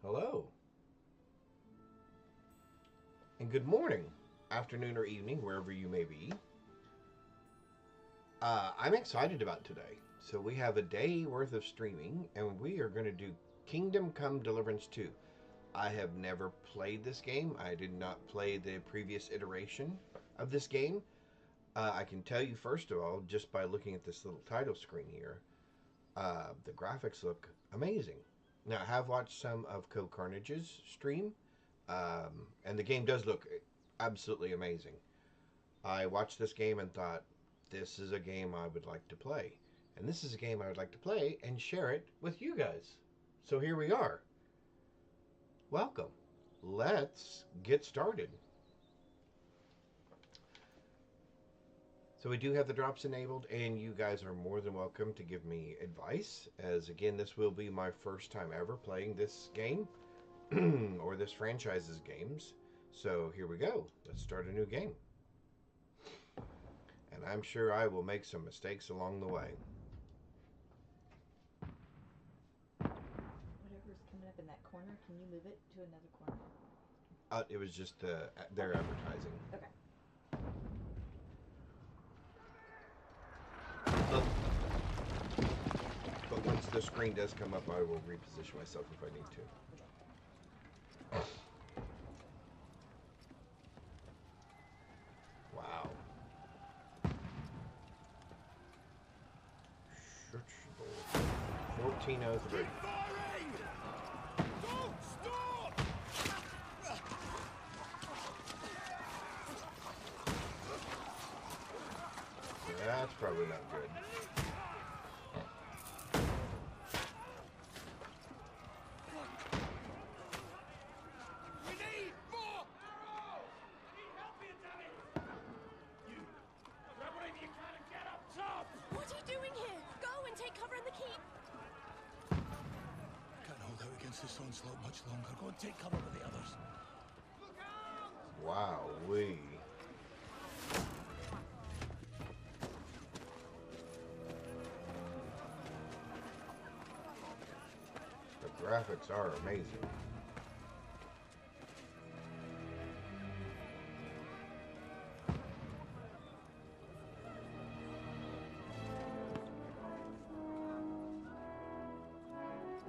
Hello, and good morning, afternoon, or evening, wherever you may be. I'm excited about today. So, we have a day worth of streaming, and we are going to do Kingdom Come Deliverance 2. I have never played this game, I did not play the previous iteration of this game. I can tell you, first of all, just by looking at this little title screen here, the graphics look amazing. Now, I have watched some of Co Carnage's stream, and the game does look absolutely amazing. I watched this game and thought, this is a game I would like to play. And this is a game I would like to play and share it with you guys. So here we are. Welcome. Let's get started. So we do have the drops enabled, and you guys are more than welcome to give me advice, as again, this will be my first time ever playing this game. or this franchise's games. So here we go. Let's start a new game. And I'm sure I will make some mistakes along the way. Whatever's coming up in that corner, can you move it to another corner? It was just their advertising. Okay. But once the screen does come up, I will reposition myself if I need to. Wow. 1403. That's probably not good. We need more! I need help here, damn it! You, grab whatever you can and get up top! What are you doing here? Go and take cover in the keep. Can't hold out against this onslaught much longer. Go and take cover with the others. Look out! Wow-wee. The graphics are amazing.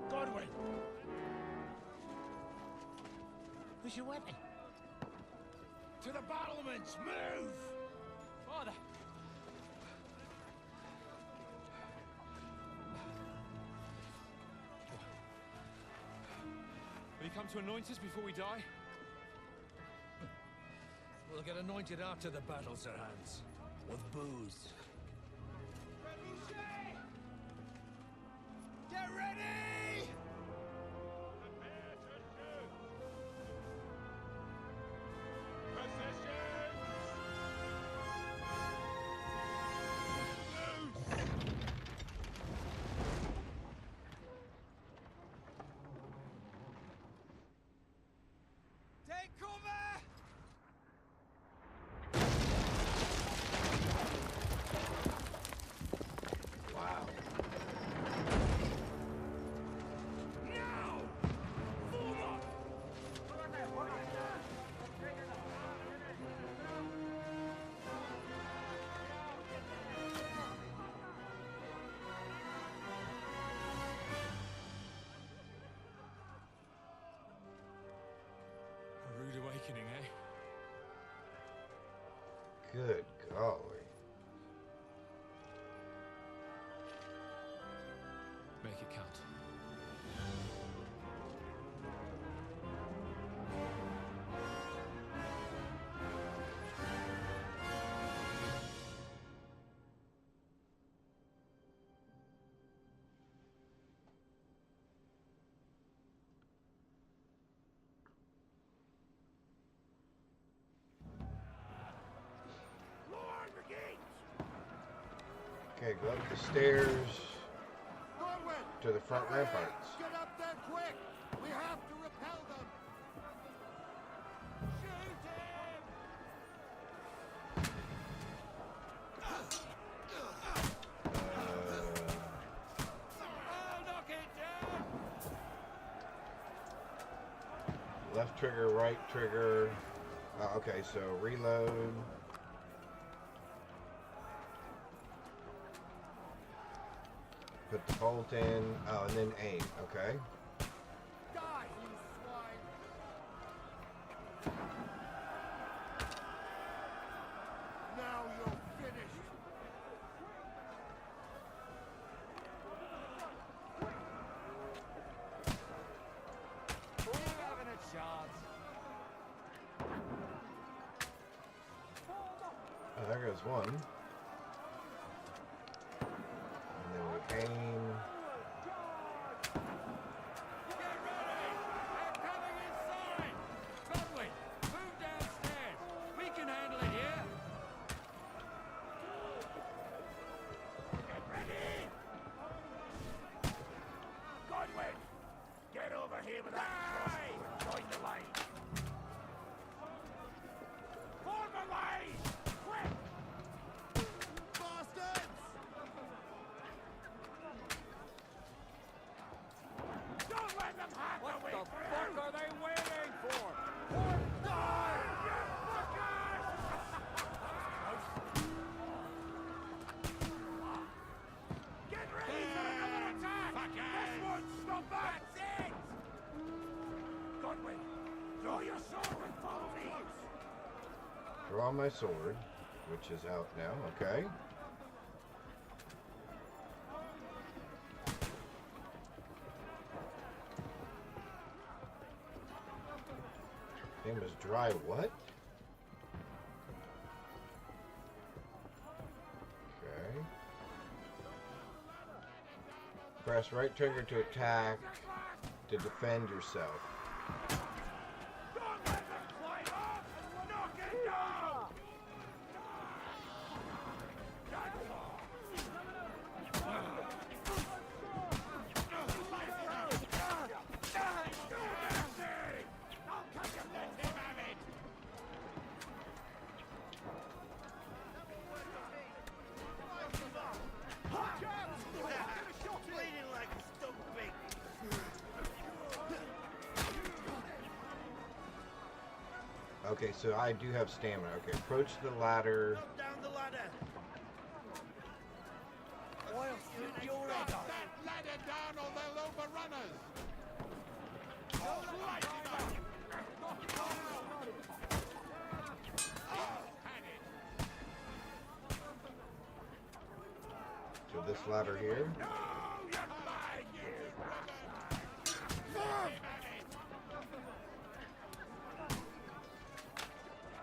Godwin! Where's your weapon? To the battlements! Move! Father! Will you come to anoint us before we die? We'll get anointed after the battle, Sir Hans. With booze. Get ready! Take cover! Wow. Now! Form up! A rude awakening, eh? Good golly. Make it count. Lower the gates! Okay, go up the stairs Godwin! to the front ramparts. Get up there quick! We have to repel them! Shoot him! I'll knock it down! Left trigger, right trigger. Okay, so reload. Put the bolt in. Oh, and then aim. Okay. Die, you swine! Now you're finished! We're having a chance! Oh, there goes one. And then we aim. Get ready! They're coming inside! Godwin, move downstairs! We can handle it here! Get ready! Godwin, get over here with that crossbow! Draw my sword, which is out now. Okay. Name is dry what? Okay. Press right trigger to attack, to defend yourself. Don't let them climb up! Knock it down! That's all! I'll cut you, let him have it! Bleeding like a stone bake. Okay, so I do have stamina. Okay, approach the ladder. Drop down the ladder. I'll shoot your head off. That ladder down or they'll overrun us! Light it up! Had it! So this ladder here. No, you lie, you!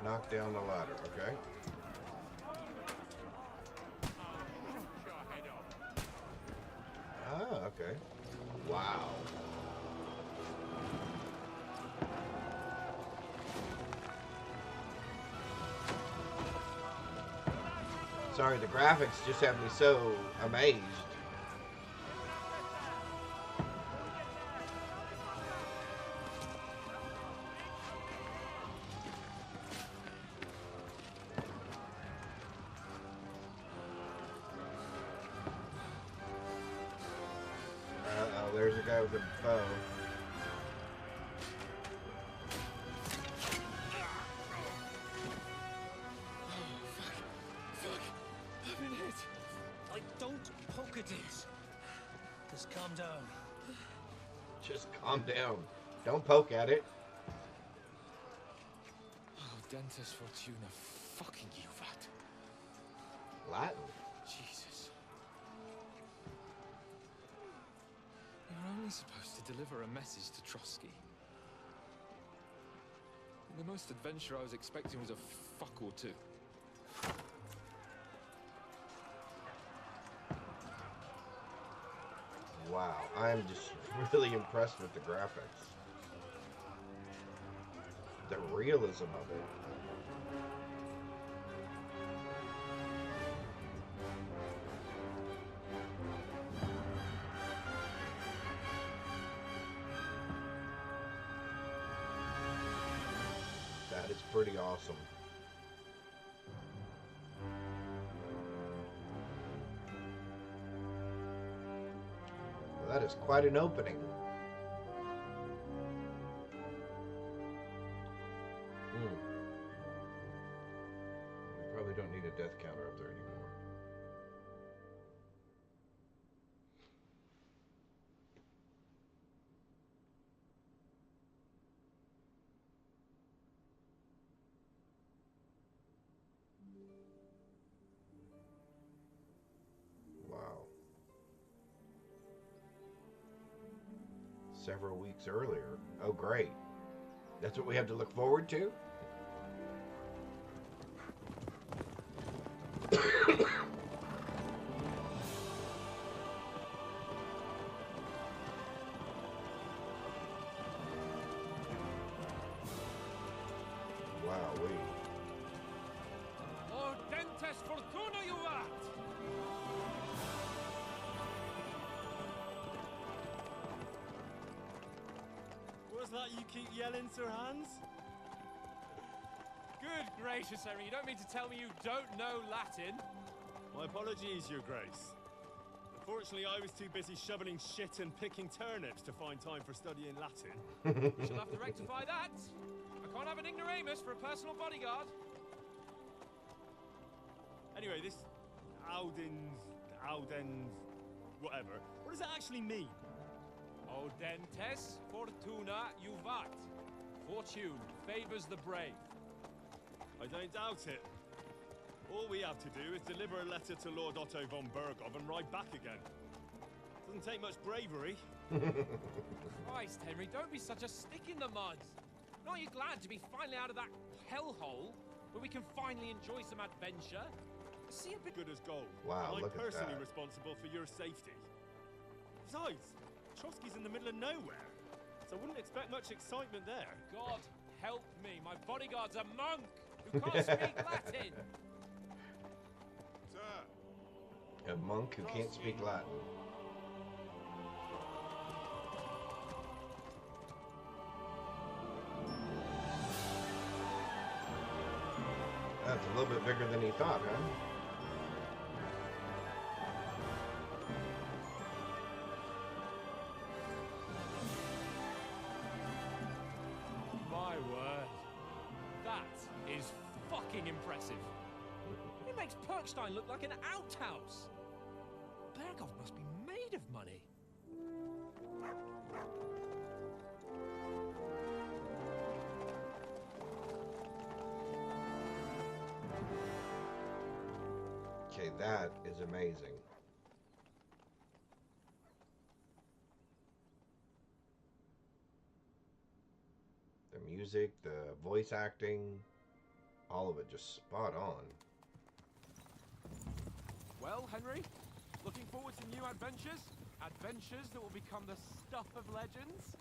Knock down the ladder, okay? Your head off. Ah, okay. Wow. Sorry, the graphics just have me so amazed. Uh-oh, there's a guy with a bow. I've been hit. Like, don't poke at it. Just calm down. Just calm down. Don't poke at it. Oh, Dentes Fortuna, fucking you, that. Latin. Jesus. We were only supposed to deliver a message to Trotsky. And the most adventure I was expecting was a fuck or two. Wow, I'm just really impressed with the graphics. The realism of it. That is pretty awesome. Well, that is quite an opening. We probably don't need a death counter up there anymore. Wow. Several weeks earlier. Oh, great. That's what we have to look forward to? Wowee. Oh, Dentes Fortuna, you rat! What's that you keep yelling, Sir Hans? Good gracious, Henry, you don't mean to tell me you don't know Latin? My apologies, Your Grace. Unfortunately, I was too busy shoveling shit and picking turnips to find time for studying Latin. We shall have to rectify that. I can't have an ignoramus for a personal bodyguard. Anyway, this Audens, whatever. What does that actually mean? Audentes Fortuna Juvat. Fortune favors the brave. I don't doubt it. All we have to do is deliver a letter to Lord Otto von Bergov and ride back again. Doesn't take much bravery. Christ, Henry, don't be such a stick in the mud. Aren't you glad to be finally out of that hellhole where we can finally enjoy some adventure? See a bit Good as gold. Wow, I'm look at personally that. responsible for your safety. Besides, Trotsky's in the middle of nowhere, so I wouldn't expect much excitement there. God help me, my bodyguard's a monk who can't speak Latin. Sir, A monk who can't speak Latin. That's a little bit bigger than he thought, huh? My word. That is fucking impressive. It makes Perkstein look like an outhouse. Bergov must be made of money. Okay, that is amazing. The music, the voice acting, all of it just spot on. Well, Henry, looking forward to new adventures? Adventures that will become the stuff of legends?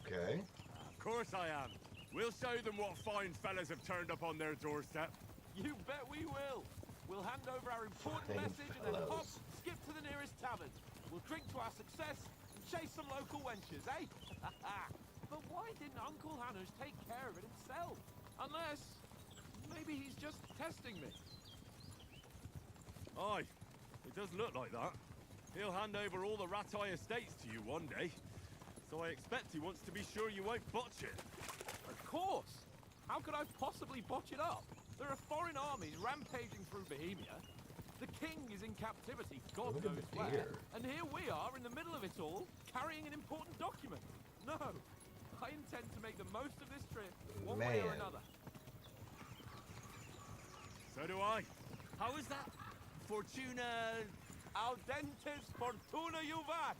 Okay. Of course I am. We'll show them what fine fellas have turned up on their doorstep. You bet we will. We'll hand over our important Fine message and then hop, fellows. skip to the nearest tavern. We'll drink to our success and chase some local wenches, eh? But why didn't Uncle Hanush take care of it himself? Unless, maybe he's just testing me. Aye, it does look like that. He'll hand over all the Ratai estates to you one day. So I expect he wants to be sure you won't botch it. Of course. How could I possibly botch it up? There are foreign armies rampaging through Bohemia. The king is in captivity, God Look at knows the where. deer. And here we are in the middle of it all, carrying an important document. No, I intend to make the most of this trip, one way or Man. another. So do I. How is that? Fortuna... Audentes fortuna juvat.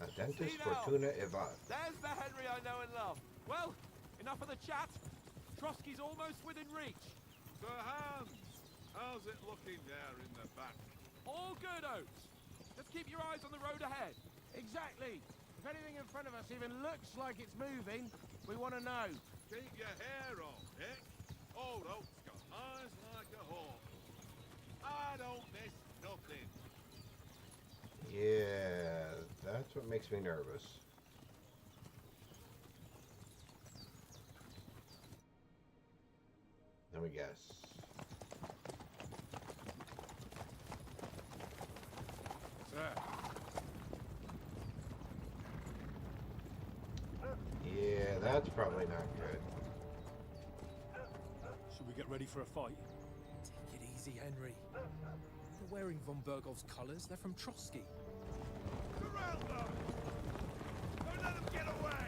Adentis See now. Fortuna Evat. There's the Henry I know and love. Well, enough of the chat. Trotsky's almost within reach. Sir Hans, how's it looking there in the back? All good, Oates. Just keep your eyes on the road ahead. Exactly. If anything in front of us even looks like it's moving, we want to know. Keep your hair on, Dick. Old Oak's got eyes like a hawk. I don't miss nothing. Yeah, that's what makes me nervous. Let me guess. Sir, Yeah, that's probably not good. Should we get ready for a fight? Take it easy, Henry. They're wearing von Bergov's colours. They're from Trotsky. surround them! Don't let them get away!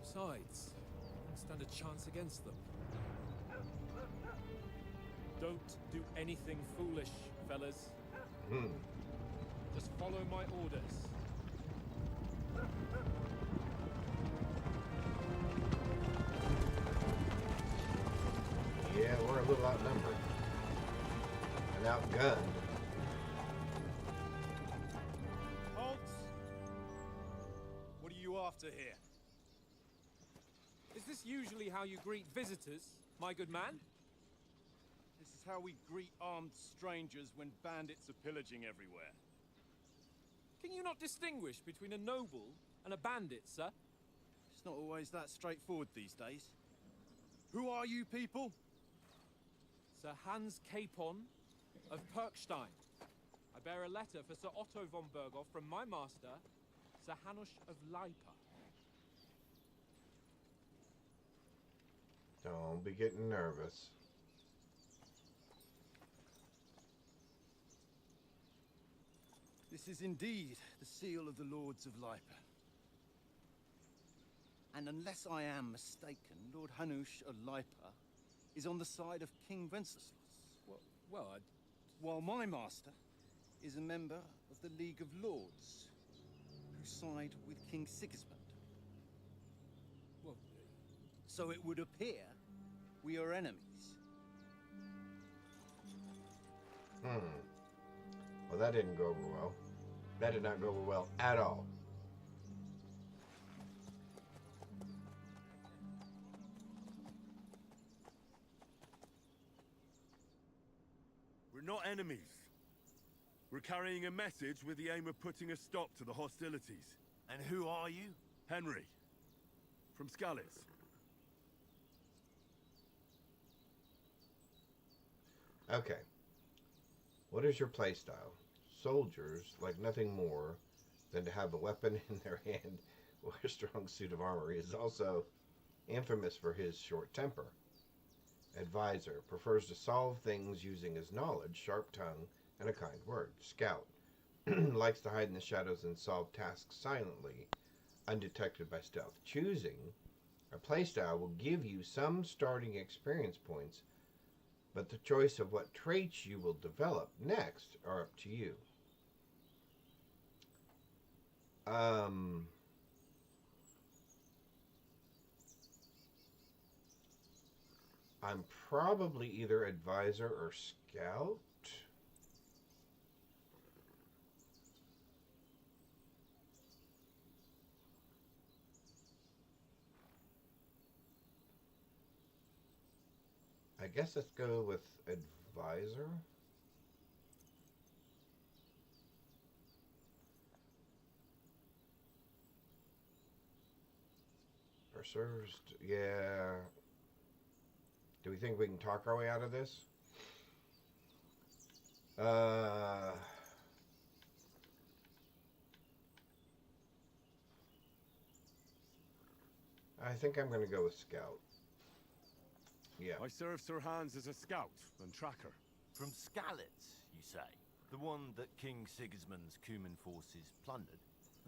Besides, don't stand a chance against them. Don't do anything foolish, fellas. Hmm. Just follow my orders. Yeah, we're a little outnumbered. And outgunned. Halt! What are you after here? Is this usually how you greet visitors, my good man? This is how we greet armed strangers when bandits are pillaging everywhere. Can you not distinguish between a noble and a bandit, sir? It's not always that straightforward these days. Who are you people? Sir Hans Capon of Perkstein. I bear a letter for Sir Otto von Bergov from my master, Sir Hanush of Lipa. Don't be getting nervous. This is indeed the seal of the Lords of Lipa. And unless I am mistaken, Lord Hanush of Lipa is on the side of King Wenceslas, Well, while my master is a member of the League of Lords, who side with King Sigismund. well, So it would appear we are enemies. Well, that didn't go over well. That did not go over well at all. We're not enemies. We're carrying a message with the aim of putting a stop to the hostilities. And who are you? Henry, from Skalitz. Okay. What is your playstyle? Soldiers like nothing more than to have a weapon in their hand or a strong suit of armor. He is also infamous for his short temper. Advisor prefers to solve things using his knowledge, sharp tongue, and a kind word. Scout likes to hide in the shadows and solve tasks silently, undetected by stealth. Choosing a playstyle will give you some starting experience points, but the choice of what traits you will develop next are up to you. I'm probably either advisor or scout. I guess let's go with advisor. Or serves, yeah. Do we think we can talk our way out of this? I think I'm going to go with scout. Yeah. I serve Sir Hans as a scout and tracker. From Skalitz, you say? The one that King Sigismund's Cuman forces plundered?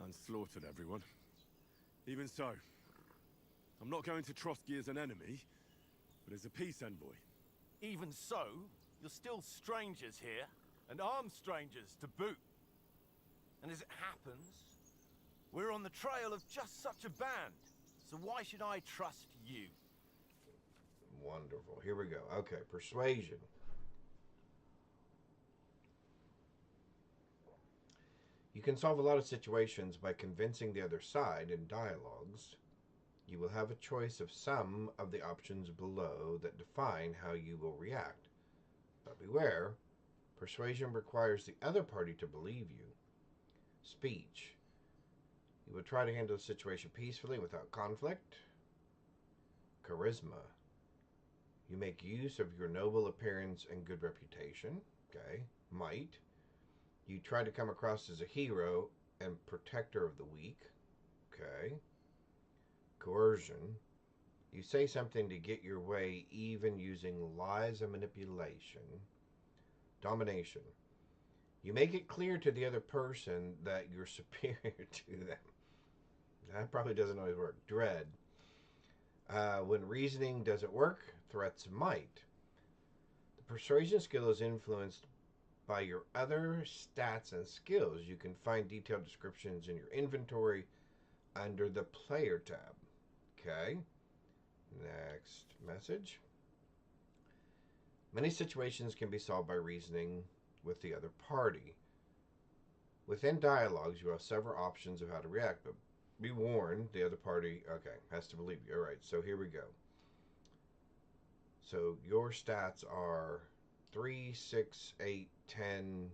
And slaughtered everyone. Even so, I'm not going to Trotsky as an enemy, but as a peace envoy. Even so, you're still strangers here, and armed strangers to boot. And as it happens, we're on the trail of just such a band. So why should I trust you? Wonderful. Here we go. Okay, persuasion. You can solve a lot of situations by convincing the other side in dialogues. You will have a choice of some of the options below that define how you will react. But beware, persuasion requires the other party to believe you. Speech. You will try to handle the situation peacefully without conflict. Charisma. You make use of your noble appearance and good reputation. Okay. Might. You try to come across as a hero and protector of the weak. Okay. Coercion. You say something to get your way, even using lies and manipulation. Domination. You make it clear to the other person that you're superior to them. That probably doesn't always work. Dread. When reasoning doesn't work, threats might. The persuasion skill is influenced by your other stats and skills. You can find detailed descriptions in your inventory under the player tab. Okay. Next message. Many situations can be solved by reasoning with the other party. Within dialogues, you have several options of how to react, but be warned, the other party, okay, has to believe you. All right, so here we go. So your stats are 3, 6, 8, 10,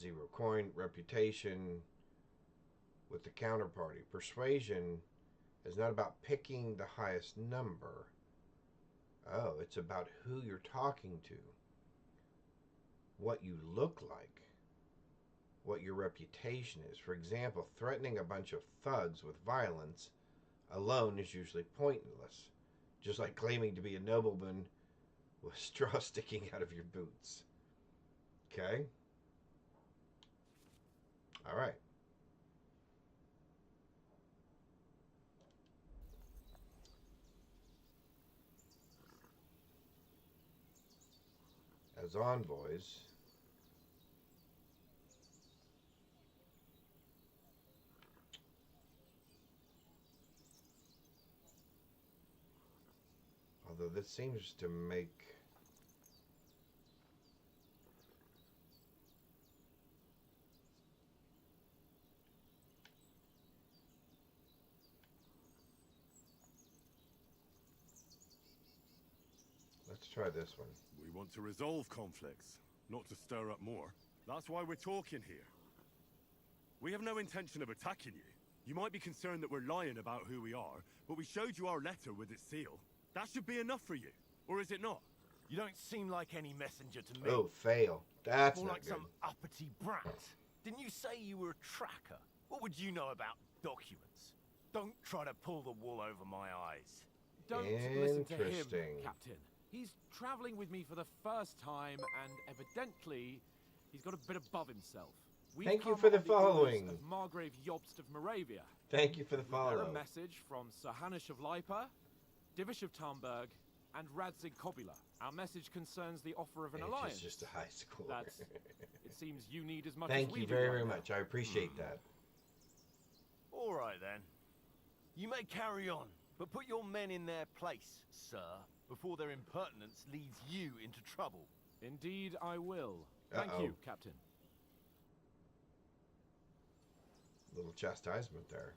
0 coin, reputation with the counterparty. Persuasion is not about picking the highest number. Oh, it's about who you're talking to, what you look like, what your reputation is. For example, threatening a bunch of thugs with violence alone is usually pointless, just like claiming to be a nobleman with straw sticking out of your boots. Okay? All right. as envoys. Although this seems to make... Let's try this one. We want to resolve conflicts, not to stir up more. That's why we're talking here. We have no intention of attacking you. You might be concerned that we're lying about who we are, but we showed you our letter with its seal. That should be enough for you, or is it not? You don't seem like any messenger to me. Oh, fail. That's More not like good. some uppity brat. Didn't you say you were a tracker? What would you know about documents? Don't try to pull the wool over my eyes. Don't listen to him, Interesting. Captain. He's traveling with me for the first time, and evidently, he's got a bit above himself. We've Thank you come for the on orders following. Of Margrave Jobst of Moravia. Thank you for the We bear follow. a message from Sir Hanush of Lipa, Divish of Tarnberg, and Radzig Kobula. Our message concerns the offer of an alliance. It's just a high schooler. That's, it seems you need as much Thank as we you do very, right very now. much. I appreciate that. All right, then. You may carry on, but put your men in their place, sir, before their impertinence leads you into trouble. Indeed, I will. Thank Uh-oh. you, Captain. Little chastisement there.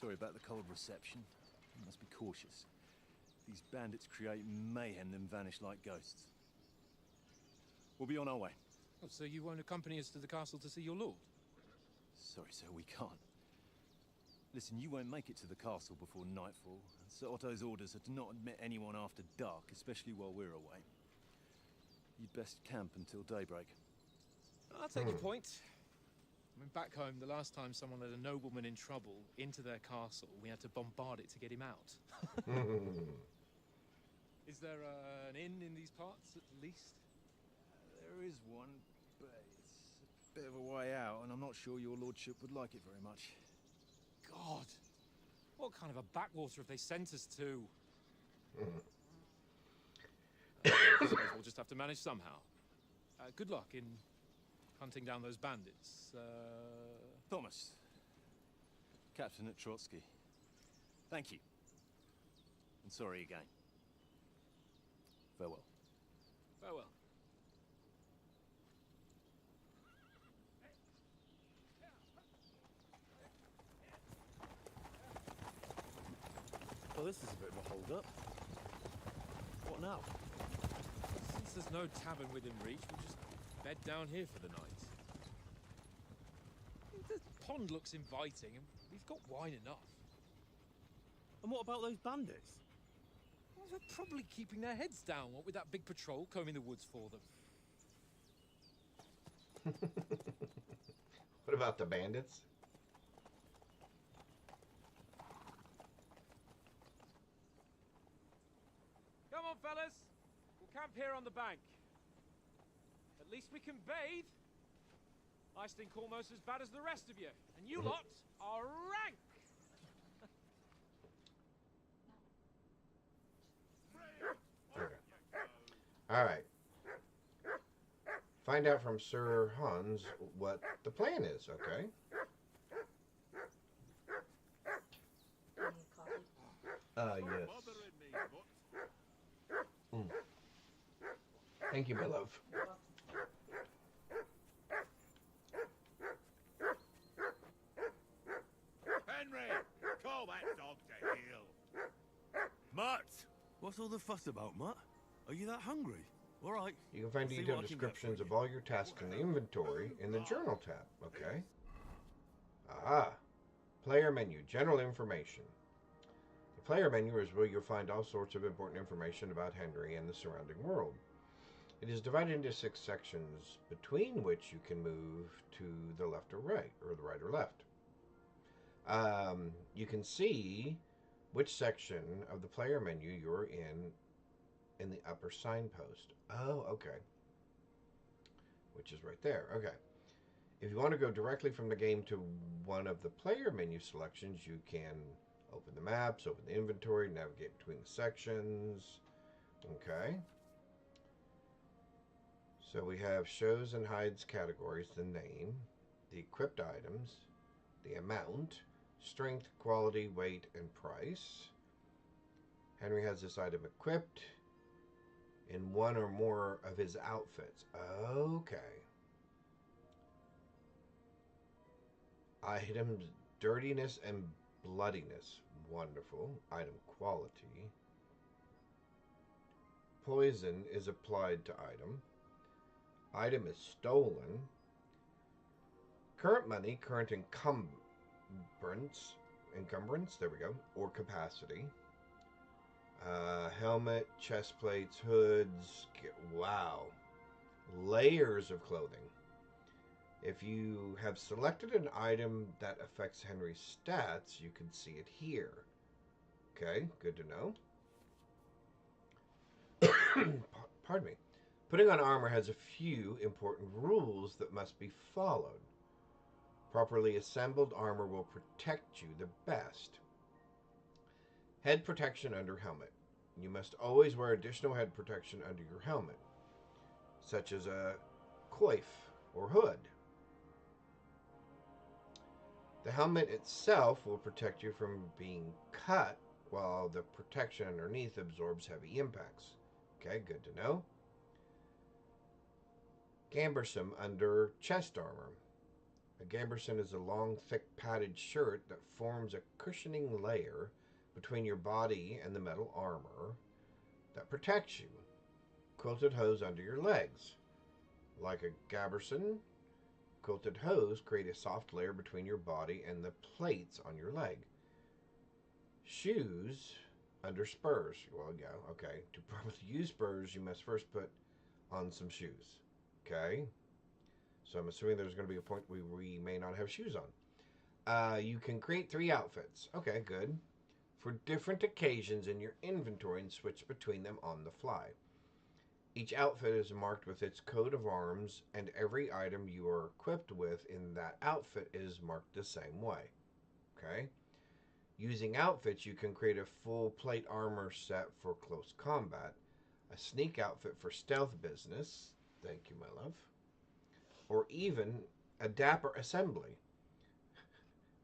Sorry about the cold reception. You must be cautious. These bandits create mayhem, then vanish like ghosts. We'll be on our way. Oh, so you won't accompany us to the castle to see your lord? Sorry, sir, we can't. Listen, you won't make it to the castle before nightfall. Sir Otto's orders are to not admit anyone after dark, especially while we're away. You'd best camp until daybreak. I'll take your point. I mean, back home, the last time someone let a nobleman in trouble into their castle, we had to bombard it to get him out. Is there an inn in these parts, at least? There is one, but it's a bit of a way out, and I'm not sure your lordship would like it very much. God! What kind of a backwater have they sent us to? I suppose we'll just have to manage somehow. Good luck in hunting down those bandits. Thomas, Captain at Trotsky. Thank you. And sorry again. Farewell. Farewell. Well, this is a bit of a hold-up. What now? Since there's no tavern within reach, we'll just bed down here for the night. The pond looks inviting, and we've got wine enough. And what about those bandits? Well, they're probably keeping their heads down, what with that big patrol combing the woods for them. What about the bandits? Come on, fellas. We'll camp here on the bank. At least we can bathe. I stink almost as bad as the rest of you. And you lot are rank. All right. Find out from Sir Hans what the plan is, okay? Any coffee? Yes. Bothering me much. Thank you, my love. You're welcome. Henry, call that dog to heel. Mutt! What's all the fuss about, Mutt? Are you that hungry? All right. You can find I'll see detailed what I can get descriptions for of you. all your tasks in the inventory in the journal tab, okay? Ah, player menu, general information. The player menu is where you'll find all sorts of important information about Henry and the surrounding world. It is divided into 6 sections, between which you can move to the left or right, or the right or left. You can see which section of the player menu you're in the upper signpost. Oh, okay. Which is right there. Okay. If you want to go directly from the game to one of the player menu selections, you can open the maps, open the inventory, navigate between the sections. Okay. So we have shows and hides categories, the name, the equipped items, the amount, strength, quality, weight, and price. Henry has this item equipped in one or more of his outfits. Okay. Items, dirtiness and bloodiness. Wonderful. Item quality. Poison is applied to item. Item is stolen. Current money, current encumbrance, there we go, or capacity. Helmet, chest plates, hoods, wow. Layers of clothing. If you have selected an item that affects Henry's stats, you can see it here. Okay, good to know. Pardon me. Putting on armor has a few important rules that must be followed. Properly assembled armor will protect you the best. Head protection under helmet. You must always wear additional head protection under your helmet, such as a coif or hood. The helmet itself will protect you from being cut, while the protection underneath absorbs heavy impacts. Okay, good to know. Gambersome under chest armor. A gambeson is a long, thick, padded shirt that forms a cushioning layer between your body and the metal armor that protects you. Quilted hose under your legs. Like a gaberson, quilted hose create a soft layer between your body and the plates on your leg. Shoes under spurs. Well, yeah, okay. To properly use spurs, you must first put on some shoes. Okay? So I'm assuming there's going to be a point where we may not have shoes on. You can create 3 outfits. Okay, good. For different occasions in your inventory and switch between them on the fly. Each outfit is marked with its coat of arms, and every item you are equipped with in that outfit is marked the same way. Okay? Using outfits, you can create a full plate armor set for close combat, a sneak outfit for stealth business. Thank you, my love. Or even a dapper assembly.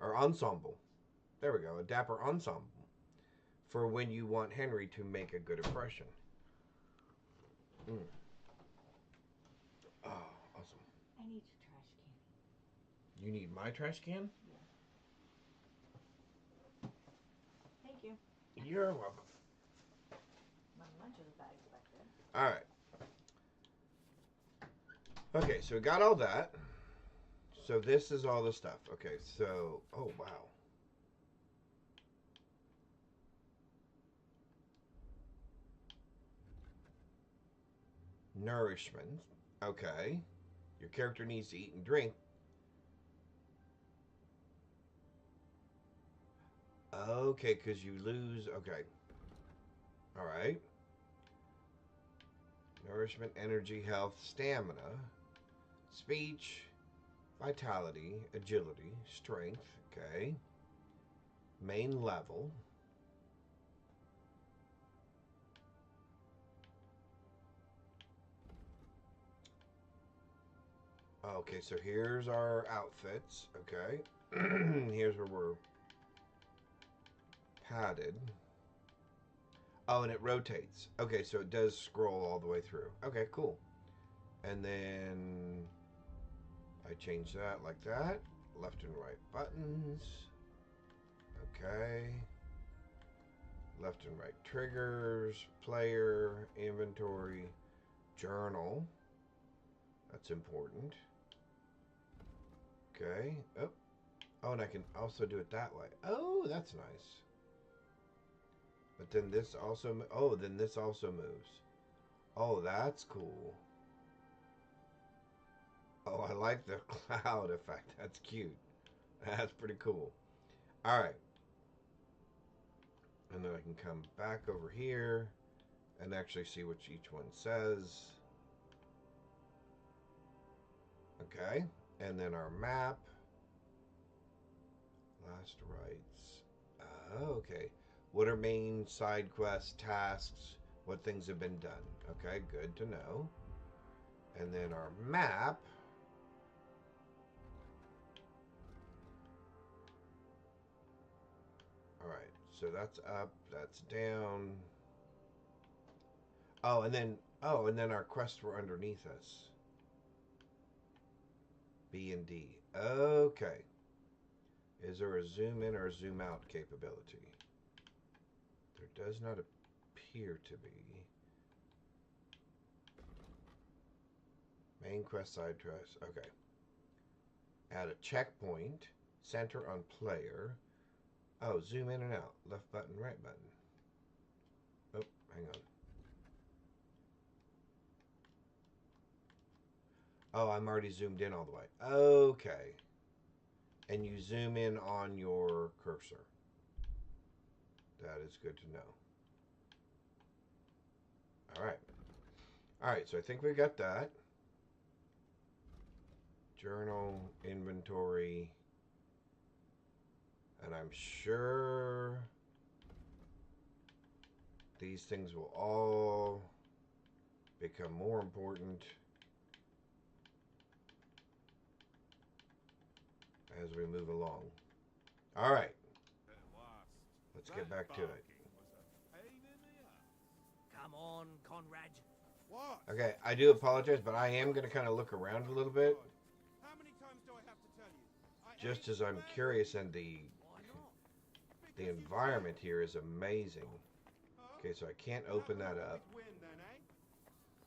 Or ensemble. There we go, a dapper ensemble. For when you want Henry to make a good impression. Oh, awesome. I need your trash can. You need my trash can? Yeah. Thank you. You're welcome. My lunch is bags back there. Alright. Okay, so we got all that. So this is all the stuff. Okay, so, oh wow. Nourishment. Okay. Your character needs to eat and drink. Okay, because you lose. Okay. Alright. Nourishment, energy, health, stamina, speech, vitality, agility, strength. Okay. Main level. Okay, so here's our outfits. Okay. Here's where we're padded. Oh, and it rotates. Okay, so it does scroll all the way through. Okay, cool. And then I change that like that. Left and right buttons. Okay. Left and right triggers. Player. Inventory. Journal. That's important. Okay. Oh. Oh, and I can also do it that way. Oh, that's nice. But then this also... Oh, then this also moves. Oh, that's cool. Oh, I like the cloud effect. That's cute. That's pretty cool. Alright. And then I can come back over here and actually see what each one says. Okay. And then our map. Last rights. Okay. What are main side quests, tasks, what things have been done? Okay, good to know. And then our map. Alright, so that's up, that's down. Oh, and then our quests were underneath us. B and D. Okay. Is there a zoom in or a zoom out capability? There does not appear to be. Main quest, side quest. Okay. Add a checkpoint. Center on player. Oh, zoom in and out. Left button, right button. Oh, hang on. Oh, I'm already zoomed in all the way. Okay. And you zoom in on your cursor. That is good to know. Alright. Alright, so I think we got that. Journal, inventory. And I'm sure these things will all become more important as we move along. All right. Let's get back to it. Come on, Conrad. What? Okay, I do apologize, but I am going to kind of look around a little bit. How many times do I have to tell you? Just as I'm curious, and the environment here is amazing. Okay, so I can't open that up.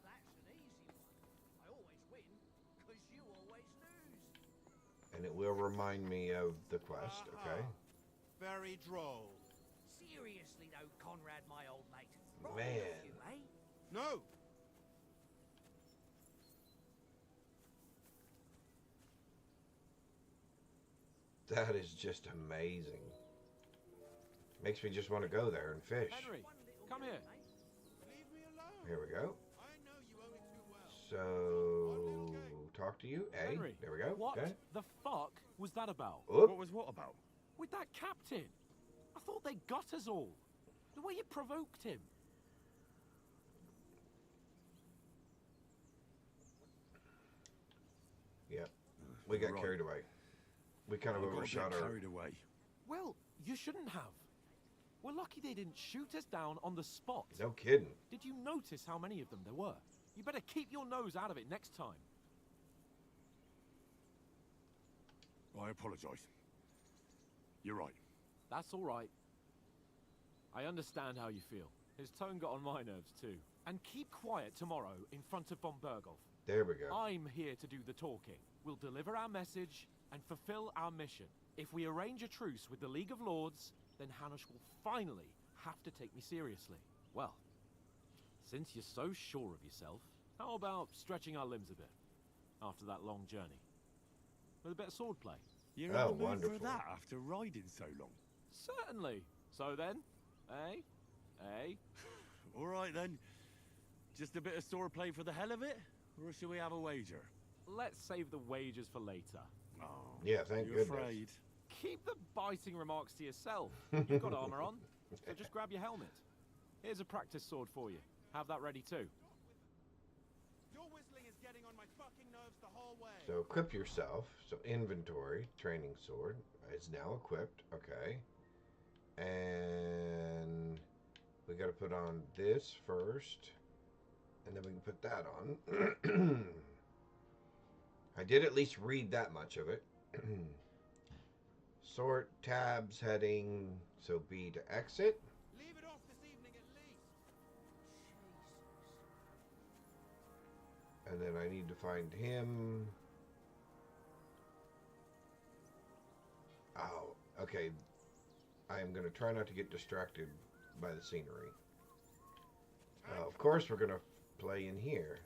That's an easy one. I always win, because you always lose. And it will remind me of the quest, okay? Very droll. Seriously though, Conrad, my old mate. Right Man. with you, eh? No. That is just amazing. Makes me just want to go there and fish. Henry, come here. Leave me alone. Here we go. I know you only too well. So, talk to you. A. Henry, There we go. What Okay. the fuck was that about? Oop. What was what about? With that captain? I thought they got us all. The way you provoked him. Yep. We got Right. carried away. We kind of I got a bit overshot our... carried away. Well, you shouldn't have. We're lucky they didn't shoot us down on the spot. No kidding. Did you notice how many of them there were? You better keep your nose out of it next time. I apologise. You're right. That's all right. I understand how you feel. His tone got on my nerves too. And keep quiet tomorrow in front of von Berghoff. There we go. I'm here to do the talking. We'll deliver our message and fulfill our mission. If we arrange a truce with the League of Lords, then Hanush will finally have to take me seriously. Well, since you're so sure of yourself, how about stretching our limbs a bit after that long journey? With a bit of swordplay. You're Oh, in the mood wonderful. for that after riding so long. Certainly. So then, eh? Eh? All right then. Just a bit of swordplay for the hell of it? Or should we have a wager? Let's save the wagers for later. Oh, Yeah, thank you goodness. afraid? Keep the biting remarks to yourself. You've got armor on, so just grab your helmet. Here's a practice sword for you. Have that ready too. Your whistling is getting on my fucking nerves the whole way. So equip yourself. So inventory, training sword is now equipped. Okay. And we got to put on this first. And then we can put that on. I did at least read that much of it. Sort, tabs, heading. So B to exit. Leave it off this evening at least. And then I need to find him. Oh, okay. I am going to try not to get distracted by the scenery. Of course, we're going to play in here.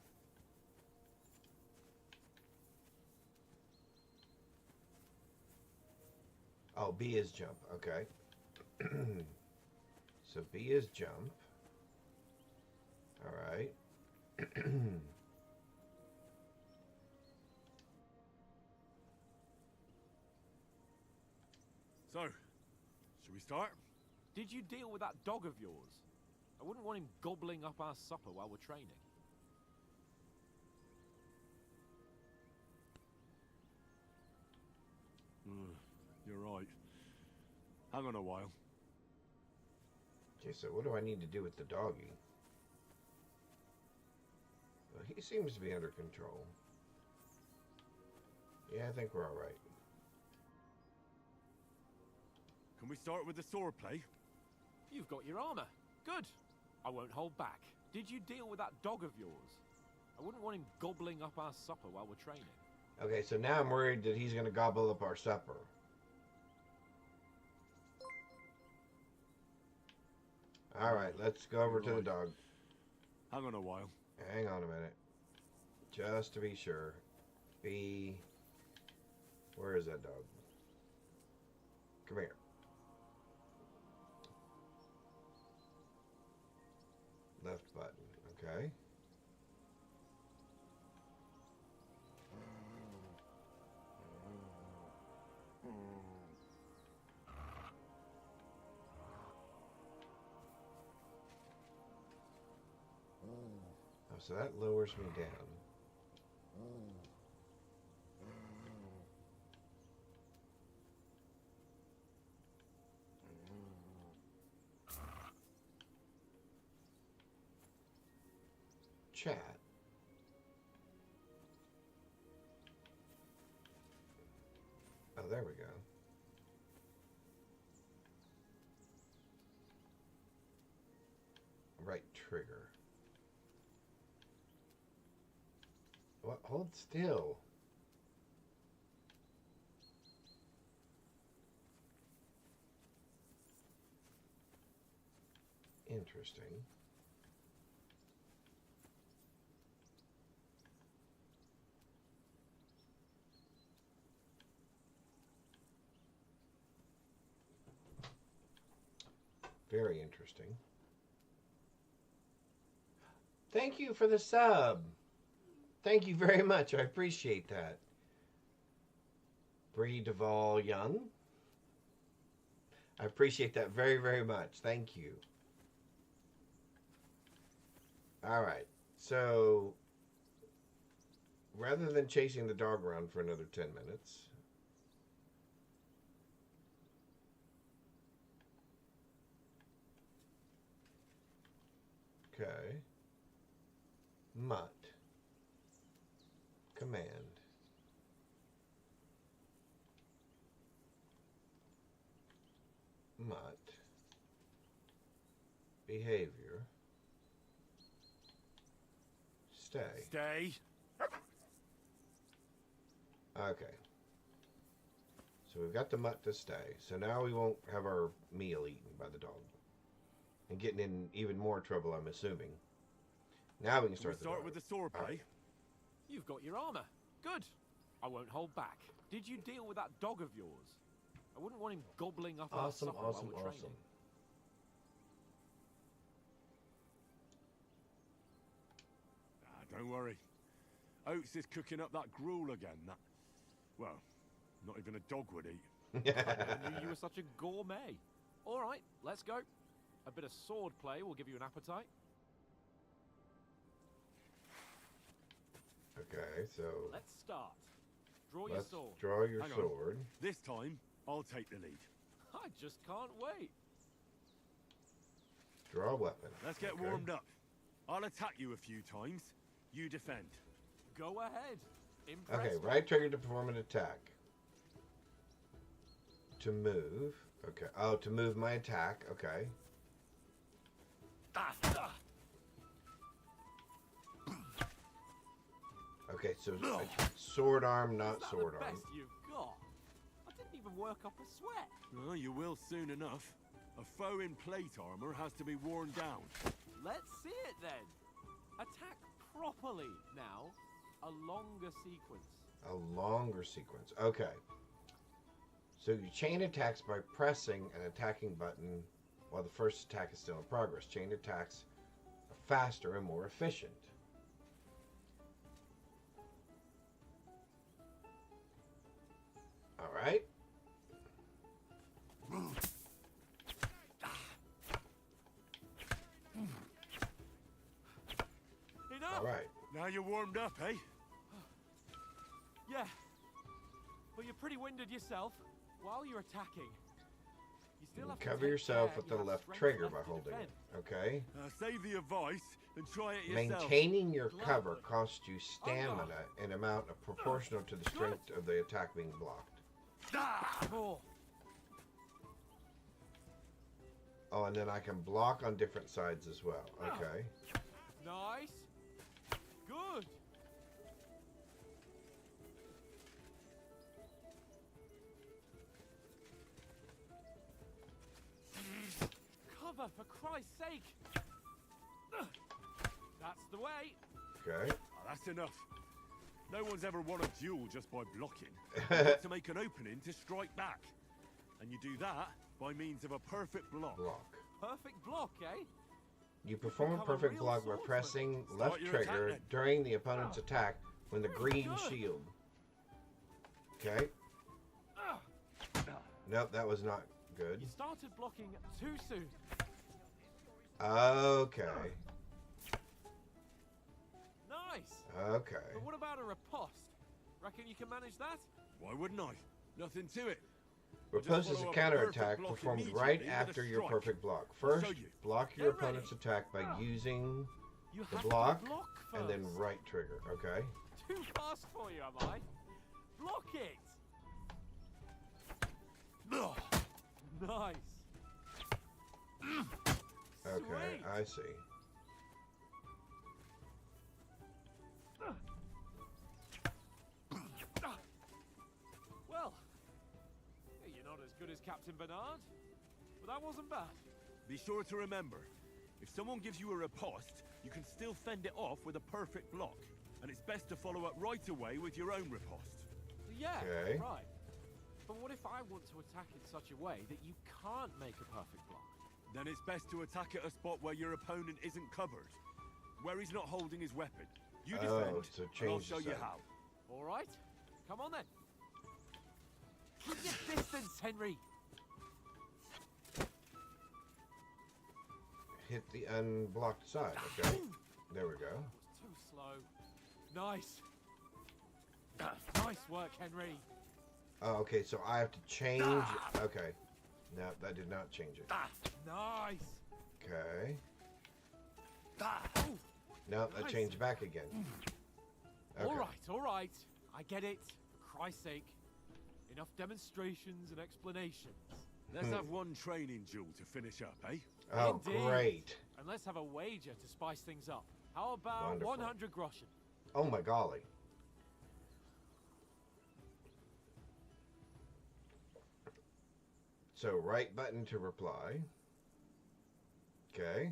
Oh, B is jump. Okay. So B is jump. All right. So, should we start? Did you deal with that dog of yours? I wouldn't want him gobbling up our supper while we're training. You're right. Hang on a while. Okay, so what do I need to do with the doggy? Well, he seems to be under control. Yeah, I think we're all right. Can we start with the sword play? You've got your armor. Good. I won't hold back. Did you deal with that dog of yours? I wouldn't want him gobbling up our supper while we're training. Okay, so now I'm worried that he's going to gobble up our supper. All right, let's go over to the dog. Hang on a while. Hang on a minute. Just to be sure. Where is that dog? Come here. Left button, okay. Oh, so that lowers me down. Chat. Oh, there we go. Right trigger. What? Hold still. Interesting. Very interesting. Thank you for the sub. Thank you very much. I appreciate that. Bree Duvall Young. I appreciate that very, very much. Thank you. All right. So, rather than chasing the dog around for another 10 minutes, okay. Mutt. Command. Mutt. Behavior. Stay. Stay. Okay. So we've got the mutt to stay. So now we won't have our meal eaten by the dog. And getting in even more trouble, I'm assuming. Now we can start with the sword play. Right. You've got your armor. Good. I won't hold back. Did you deal with that dog of yours? I wouldn't want him gobbling up our Awesome, supper awesome, while we're awesome. training. Don't worry. Oates is cooking up that gruel again. That, well, not even a dog would eat. I knew you were such a gourmet. All right, let's go. A bit of sword play will give you an appetite. Okay, so Let's start. Draw your let's sword. draw your Hang on. sword. This time, I'll take the lead. I just can't wait. Draw a weapon. Let's get Okay. warmed up. I'll attack you a few times. You defend. Go ahead. Impress Okay, me. right trigger to perform an attack. To move. Okay. Oh, to move my attack. Okay. Okay, so sword arm, not Is that sword the arm. best you've got? I didn't even work up a sweat. Oh, you will soon enough. A foe in plate armor has to be worn down. Let's see it then. Attack properly now. A longer sequence. A longer sequence. Okay. So you chain attacks by pressing an attacking button while the first attack is still in progress. Chain attacks are faster and more efficient. All right. you're warmed up, eh? Yeah. But you're pretty winded yourself while you're attacking. You still have to Cover take yourself care with you the have left strength trigger left by to holding defend. it. Okay. Save the advice and try it yourself. Maintaining your cover costs you stamina in amount of proportional to the strength of the attack being blocked. More. Oh, and then I can block on different sides as well. Okay. Nice. Good. Cover, for Christ's sake. That's the way. Okay. That's enough. No one's ever won a duel just by blocking. You've got to make an opening to strike back. And you do that by means of a perfect block. Perfect block, eh? You perform a become a perfect real block by swordsman. pressing Start left your trigger attack then. during the opponent's attack when the green Good. shield. Okay. Nope, that was not good. You started blocking too soon. Okay. Nice. Okay. But what about a riposte? Reckon you can manage that? Why wouldn't I? Nothing to it. Riposte is a follow up a counterattack perfect block performed right immediately with a after your strike. perfect block. I'll First, show you. block your Get ready. opponent's attack by using You the have block to block first. and then right trigger. Okay. Too fast for you, am I? Block it. Nice. Okay, Sweet. I see. Well, you're not as good as Captain Bernard, but that wasn't bad. Be sure to remember, if someone gives you a riposte, you can still fend it off with a perfect block. And it's best to follow up right away with your own riposte. Yeah, Okay. right. But what if I want to attack in such a way that you can't make a perfect block? Then it's best to attack at a spot where your opponent isn't covered. Where he's not holding his weapon. You defend, so and I'll change show the you side. how. All right, come on then. Keep your distance, Henry. Hit the unblocked side. Okay. There we go. Too slow. Nice. Nice work, Henry. Oh, okay, so I have to change. Okay. No, that did not change it. Nice. Okay. Ooh, No, that Nice. changed back again. Okay. all right. I get it. For Christ's sake. Enough demonstrations and explanations. Let's have one training duel to finish up, eh? Oh, Indeed. great. And let's have a wager to spice things up. How about Wonderful. 100 groschen? Oh my golly. So right button to reply. Okay.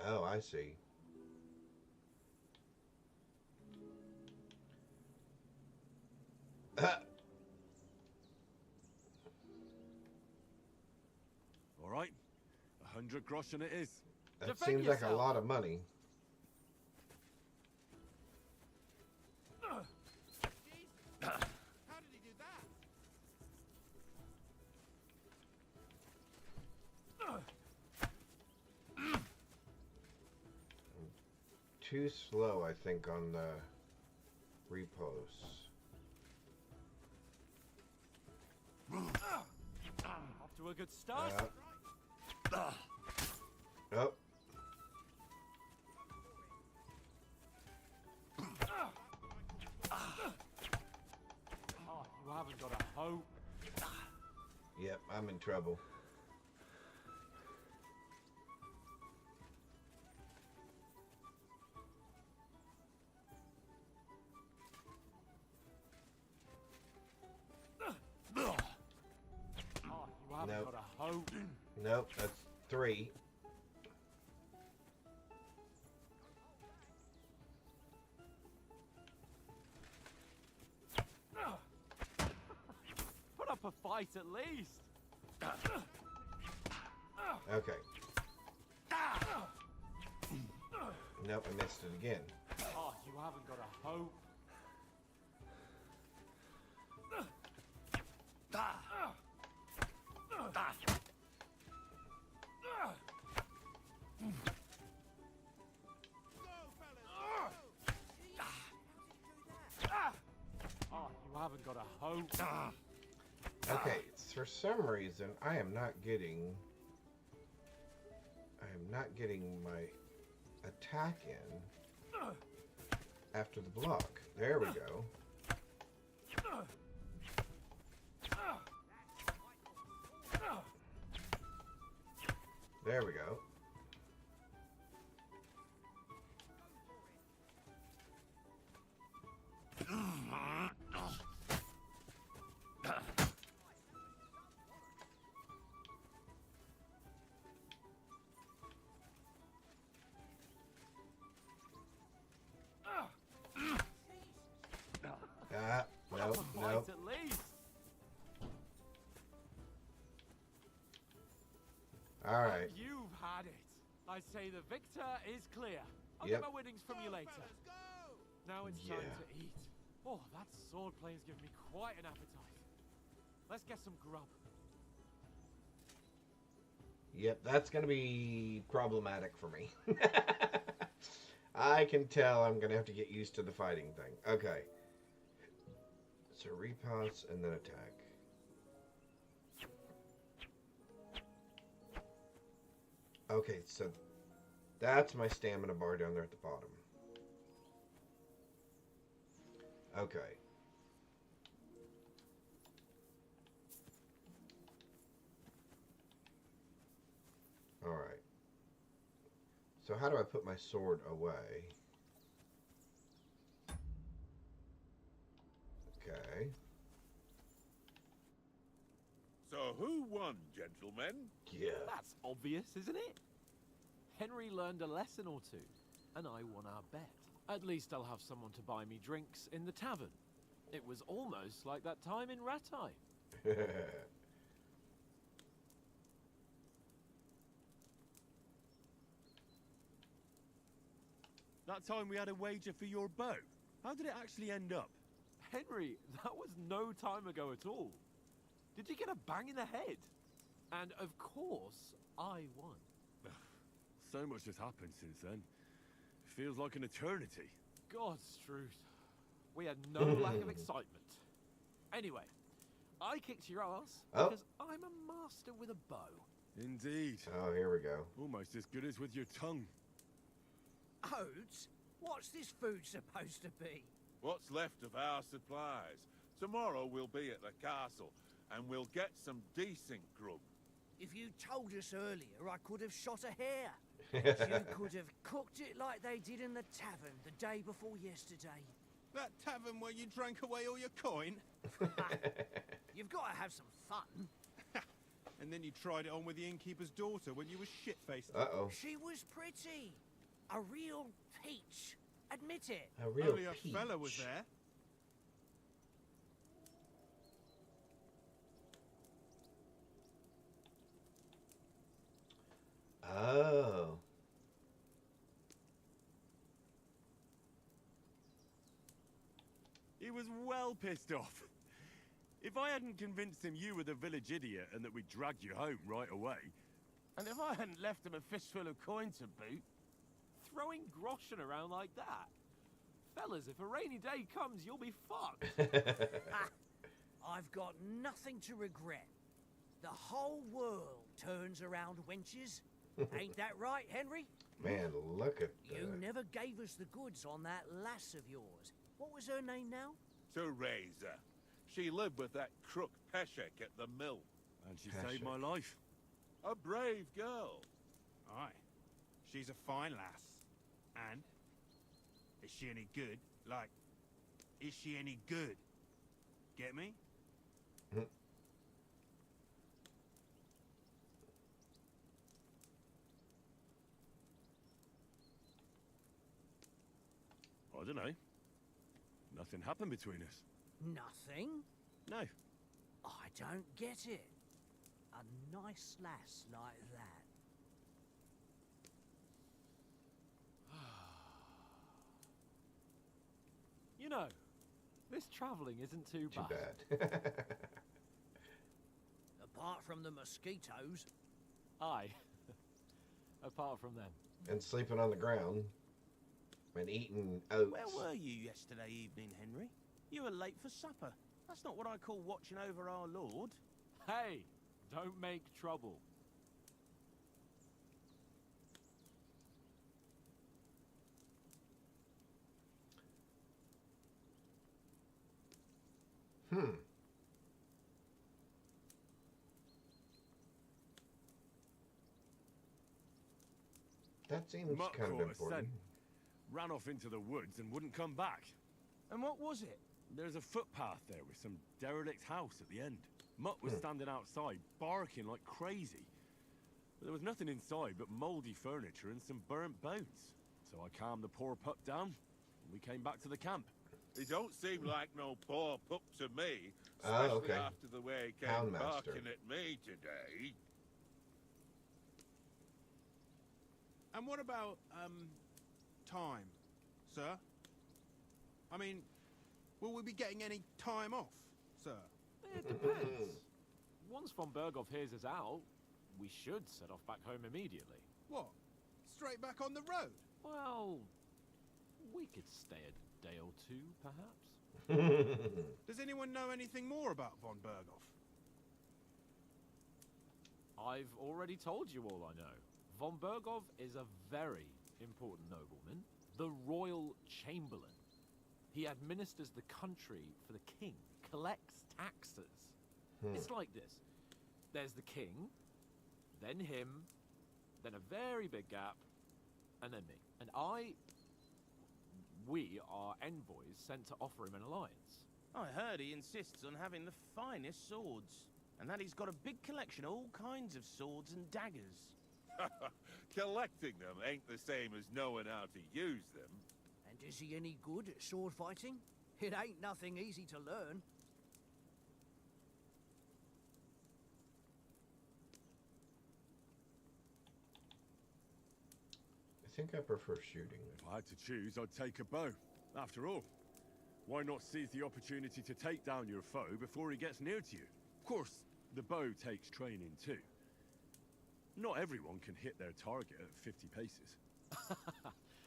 Oh, I see. All right. 100 groschen it is. That Defend seems like a yourself. lot of money. How did he do that? Too slow, I think, on the reposts. Off to a good start. Oh. Oh, you haven't got a hope. Yep, I'm in trouble. Oh, you haven't Nope. got a hope. Nope, that's 3. Put up a fight at least. Okay. Nope, I missed it again. Oh, you haven't got a hope. Okay, for some reason I am not getting my attack in after the block. There we go. There we go. Nope, nope. At least. All right. You've had it. I say the victor is clear. I'll Yep. get my winnings from you later. Now it's time Yeah. to eat. Oh, that sword play's given me quite an appetite. Let's get some grub. Yep, that's going to be problematic for me. I can tell I'm going to have to get used to the fighting thing. Okay. So repulse and then attack. Okay, so that's my stamina bar down there at the bottom. Okay. Alright. So how do I put my sword away? Okay. So who won, gentlemen? Yeah. That's obvious, isn't it? Henry learned a lesson or two, and I won our bet. At least I'll have someone to buy me drinks in the tavern. It was almost like that time in Rattay. That time we had a wager for your bow. How did it actually end up? Henry, that was no time ago at all. Did you get a bang in the head? And of course, I won. So much has happened since then. Feels like an eternity. God's truth. We had no lack of excitement. Anyway, I kicked your ass because I'm a master with a bow. Indeed. Oh, here we go. Almost as good as with your tongue. Oats? What's this food supposed to be? What's left of our supplies. Tomorrow we'll be at the castle, and we'll get some decent grub. If you told us earlier, I could have shot a hare. You could have cooked it like they did in the tavern the day before yesterday. That tavern where you drank away all your coin? You've got to have some fun. And then you tried it on with the innkeeper's daughter when you were shit-faced. Uh-oh. She was pretty. A real peach. Admit it. A real Only a peach. fella was there. Oh. He was well pissed off. If I hadn't convinced him you were the village idiot and that we dragged you home right away... And if I hadn't left him a fistful of coin to boot, throwing groschen around like that. Fellas, if a rainy day comes, you'll be fucked. I've got nothing to regret. The whole world turns around wenches. Ain't that right, Henry? Man, look at that. You never gave us the goods on that lass of yours. What was her name now? Teresa. She lived with that crook Peshek at the mill. And she saved my life. A brave girl. Aye. She's a fine lass. And? Is she any good? Like, is she any good? Get me? I don't know. Nothing happened between us. Nothing? No. I don't get it. A nice lass like that. You know, this travelling isn't too Too bad. bad. Apart from the mosquitoes. Aye. Apart from them. And sleeping on the ground. And eating oats. Where were you yesterday evening, Henry? You were late for supper. That's not what I call watching over our lord. Hey, don't make trouble. Hmm. That seems Mutt kind of caught a important. scent, ran off into the woods and wouldn't come back. And what was it? There's a footpath there with some derelict house at the end. Mutt was standing outside, barking like crazy. But there was nothing inside but mouldy furniture and some burnt bones. So I calmed the poor pup down, and we came back to the camp. He don't seem like no poor pup to me, Oh, especially okay. after the way he came Houndmaster. barking at me today. And what about, time, sir? I mean, will we be getting any time off, sir? It depends. Once von Berghoff hears us out, we should set off back home immediately. What? Straight back on the road? Well, we could stay a day or two, perhaps. Does anyone know anything more about von Berghoff? I've already told you all I know. Von Berghoff is a very important nobleman, the royal chamberlain. He administers the country for the king, collects taxes. It's like this. There's the king, then him, then a very big gap, and then me. And we are envoys sent to offer him an alliance. I heard he insists on having the finest swords, and that he's got a big collection of all kinds of swords and daggers. Collecting them ain't the same as knowing how to use them. And is he any good at sword fighting? It ain't nothing easy to learn. I think I prefer shooting. If I had to choose, I'd take a bow. After all, why not seize the opportunity to take down your foe before he gets near to you? Of course, the bow takes training too. Not everyone can hit their target at 50 paces.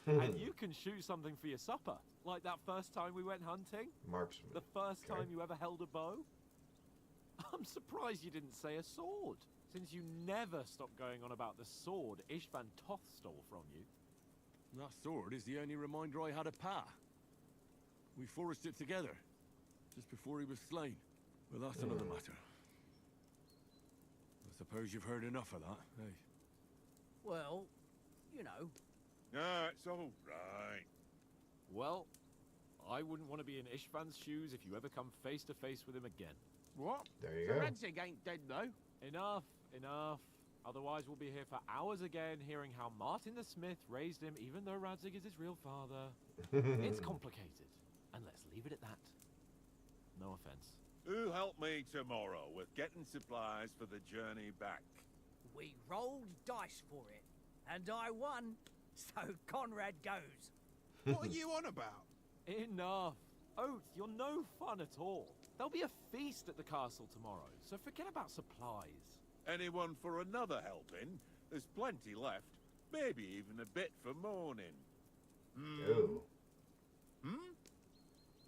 And you can shoot something for your supper, like that first time we went hunting. Marksman. The first Okay. time you ever held a bow. I'm surprised you didn't say a sword, since you never stopped going on about the sword Ishvan Toth stole from you. That sword is the only reminder I had of Pa. We forged it together, just before he was slain. But that's another matter. I suppose you've heard enough of that, eh? Well, you know. Ah, it's all right. Well, I wouldn't want to be in Ishvan's shoes if you ever come face to face with him again. What? There you The go. Radzig ain't dead, though. Enough, enough. Otherwise we'll be here for hours again hearing how Martin the Smith raised him even though Radzig is his real father. It's complicated. And let's leave it at that. No offense. Who help me tomorrow with getting supplies for the journey back? We rolled dice for it, and I won, so Conrad goes. What are you on about? Enough. Oath, you're no fun at all. There'll be a feast at the castle tomorrow, so forget about supplies. Anyone for another helping? There's plenty left. Maybe even a bit for morning. Ooh.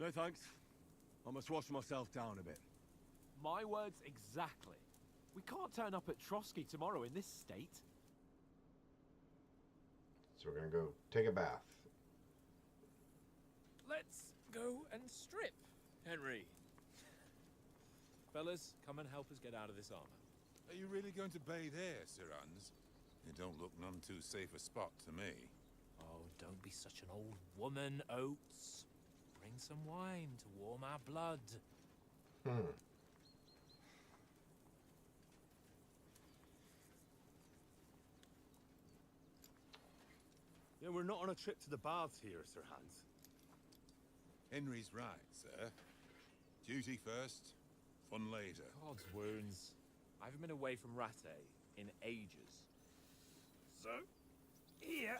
No thanks. I must wash myself down a bit. My words exactly. We can't turn up at Trotsky tomorrow in this state. So we're gonna go take a bath. Let's go and strip, Henry. Fellas, come and help us get out of this armor. Are you really going to bathe here, Sir Hans? It don't look none too safe a spot to me. Oh, don't be such an old woman, Oates. Bring some wine to warm our blood. Yeah, we're not on a trip to the baths here, Sir Hans. Henry's right, sir. Duty first, fun later. God's wounds. I haven't been away from Rattay in ages. So, here,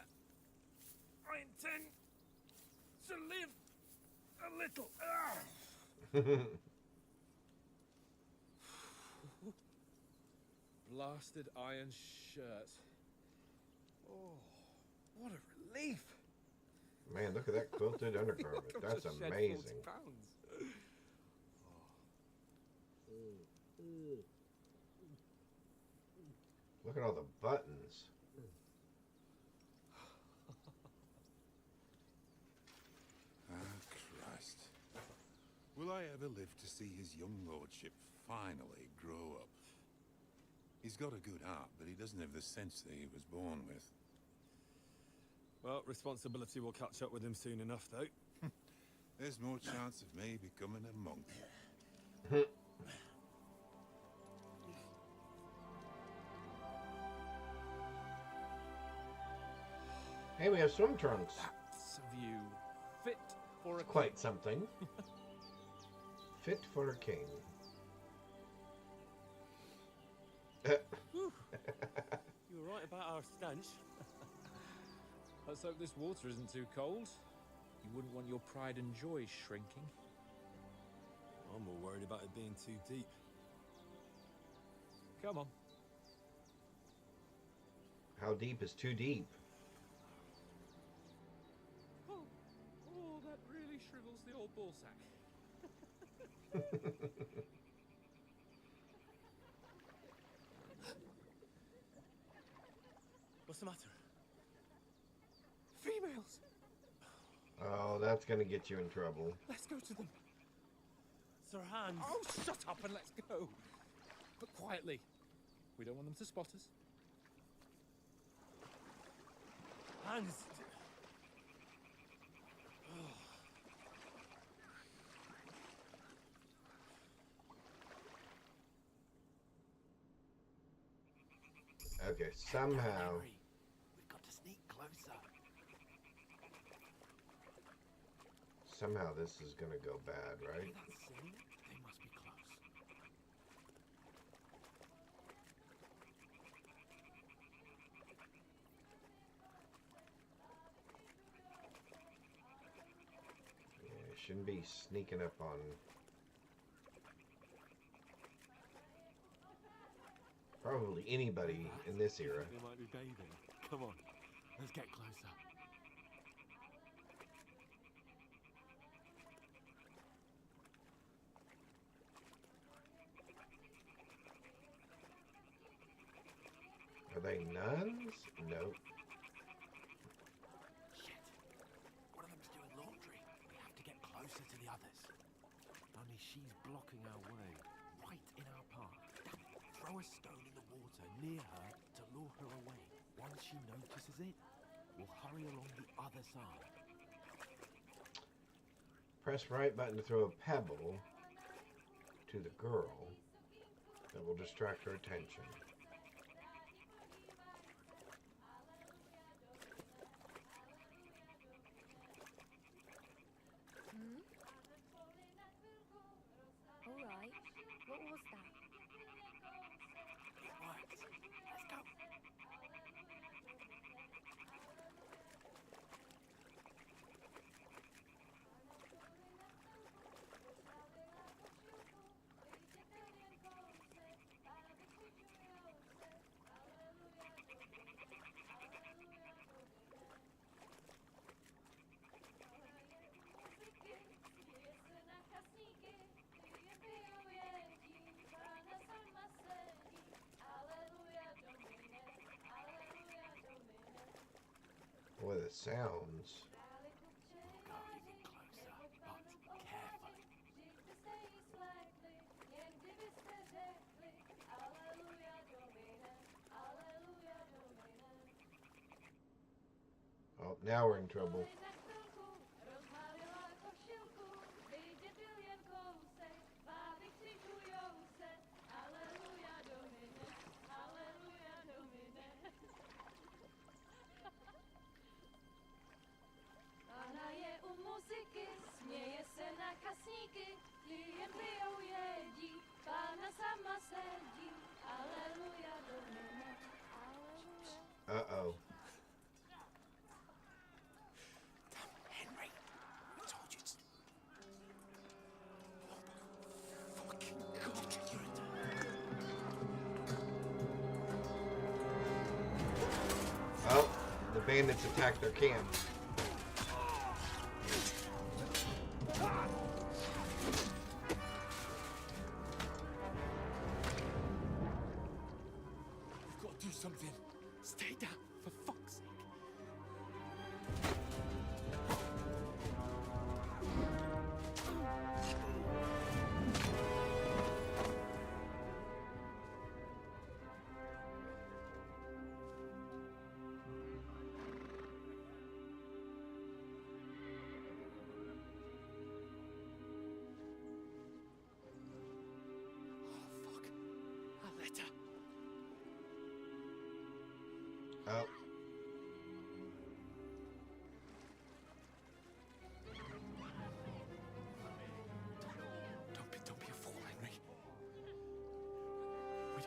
I intend to live a little. Blasted iron shirt. Oh, what a relief! Man, look at that quilted undergarment. That's Comes to shed 40 amazing. pounds. Look at all the buttons. Ah, Christ. Will I ever live to see his young lordship finally grow up? He's got a good heart, but he doesn't have the sense that he was born with. Well, responsibility will catch up with him soon enough, though. There's more chance of me becoming a monk. Hey, we have swim trunks. That's a view fit for a Quite something. Fit for a king. You were right about our stench. Let's hope this water isn't too cold. You wouldn't want your pride and joy shrinking. I'm more worried about it being too deep. Come on. How deep is too deep? Oh, that really shrivels the old ball sack. What's the matter? Females! Oh, that's gonna get you in trouble. Let's go to them. Sir Hans. Oh, shut up and let's go. But quietly. We don't want them to spot us. Hans. Okay, somehow. Hurry. We've got to sneak closer. Somehow this is gonna go bad, right? Hear that sing? They must be close. Yeah, shouldn't be sneaking up on. Probably anybody in this era. They might be bathing. Come on, let's get closer. Are they nuns? Nope. Shit. One of them's doing laundry. We have to get closer to the others. Only she's blocking our way, right in our path. Throw a stone in the water near her to lure her away. Once she notices it, we'll hurry along the other side. Press right button to throw a pebble to the girl that will distract her attention. Alright, what was that? It worked. Let's go. Boy, the sounds. We'll go even closer, but carefully. Oh, now we're in trouble. Uh-oh. Henry, I told you to... Oh, the bandits attacked their camp.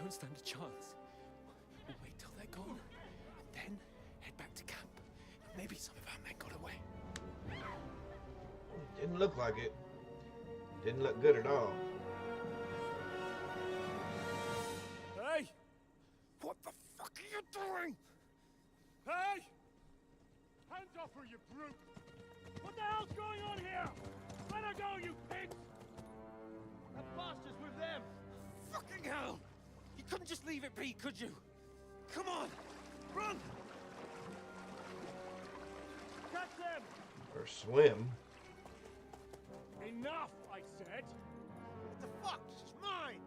don't stand a chance. We'll wait till they're gone, and then head back to camp. Maybe some of our men got away. Didn't look like it. Didn't look good at all. Hey! What the fuck are you doing? Hey! Hands off her, you brute! What the hell's going on here? Let her go, you pigs! That bastard's with them! Fucking hell! You couldn't just leave it be, could you? Come on! Run! Catch them! Or swim. Enough, I said! What the fuck? She's mine!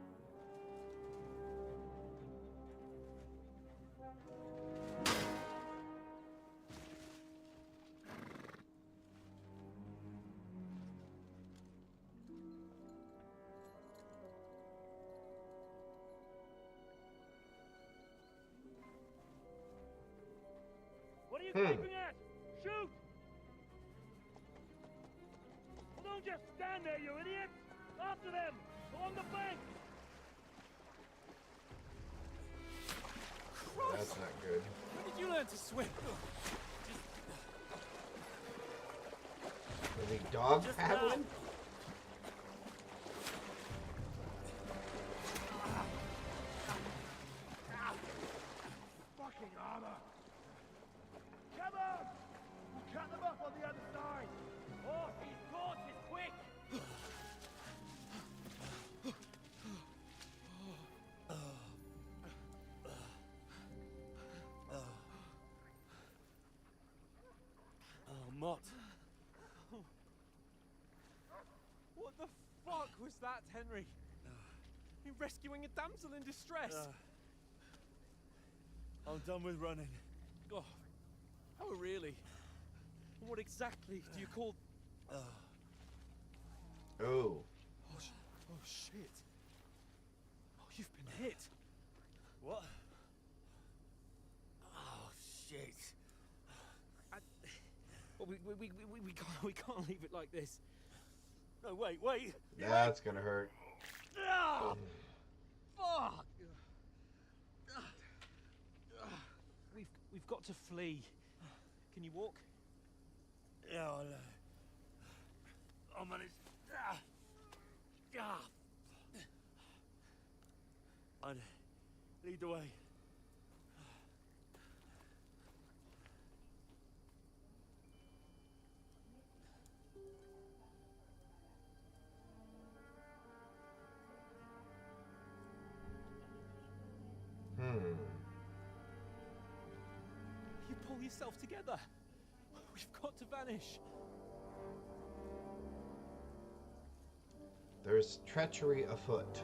What are you keeping at? Shoot! Well, don't just stand there, you idiot! After them! Along the bank! That's not good. When did you learn to swim? Is he dog Just paddling? Fucking armor! Come on! We'll cut them off on the other side! Oh, these horses, quick! Oh, Mott. What the fuck was that, Henry? You rescuing a damsel in distress? I'm done with running. Oh, really? What exactly do you call... Oh. Oh, shit. Oh, you've been hit. What? Oh, shit. Well, we can't leave it like this. No, wait. That's gonna hurt. Ah, fuck! We've got to flee. Can you walk? Yeah, I'll manage. I'd lead the way. You pull yourself together. We've got to vanish. There's treachery afoot.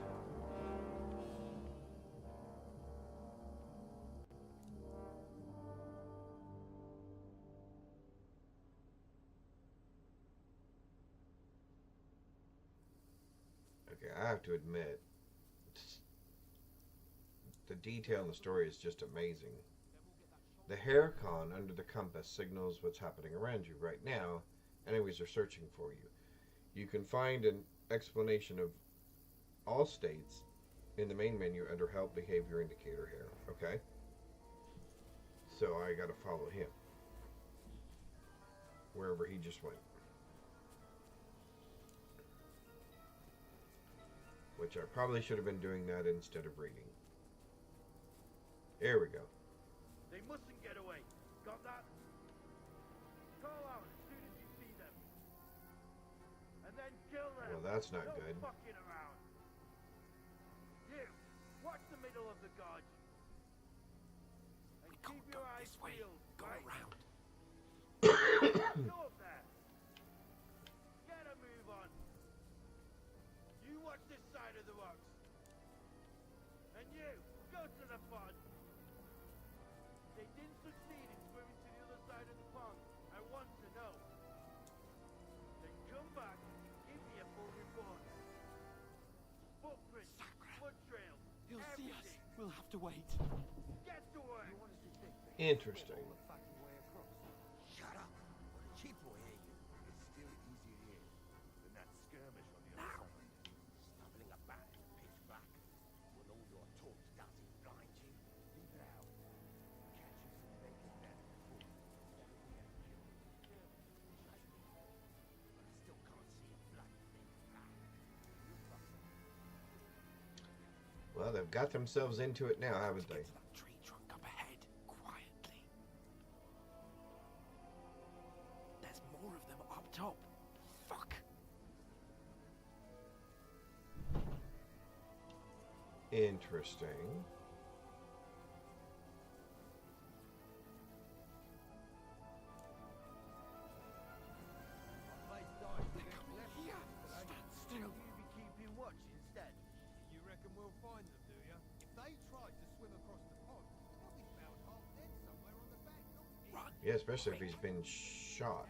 Okay, I have to admit, the detail in the story is just amazing. The hair con under the compass signals what's happening around you right now. Enemies are searching for you. You can find an explanation of all states in the main menu under Help Behavior Indicator here, okay? So I gotta follow him. Wherever he just went. Which I probably should have been doing that instead of reading. There we go. They mustn't get away. Got that? Call out as soon as you see them. And then kill them. Well, that's not no good. Fucking around. You, watch the middle of the gorge. And keep your eyes peeled. Go around. Go up there. Get a move on. You watch this side of the rocks. And you, go to the pond. They didn't succeed in swimming to the other side of the pond. I want to know. Then come back and give me a full report. Footprints, foot trails, He'll see us. everything. We'll have to wait. Get to work. Interesting. Shut up. What a cheap boy, eh? It's still easier here than that skirmish on the other side. Stumbling about in the pitch black when all your talk's done. they've got themselves into it now, haven't they? Get to that tree trunk up ahead, quietly. There's more of them up top. Fuck. Interesting. They're coming here. Stand still. You be keeping watch instead. You reckon we'll find them, do you? If they tried to swim across the pond, they'll be found half dead somewhere on the bank. Run. Yeah, especially if he's been shot.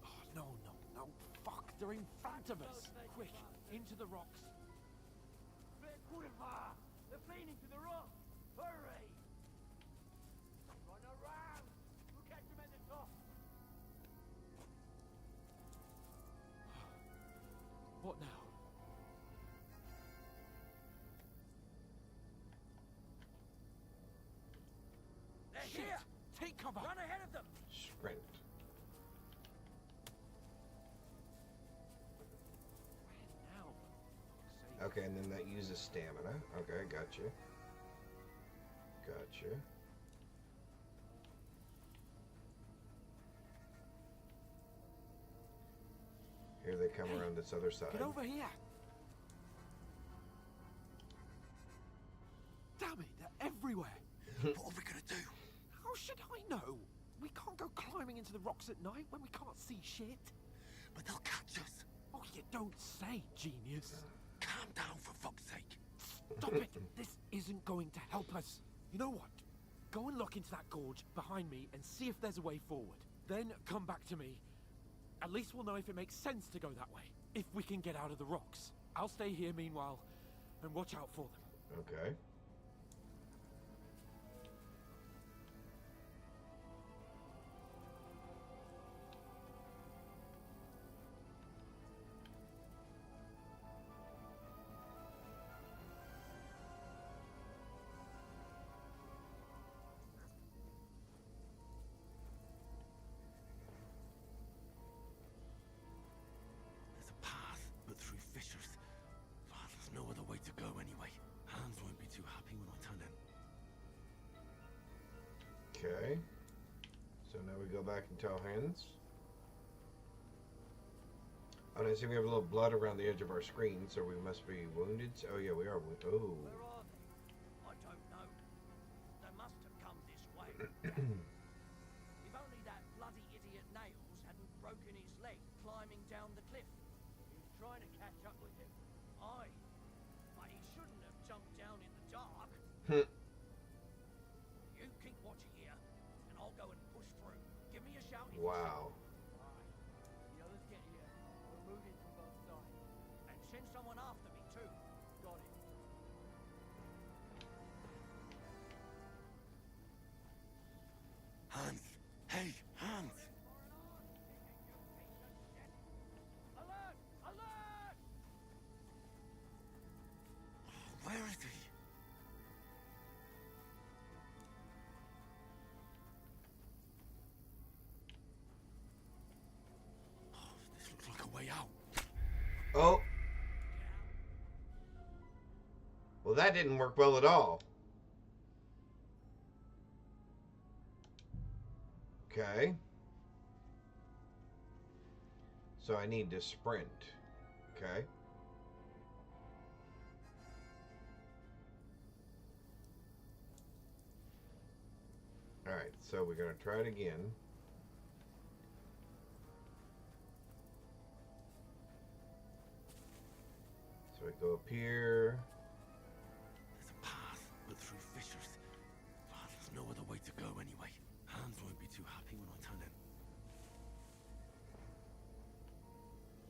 Oh, no, no, no. Fuck, they're in front of us. Quick, into the rocks. They're feeding to the rock. Hurry! Run around. We'll catch them at the top. What now? They're Shit! here. Take cover. Run ahead of them. Sprint. Where now? For fuck's sake. Okay, and then that uses stamina. Okay, gotcha. Gotcha. Here they come Hey, around this other side. Get over here. Damn it, they're everywhere. What are we gonna do? How should I know? We can't go climbing into the rocks at night when we can't see shit. But they'll catch us. Oh, you don't say, genius. Calm down, for fuck's sake. Stop it. This isn't going to help us. You know what? Go and look into that gorge behind me and see if there's a way forward. Then come back to me. At least we'll know if it makes sense to go that way. If we can get out of the rocks. I'll stay here meanwhile and watch out for them. Okay. There's a path, but through fissures. Well, there's no other way to go anyway. Hans won't be too happy when I turn in. Okay. So now we go back and tell Hans. Oh, and I see we have a little blood around the edge of our screen, so we must be wounded. Oh, yeah, we are wounded. Oh. Where are they? I don't know. They must have come this way. If only that bloody idiot Nails hadn't broken his leg climbing down the cliff. He was trying to catch up with him. Aye. But he shouldn't have jumped down in the dark. You keep watching here, and I'll go and push through. Give me a shout if you see Wow. me. Aye. The others get here. We're moving from both sides. And send someone after me too. Got it. Hans! Hey, Hans! Alert! Alert! Where is he? Oh, this looks like a way out. Oh. Well, that didn't work well at all. Okay. So I need to sprint. Okay. Alright, so we're going to try it again. So I go up here. There's a path, but through fissures. Well, there's no other way to go anyway. Hans won't be too happy when I turn in.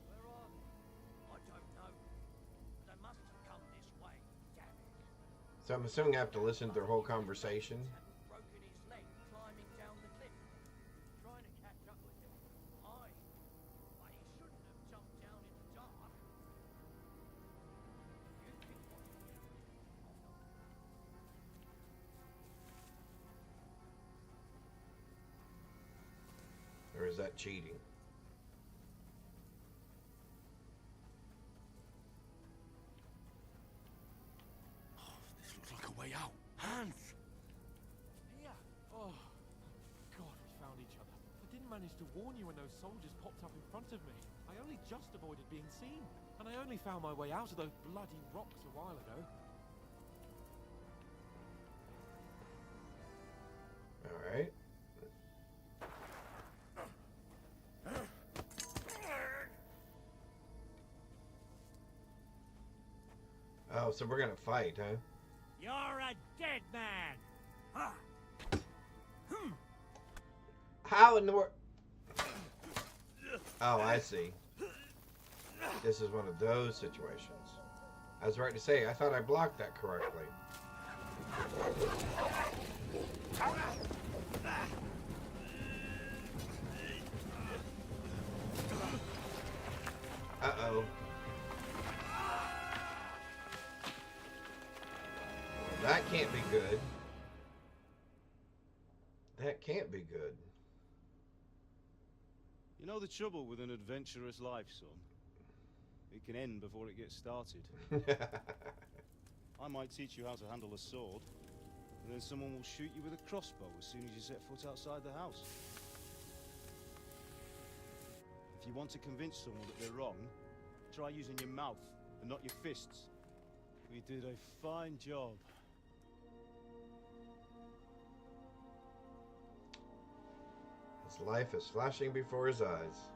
Where are they? I don't know. They must have come this way. Damn it. So I'm assuming I have to listen to their whole conversation. Hadn't broken his leg climbing down the cliff. He was trying to catch up with him. Aye. But he shouldn't have jumped down in the dark. You keep watching here. is that cheating? This looks like a way out. Hans! Here! Oh, God, we found each other. I didn't manage to warn you when those soldiers popped up in front of me. I only just avoided being seen. And I only found my way out of those bloody rocks a while ago. Alright. Oh, so we're gonna fight, huh? You're a dead man! Ah. How in the world? Oh, I see. This is one of those situations. I was right to say, I thought I blocked that correctly. Uh-oh. That can't be good. That can't be good. You know the trouble with an adventurous life, son? It can end before it gets started. I might teach you how to handle a sword, and then someone will shoot you with a crossbow as soon as you set foot outside the house. If you want to convince someone that they're wrong, try using your mouth and not your fists. We did a fine job. His life is flashing before his eyes.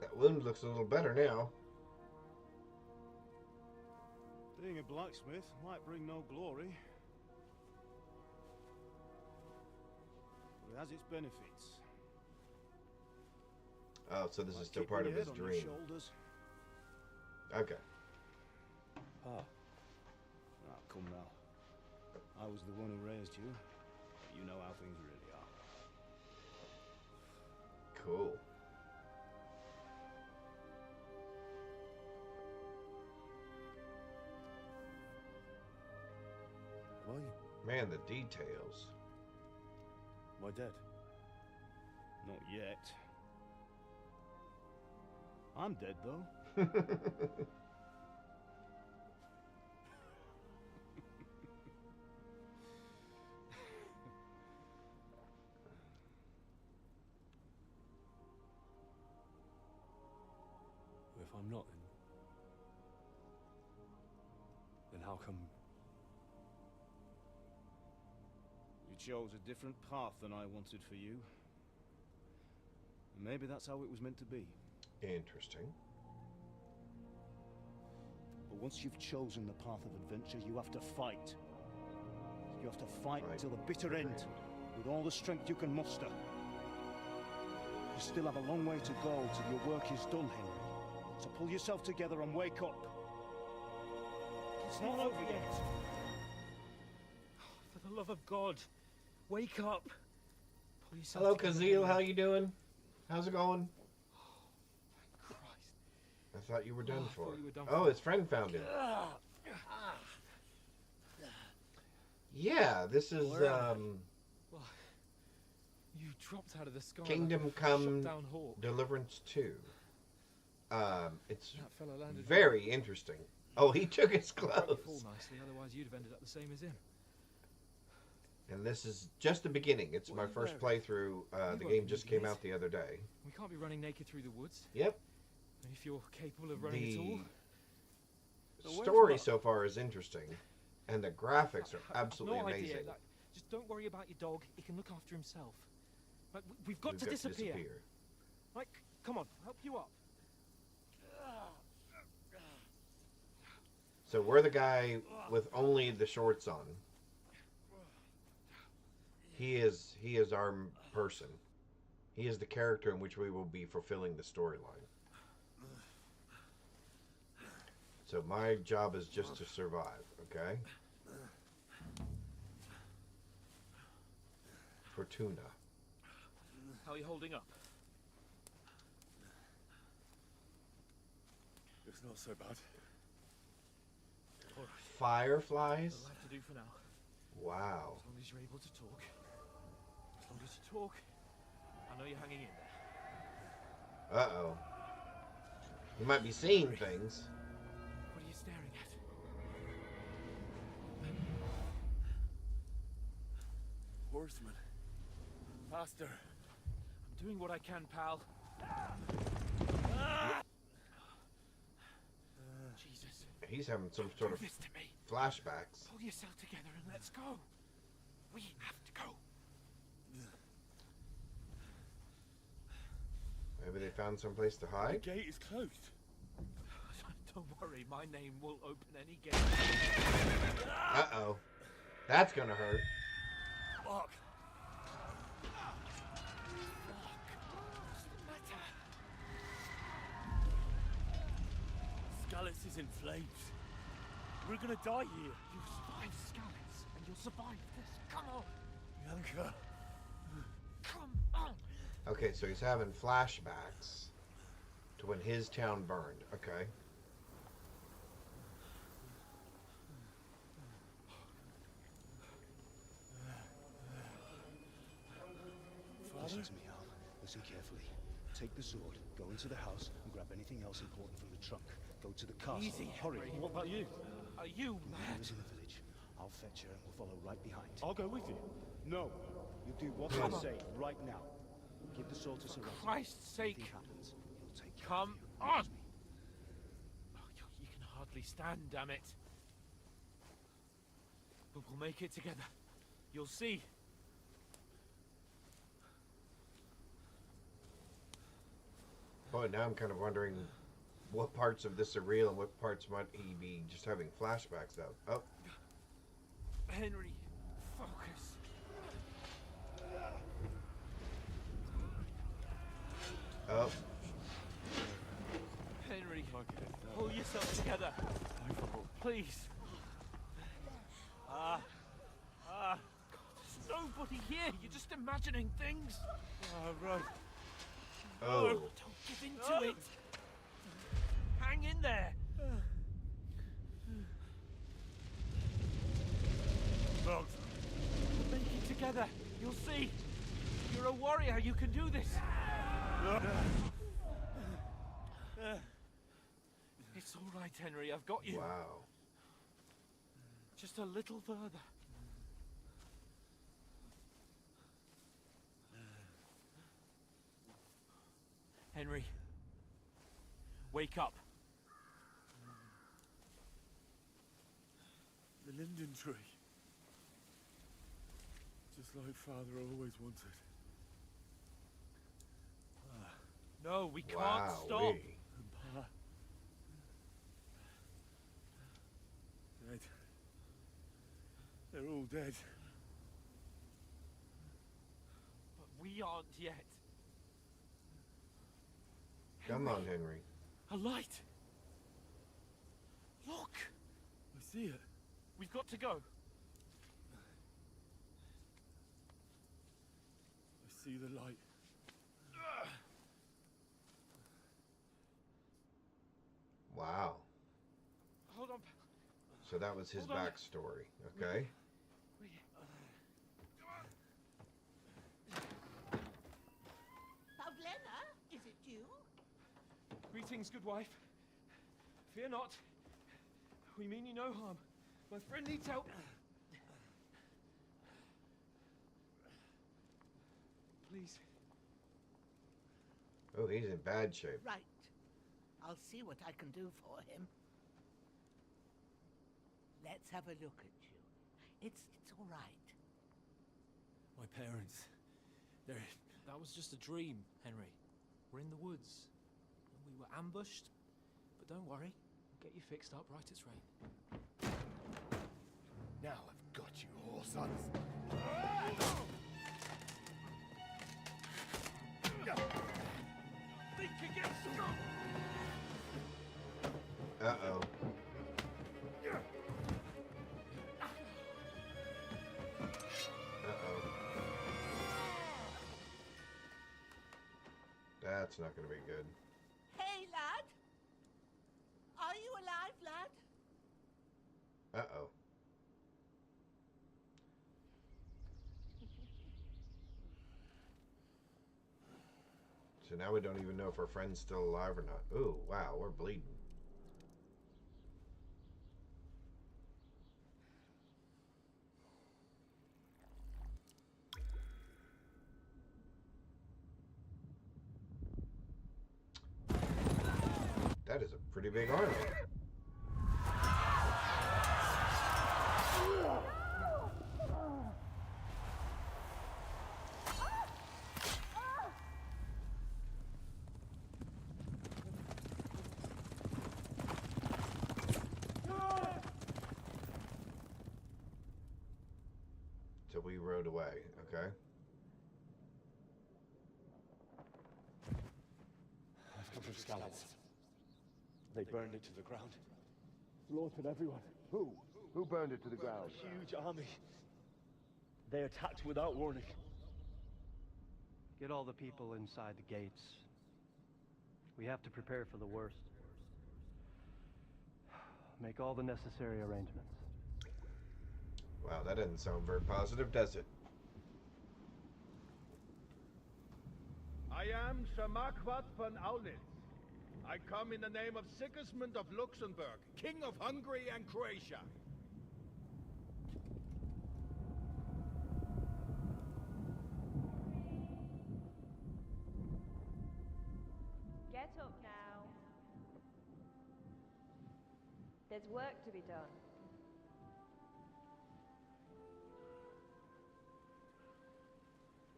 That wound looks a little better now. Being a blacksmith might bring no glory, but it has its benefits. Oh, so this is Might still keep part your of his head on your dream. shoulders. Okay. Ah, come now. I was the one who raised you. You know how things really are. Cool. Am Man, the details. I dead? Not yet. I'm dead, though. If I'm not, then how come? You chose a different path than I wanted for you. Maybe that's how it was meant to be. Interesting. But once you've chosen the path of adventure, you have to fight. You have to fight till the bitter end, with all the strength you can muster. You still have a long way to go till your work is done, Henry. So pull yourself together and wake up. It's not over yet. For the love of God, wake up. Pull yourself Hello, together, Kazeel. Henry. How you doing? How's it going? Christ. I thought you were done I for. thought you were done Oh, for. his friend found him. Yeah, this is Well, you dropped out of the sky. Kingdom like a Come shot-down hawk. Deliverance 2. It's That fella landed very interesting. Oh, he took his Fall clothes. nicely, otherwise you'd have ended up the same as him. And this is just the beginning. It's my first playthrough. The game just came out the other day. We can't be running naked through the woods. Yep. And if you're capable of running at all. The story so far is interesting, and the graphics are absolutely no amazing. idea. Like, just don't worry about your dog. He can look after himself. Like, we've got to disappear. Like, come on, help you up. So we're the guy with only the shorts on. He is our person. He is the character in which we will be fulfilling the storyline. So my job is just to survive, okay? Fortuna. How are you holding up? You're It's not so bad. All right. Fireflies? That'll have to do for now. Wow. As long as you're able to talk. As long as you talk, I know you're hanging in there. Uh-oh. You might be seeing things. What are you staring at? Horseman. Faster. I'm doing what I can, pal. Jesus. He's having some sort of Do this to me. flashbacks. Pull yourself together and let's go. We have to go. Maybe they found some place to hide? The gate is closed. Don't worry, my name will open any gate. Uh-oh. That's gonna hurt. Fuck. What's the matter? Skalitz is in flames. We're gonna die here. You'll survive Skalitz, and you'll survive this. Come on. Bianca. Come on. Okay, so he's having flashbacks to when his town burned. Okay. Listen to me, Al. Listen carefully. Take the sword, go into the house, and grab anything else important from the trunk. Go to the castle. Easy. Hurry. What about you? Are you mad? Mother's in the village. I'll fetch her and we'll follow right behind. I'll go with you. No. You do what I say right now. Give the sword to Sir Ralph. Christ's sake. Anything happens, he'll take care Come of you. on. Oh, you can hardly stand, damn it. But we'll make it together. You'll see. Boy, now I'm kind of wondering what parts of this are real and what parts might he be just having flashbacks of. Oh. Henry, focus. Oh. Henry, pull yourself together. Please. God, there's nobody here. You're just imagining things. Right. Oh. Don't give in to it. Hang in there. We'll make it together. You'll see. You're a warrior. You can do this. It's all right, Henry. I've got you. Wow. Just a little further. Henry, wake up. The linden tree. Just like Father always wanted. No, we can't Wow, stop. And Pa. Dead. They're all dead. But we aren't yet. Come on, Henry. A light. Look. I see it. We've got to go. I see the light. Wow. Hold on. So that was his Hold on. backstory. Okay. Pavlena, is it you? Greetings, good wife. Fear not. We mean you no harm. My friend needs help. Please. Oh, he's in bad shape. Right. I'll see what I can do for him. Let's have a look at you. It's all right. My parents. That was just a dream, Henry. We're in the woods. We were ambushed. But don't worry. We'll get you fixed up right as rain. Now I've got you, whore sons. Think again, Scott! Uh-oh. Uh-oh. That's not going to be good. Hey, lad. So now we don't even know if our friend's still alive or not. Ooh, wow, we're bleeding. That is a pretty big army. So we rode away, okay? I've come from Scallops. They burned it to the ground. Slaughtered everyone. Who? Who burned it to the ground? A huge army. They attacked without warning. Get all the people inside the gates. We have to prepare for the worst. Make all the necessary arrangements. Wow, that doesn't sound very positive, does it? I am Sir Marquardt von Aulitz. I come in the name of Sigismund of Luxembourg, King of Hungary and Croatia. Get up now. There's work to be done.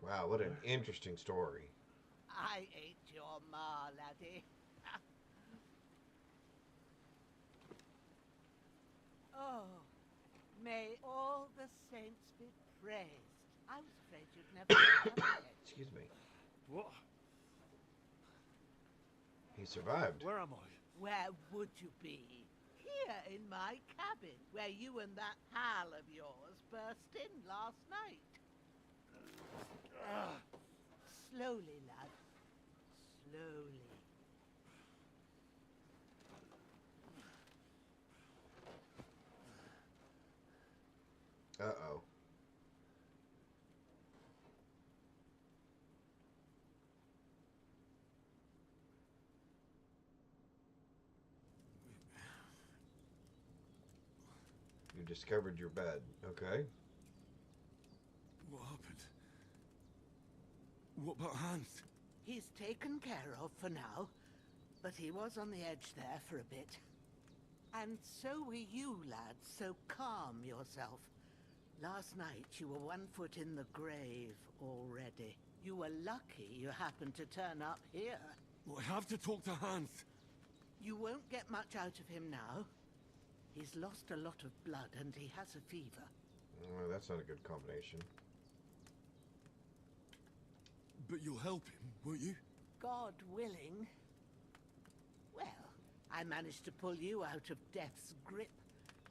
Wow, what an interesting story. I ain't your ma, laddie. Oh, may all the saints be praised. I was afraid you'd never come yet. Excuse me. What? He survived. Where am I? Where would you be? Here in my cabin, where you and that pal of yours burst in last night. Slowly, lad. Slowly. Uh-oh. You discovered your bed, okay? What happened? What about Hans? He's taken care of for now, but he was on the edge there for a bit. And so were you, lad, so calm yourself. Last night you were 1 foot in the grave already. You were lucky you happened to turn up here. Well, I have to talk to Hans. You won't get much out of him now. He's lost a lot of blood and he has a fever. Well, that's not a good combination. But you'll help him, won't you? God willing. Well, I managed to pull you out of death's grip,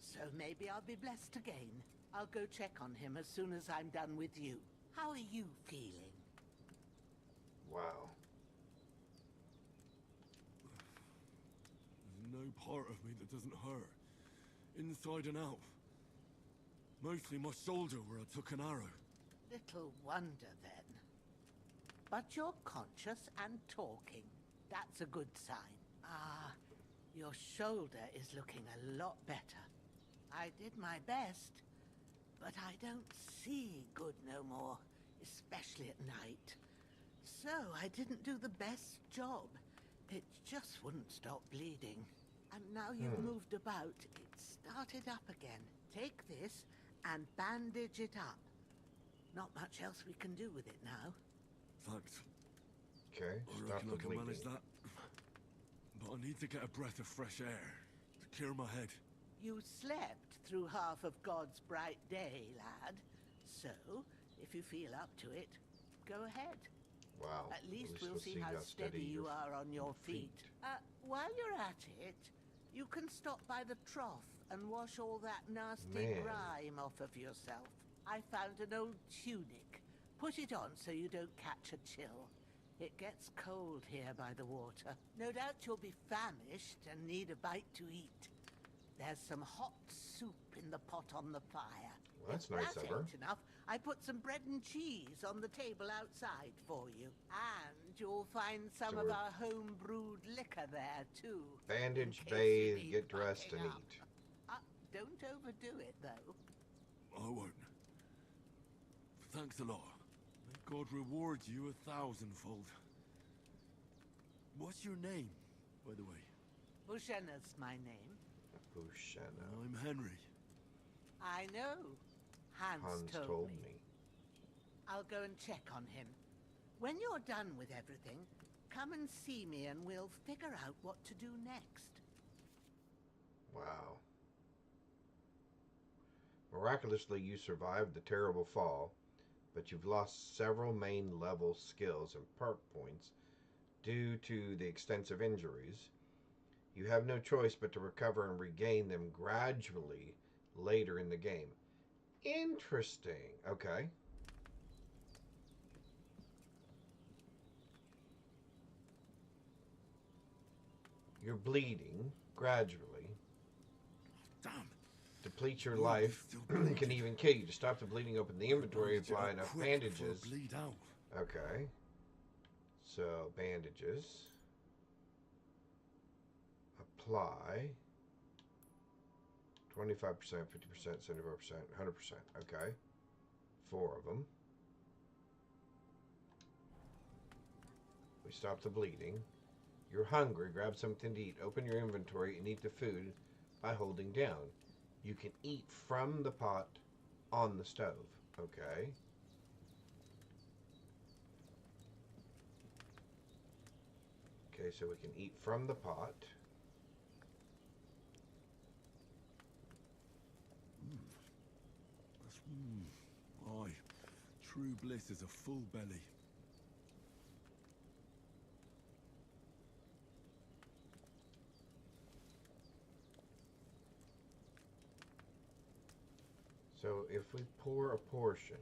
so maybe I'll be blessed again. I'll go check on him as soon as I'm done with you. How are you feeling? Wow. There's no part of me that doesn't hurt. Inside and out. Mostly my shoulder where I took an arrow. Little wonder then. But you're conscious and talking. That's a good sign. Ah, your shoulder is looking a lot better. I did my best, but I don't see good no more, especially at night. So I didn't do the best job. It just wouldn't stop bleeding. And now you've moved about, it started up again. Take this and bandage it up. Not much else we can do with it now. Thanks. Okay, I reckon I can manage that. But I need to get a breath of fresh air to clear my head. You slept through half of God's bright day, lad. So, if you feel up to it, go ahead. Wow. At least we'll see how steady you are on your feet. While you're at it, you can stop by the trough and wash all that nasty grime off of yourself. I found an old tunic. Put it on so you don't catch a chill. It gets cold here by the water. No doubt you'll be famished and need a bite to eat. There's some hot soup in the pot on the fire. Well, that's If nice that of her. ain't enough, I put some bread and cheese on the table outside for you. And you'll find some So of we're- our home-brewed liquor there, too. Bandage, in case you bathe, need get dressed, and bucking up. eat. Don't overdo it, though. I won't. Thanks a lot. May God reward you 1,000-fold. What's your name, by the way? Bushenna's my name. Bushenna. I'm Henry. I know. Hans, Hans told me. I'll go and check on him. When you're done with everything, come and see me and we'll figure out what to do next. Wow. Miraculously, you survived the terrible fall, but you've lost several main level skills and perk points due to the extensive injuries. You have no choice but to recover and regain them gradually later in the game. Interesting. Okay. You're bleeding gradually. Damn. Deplete your life. Can even kill you. To stop the bleeding, open the inventory, apply enough bandages. Bleed out. Okay. So, bandages. Apply. 25%, 50%, 75%, 100%. Okay. 4 of them. We stop the bleeding. You're hungry. Grab something to eat. Open your inventory and eat the food by holding down. You can eat from the pot on the stove. Okay. Okay, so we can eat from the pot. Aye. True bliss is a full belly. So if we pour a portion,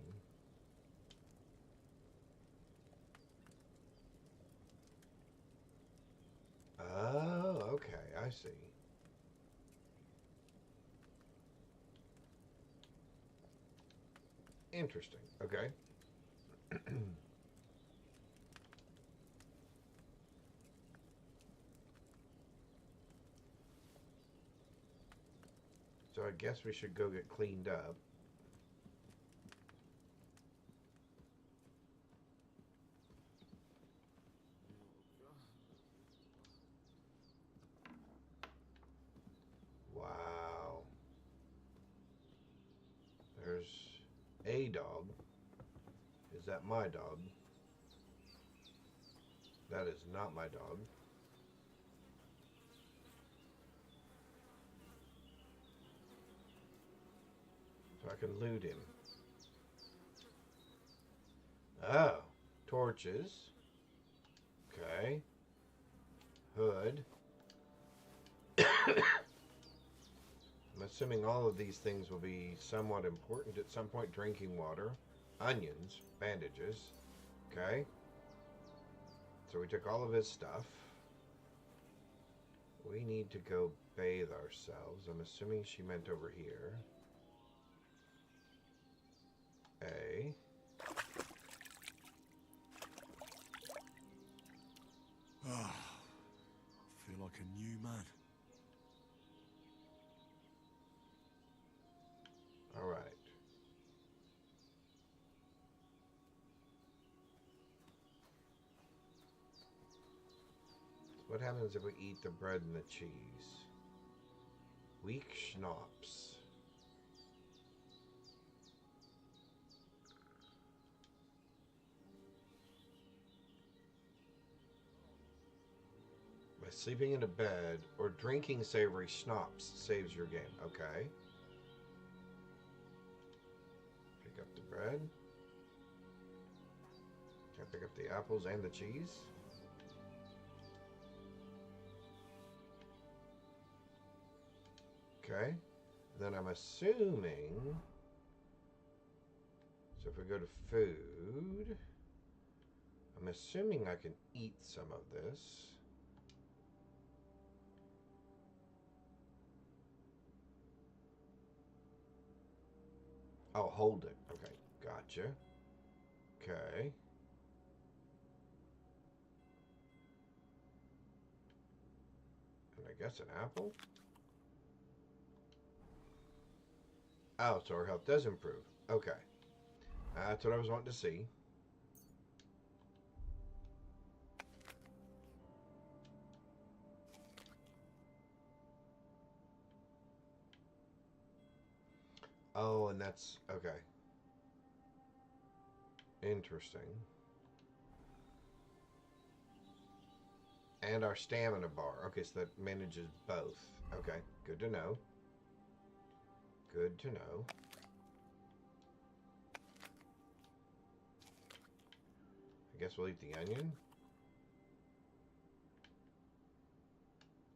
oh, okay, I see. Interesting. Okay. So I guess we should go get cleaned up. Wow. There's a dog. Is that my dog? That is not my dog. So I can loot him. Oh, torches. Okay. Hood. I'm assuming all of these things will be somewhat important at some point. Drinking water, onions, bandages. Okay. So we took all of his stuff. We need to go bathe ourselves. I'm assuming she meant over here. A. Feel like a new man. All right. So what happens if we eat the bread and the cheese? Weak schnapps. By sleeping in a bed or drinking savory schnapps saves your game. Okay. Pick up the bread. Can I pick up the apples and the cheese? Okay. Then I'm assuming... So if we go to food... I'm assuming I can eat some of this. Oh, hold it. Okay, gotcha. Okay. And I guess an apple? Oh, so our health does improve. Okay. That's what I was wanting to see. Oh, and that's... okay. Interesting. And our stamina bar. Okay, so that manages both. Okay, good to know. Good to know. I guess we'll eat the onion.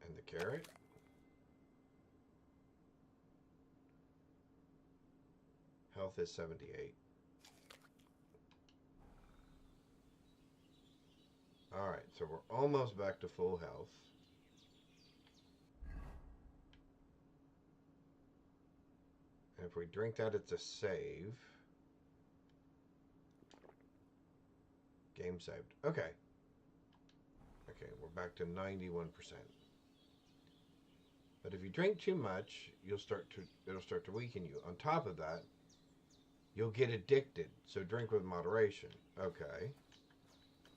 And the carrot. Health is 78. Alright, so we're almost back to full health. And if we drink that, it's a save. Game saved. Okay. Okay, we're back to 91%. But if you drink too much, it'll start to weaken you. On top of that, you'll get addicted. So drink with moderation. Okay.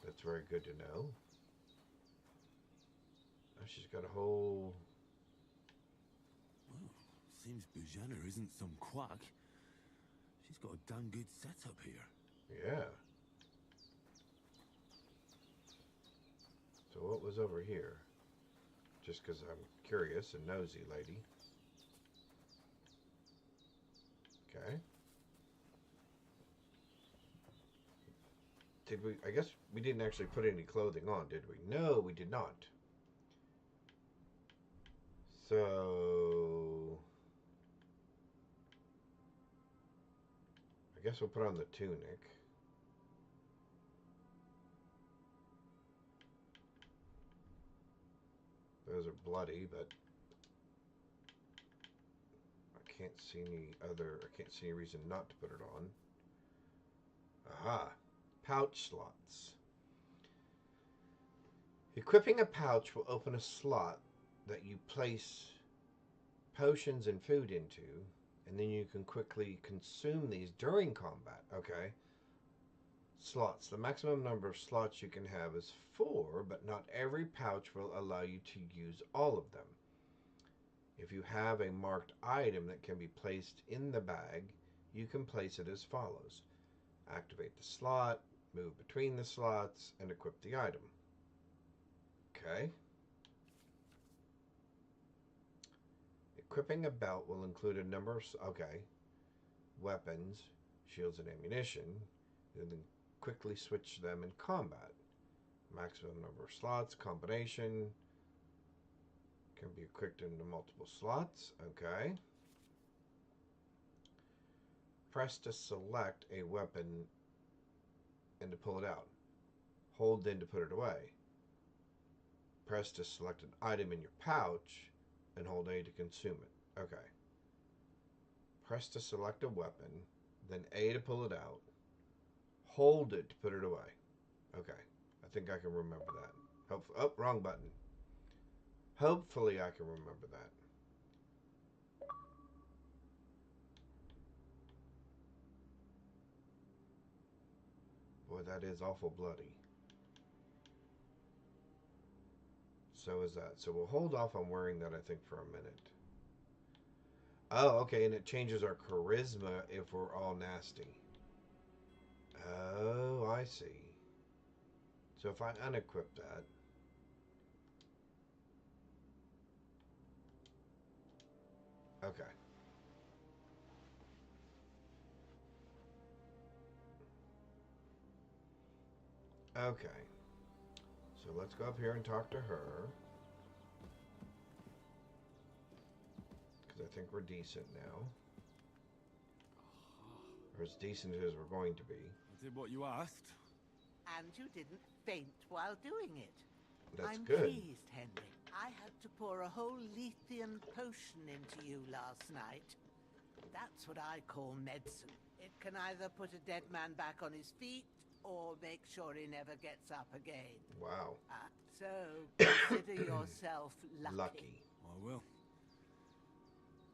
That's very good to know. Oh, she's got a whole... Well, seems Bujana isn't some quack. She's got a damn good setup here. Yeah. So what was over here? Just because I'm curious and nosy, lady. Okay. Did we... I guess we didn't actually put any clothing on, did we? No, we did not. So... I guess we'll put on the tunic. Those are bloody, but I can't see any reason not to put it on. Aha. Pouch slots. Equipping a pouch will open a slot that you place potions and food into, and then you can quickly consume these during combat. Okay. Slots. The maximum number of slots you can have is 4, but not every pouch will allow you to use all of them. If you have a marked item that can be placed in the bag, you can place it as follows. Activate the slot, move between the slots, and equip the item. Okay. Equipping a belt will include a number of... okay. Weapons, shields, and ammunition. And then quickly switch them in combat. Maximum number of slots, combination. Can be equipped into multiple slots. Okay. Press to select a weapon and to pull it out. Hold then to put it away. Press to select an item in your pouch and hold A to consume it. Okay. Press to select a weapon, then A to pull it out. Hold it to put it away. Okay. I think I can remember that. Hopefully, oh, wrong button. Hopefully I can remember that. Boy, that is awful bloody. So is that. So we'll hold off on wearing that, I think, for a minute. Oh, okay, and it changes our charisma if we're all nasty. Oh, I see. So if I unequip that... okay. Okay. So let's go up here and talk to her. Because I think we're decent now. Or as decent as we're going to be. I did what you asked. And you didn't faint while doing it. That's I'm good. pleased, Henry. I had to pour a whole Lethean potion into you last night. That's what I call medicine. It can either put a dead man back on his feet or make sure he never gets up again. Wow. So, consider yourself lucky. I will.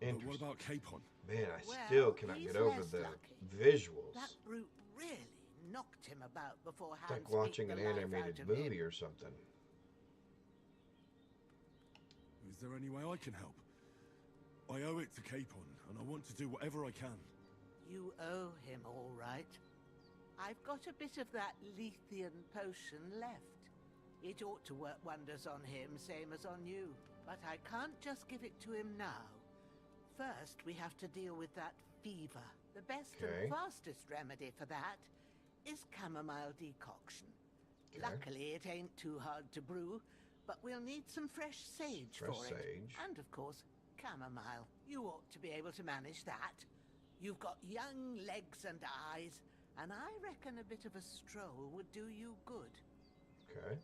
But what about Capon? Man, I still cannot get over the visuals. That brute really knocked him about before It's like watching an animated movie or something. Is there any way I can help? I owe it to Capon, and I want to do whatever I can. You owe him, all right. I've got a bit of that Lethean potion left. It ought to work wonders on him, same as on you. But I can't just give it to him now. First, we have to deal with that fever. The best and fastest remedy for that is chamomile decoction. Luckily, it ain't too hard to brew, but we'll need some fresh sage for it. And, of course, chamomile. You ought to be able to manage that. You've got young legs and eyes, and I reckon a bit of a stroll would do you good. Okay.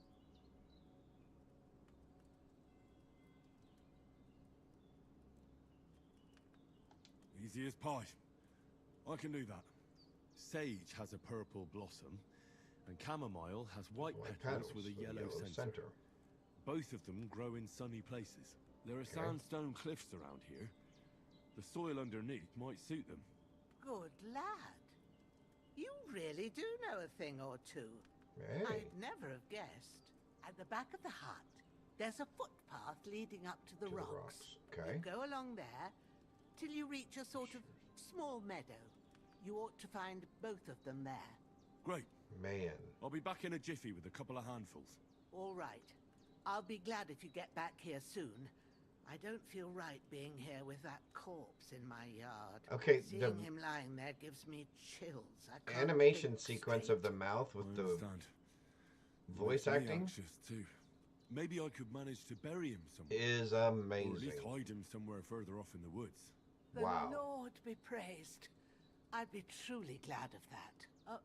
Easy as pie. I can do that. Sage has a purple blossom, and chamomile has white petals with a yellow center. Both of them grow in sunny places. There are sandstone cliffs around here. The soil underneath might suit them. Good lad. You really do know a thing or two. Hey. I'd never have guessed. At the back of the hut, there's a footpath leading up to the rocks. Okay. You go along there till you reach a sort of small meadow. You ought to find both of them there. Great. Man. I'll be back in a jiffy with a couple of handfuls. All right. I'll be glad if you get back here soon. I don't feel right being here with that corpse in my yard. Okay, Seeing him lying there gives me chills. I can't animation think sequence straight. of the mouth with the voice Makes me acting anxious too. Maybe I could manage to bury him somewhere. is Or at amazing. least hide him somewhere further off in the woods. The Lord be praised. I'd be truly glad of that.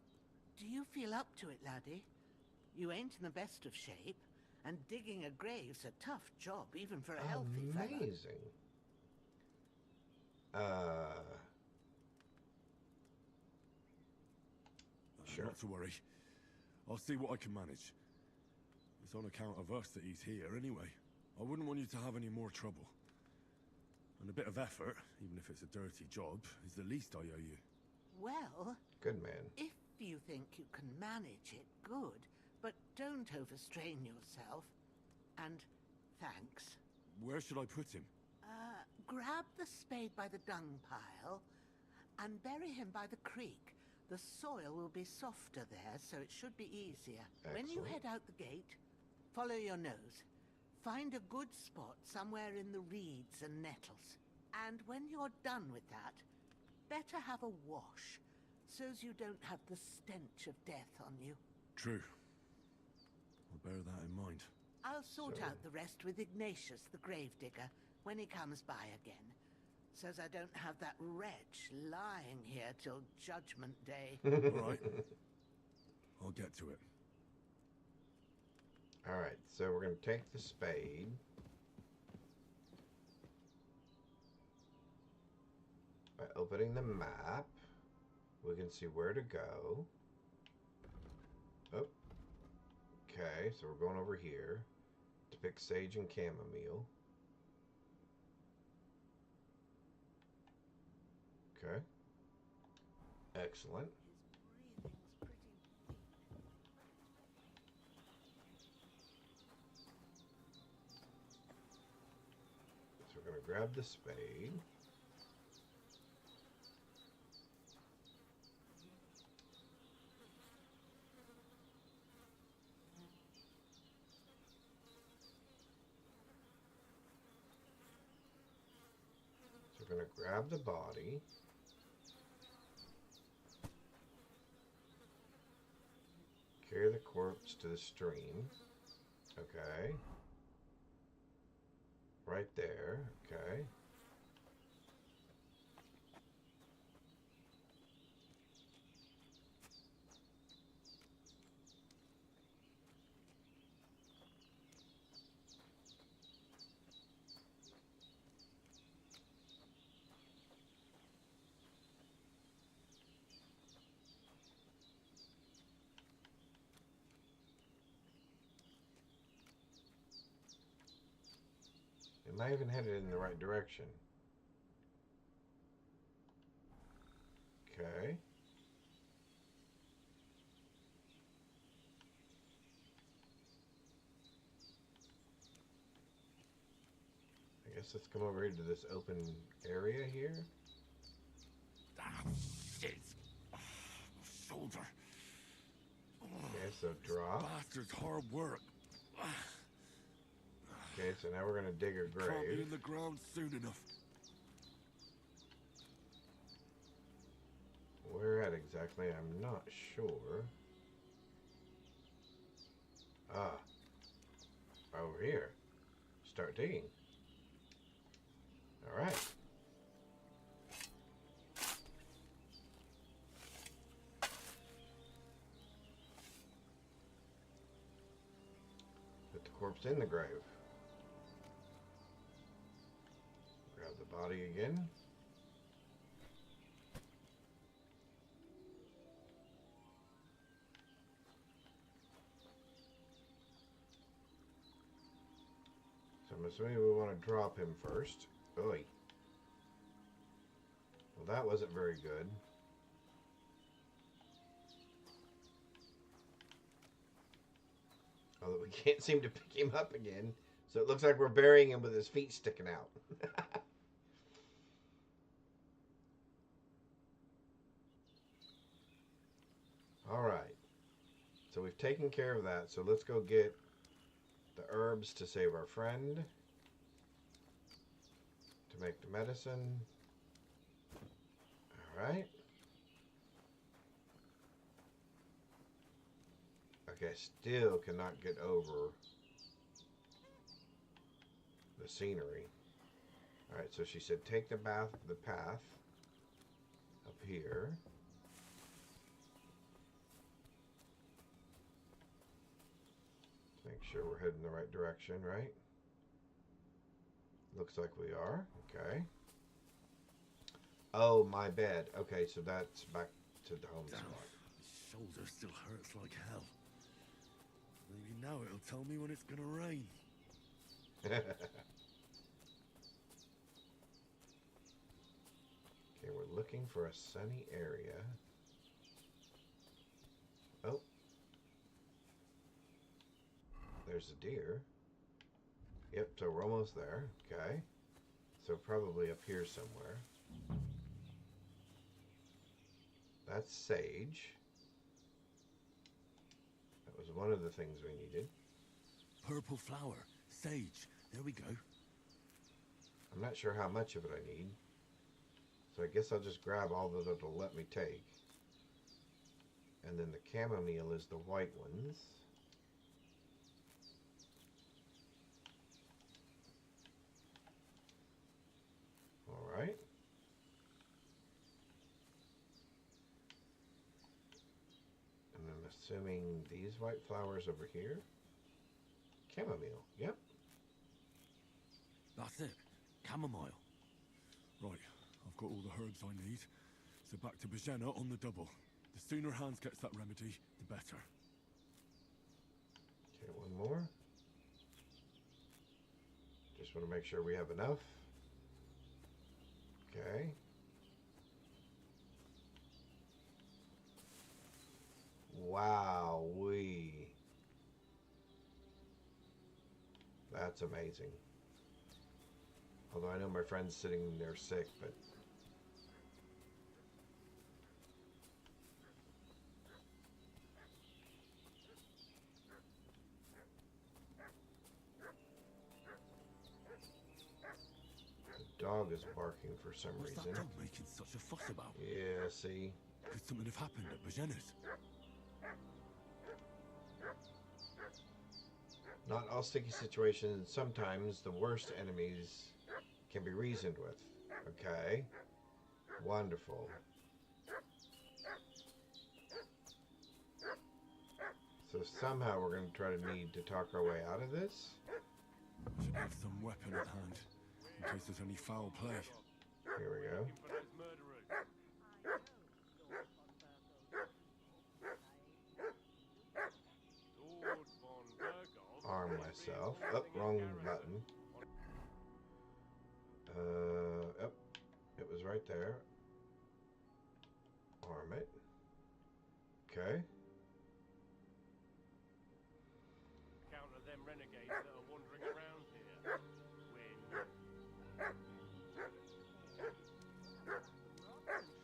Do you feel up to it, laddie? You ain't in the best of shape, and digging a grave's a tough job, even for a healthy fella. Amazing. Sure. Not to worry. I'll see what I can manage. It's on account of us that he's here anyway. I wouldn't want you to have any more trouble. And a bit of effort, even if it's a dirty job, is the least I owe you. Well, good man. If you think you can manage it, good. But don't overstrain yourself. And thanks. Where should I put him? Grab the spade by the dung pile and bury him by the creek. The soil will be softer there, so it should be easier. When you head out the gate, follow your nose. Find a good spot somewhere in the reeds and nettles. And when you're done with that, better have a wash, so's you don't have the stench of death on you. True. I'll bear that in mind. I'll sort out the rest with Ignatius, the gravedigger, when he comes by again, so's I don't have that wretch lying here till Judgment Day. All right. I'll get to it. All right, so we're going to take the spade. By opening the map, we can see where to go. Oh. Okay, so we're going over here to pick sage and chamomile. Okay. Excellent. So we're going to grab the spade. So we're going to grab the body. Carry the corpse to the stream. Okay. Right there. Okay. Am I even headed in the right direction? Okay. I guess let's come over here to this open area here. Ah, shit! My shoulder. Okay, so drop. Bastard's hard work. Okay, so now we're gonna dig a Can't be grave. in the ground soon enough. Where at exactly? I'm not sure. Ah. Over here. Start digging. Alright. Put the corpse in the grave. Grab the body again. So I'm assuming we want to drop him first. Oy. Well, that wasn't very good. Although we can't seem to pick him up again. So it looks like we're burying him with his feet sticking out. Alright. So we've taken care of that. So let's go get the herbs to save our friend. To make the medicine. Alright. Okay, still cannot get over the scenery. Alright, so she said take the path up here. Make sure we're heading the right direction, right? Looks like we are. Okay. Oh, my bad. Okay, so that's back to the home spot. My shoulder still hurts like hell. Maybe now it'll tell me when it's gonna rain. Okay, we're looking for a sunny area. Oh. There's a deer. Yep, so we're almost there. Okay. So probably up here somewhere. That's sage. That was one of the things we needed. Purple flower. Sage. There we go. I'm not sure how much of it I need. So I guess I'll just grab all that it'll let me take. And then the chamomile is the white ones. Alright. And I'm assuming these white flowers over here. Chamomile, yep. That's it. Chamomile. Right, I've got all the herbs I need. So back to Bajena on the double. The sooner Hans gets that remedy, the better. Okay, one more. Just want to make sure we have enough. Okay. Wow-wee. That's amazing. Although I know my friend's sitting there sick, but... The dog is barking for some What's reason. that dog making such a fuss about? Yeah, see? Could something have happened at Bajena's? Not all sticky situations. Sometimes the worst enemies can be reasoned with. Okay. Wonderful. So somehow we're going to try to need to talk our way out of this. Should have some weapon at hand, in case there's any foul play. Here we go. Arm myself. Oh, wrong button. right there. Arm it. Okay. Counter them renegades that are wandering around here. Win.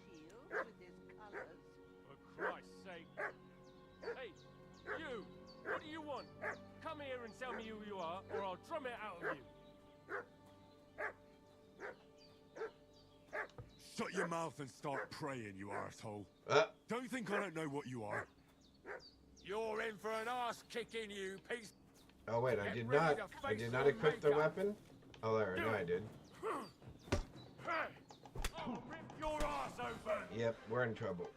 Shield with his colours. For Christ's sake. Hey, you! What do you want? Come here and tell me who you are, or I'll drum it out of you. Shut your mouth and start praying, you arsehole. Don't think I don't know what you are. You're in for an arse kicking, you piece. Oh wait, I did not equip the weapon? Oh there, no I did. I'll rip your arse open! Yep, we're in trouble.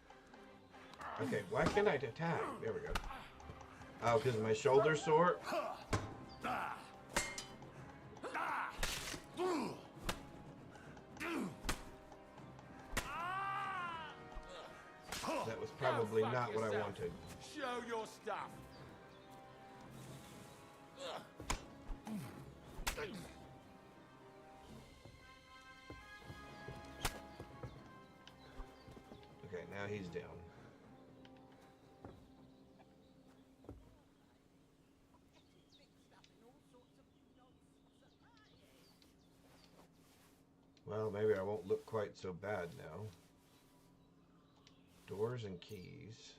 Okay, why can't I attack? There we go. Oh, because my shoulder's sore? That was probably not what I wanted. Show your stuff. Okay, now he's down. Well, maybe I won't look quite so bad now. Doors and keys.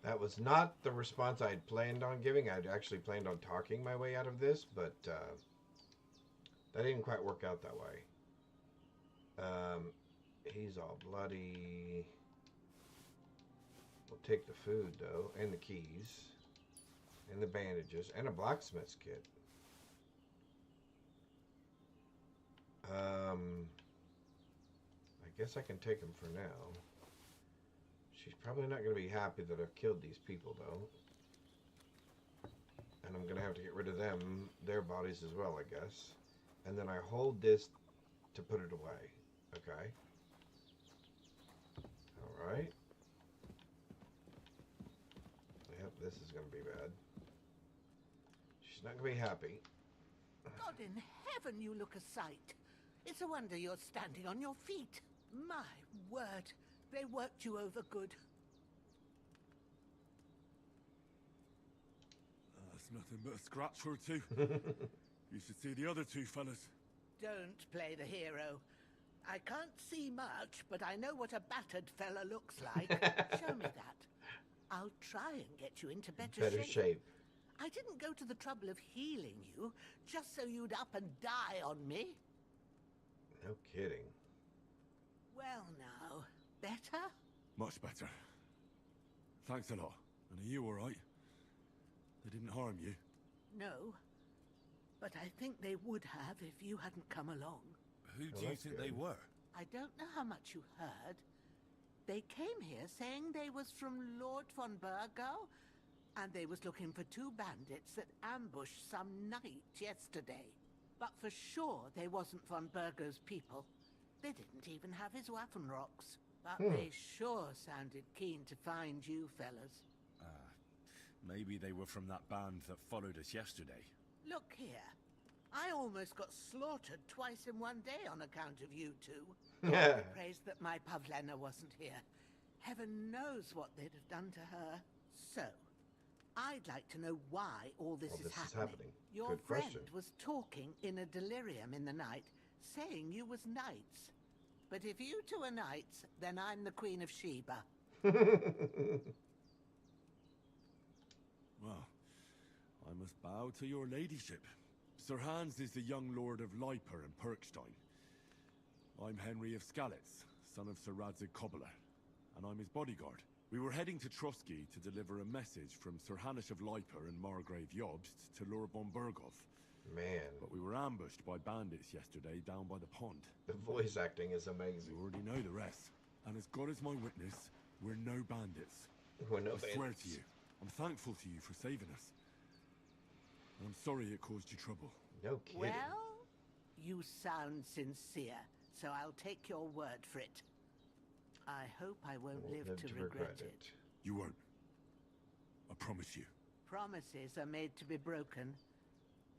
That was not the response I had planned on giving. I'd actually planned on talking my way out of this, but that didn't quite work out that way. He's all bloody. We'll take the food, though, and the keys, and the bandages, and a blacksmith's kit. I guess I can take him for now. She's probably not going to be happy that I've killed these people, though. And I'm going to have to get rid of them, their bodies as well, I guess. And then I hold this to put it away. Okay. Alright. Yep, this is going to be bad. She's not going to be happy. God in heaven, you look a sight. It's a wonder you're standing on your feet. My word, they worked you over good. That's nothing but a scratch or two. You should see the other two fellas. Don't play the hero. I can't see much, but I know what a battered fella looks like. Show me that. I'll try and get you into better shape. I didn't go to the trouble of healing you, just so you'd up and die on me. No kidding. Well now, better? Much better. Thanks a lot. And are you alright? They didn't harm you? No. But I think they would have if you hadn't come along. Who do you think they were? I don't know how much you heard. They came here saying they was from Lord von Burgo, and they was looking for two bandits that ambushed some knight yesterday. But for sure they wasn't von Burgo's people. They didn't even have his Waffenrocks. But they sure sounded keen to find you fellas. Maybe they were from that band that followed us yesterday. Look here. I almost got slaughtered twice in one day on account of you two. God be praised that my Pavlena wasn't here. Heaven knows what they'd have done to her. So, I'd like to know why all this is happening. Your Good friend question. was talking in a delirium in the night, saying you was knights. But if you two are knights, then I'm the Queen of Sheba. Well, I must bow to your ladyship. Sir Hans is the young lord of Leiper and Perkstein. I'm Henry of Skalitz, son of Sir Radzig Cobbler, and I'm his bodyguard. We were heading to Trotsky to deliver a message from Sir Hanish of Leiper and Margrave Jobst to Lord von Burgov. Man. But we were ambushed by bandits yesterday down by the pond. The voice acting is amazing. You already know the rest. And as God is my witness, we're no bandits. We're no I swear bandits. to you, I'm thankful to you for saving us. And I'm sorry it caused you trouble. No kidding. Well, you sound sincere, so I'll take your word for it. I hope I won't live to regret it. You won't. I promise you. Promises are made to be broken,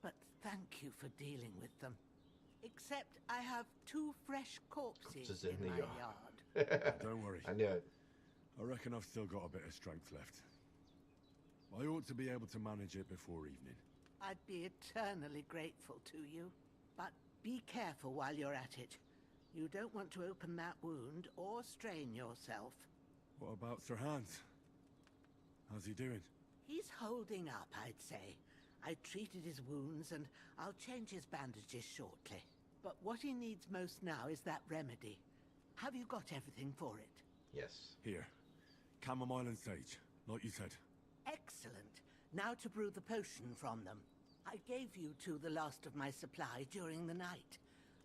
but thank you for dealing with them. Except I have 2 fresh corpses in my yard. Don't worry. I knew it. I reckon I've still got a bit of strength left. I ought to be able to manage it before evening. I'd be eternally grateful to you. But be careful while you're at it. You don't want to open that wound or strain yourself. What about Sir Hans? How's he doing? He's holding up, I'd say. I treated his wounds and I'll change his bandages shortly. But what he needs most now is that remedy. Have you got everything for it? Yes. Here. Chamomile and sage, like you said. Excellent. Now to brew the potion from them. I gave you 2 the last of my supply during the night.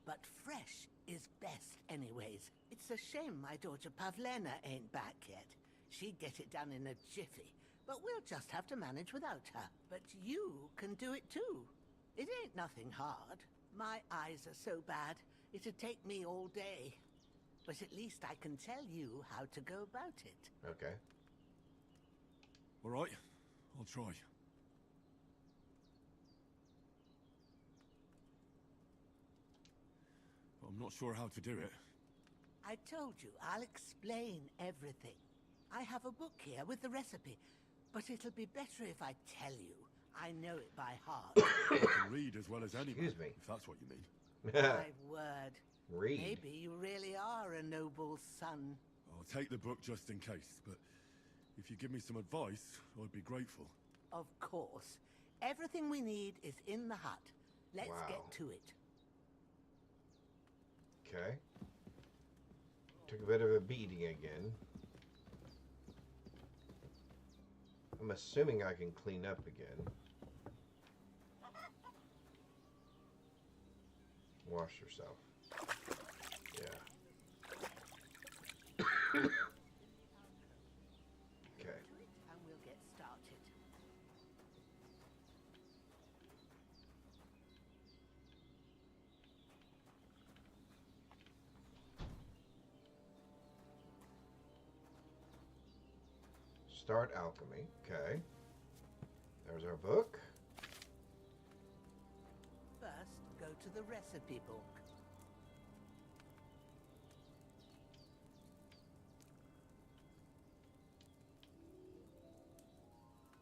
But fresh is best anyways. It's a shame my daughter Pavlena ain't back yet. She'd get it done in a jiffy. But we'll just have to manage without her. But you can do it too. It ain't nothing hard. My eyes are so bad, it'd take me all day. But at least I can tell you how to go about it. Okay. All right, I'll try. But I'm not sure how to do it. I told you, I'll explain everything. I have a book here with the recipe, but it'll be better if I tell you. I know it by heart. I can read as well as anyone, Excuse me. if that's what you mean. My word. Read. Maybe you really are a noble son. I'll take the book just in case, but if you give me some advice, I'd be grateful. Of course. Everything we need is in the hut. Let's Wow. get to it. Okay. Took a bit of a beating again. I'm assuming I can clean up again. Wash yourself. Yeah. Okay. And we'll get started. Start alchemy. Okay. There's our book. First, go to the recipe book.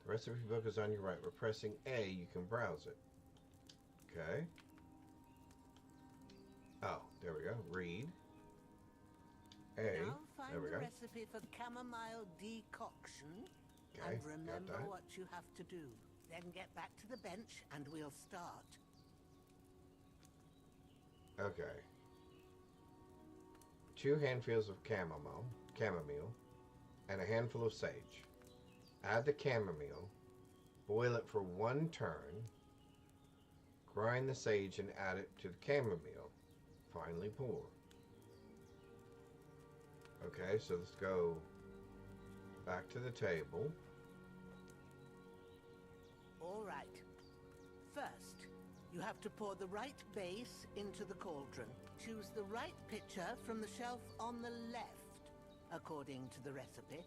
The recipe book is on your right. We're pressing A. You can browse it. Okay. Oh, there we go. Read. A. Now find There we the go. recipe for chamomile decoction. Okay, And got remember that. what you have to do. Then get back to the bench and we'll start. Okay. 2 handfuls of chamomile, and a handful of sage. Add the chamomile, boil it for 1 turn, grind the sage and add it to the chamomile. Finally pour. Okay, so let's go back to the table. All right. First, you have to pour the right base into the cauldron. Choose the right pitcher from the shelf on the left, according to the recipe.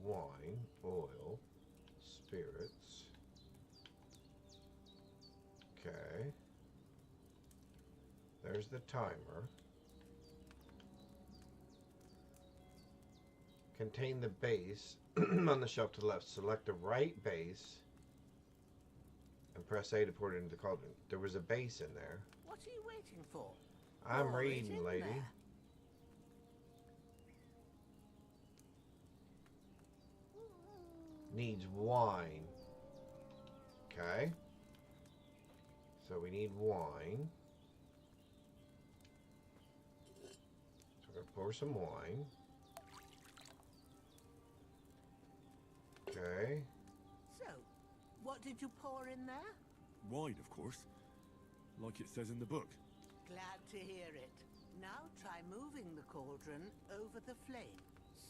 Wine, oil, spirits. Okay. There's the timer. Contain the base on the shelf to the left. Select the right base and press A to pour it into the cauldron. There was a base in there. What are you waiting for? I'm Pour it reading, in lady. there. Needs wine. Okay. So we need wine. So we're going to pour some wine. Okay. So, what did you pour in there? Wine, of course. Like it says in the book. Glad to hear it. Now try moving the cauldron over the flame.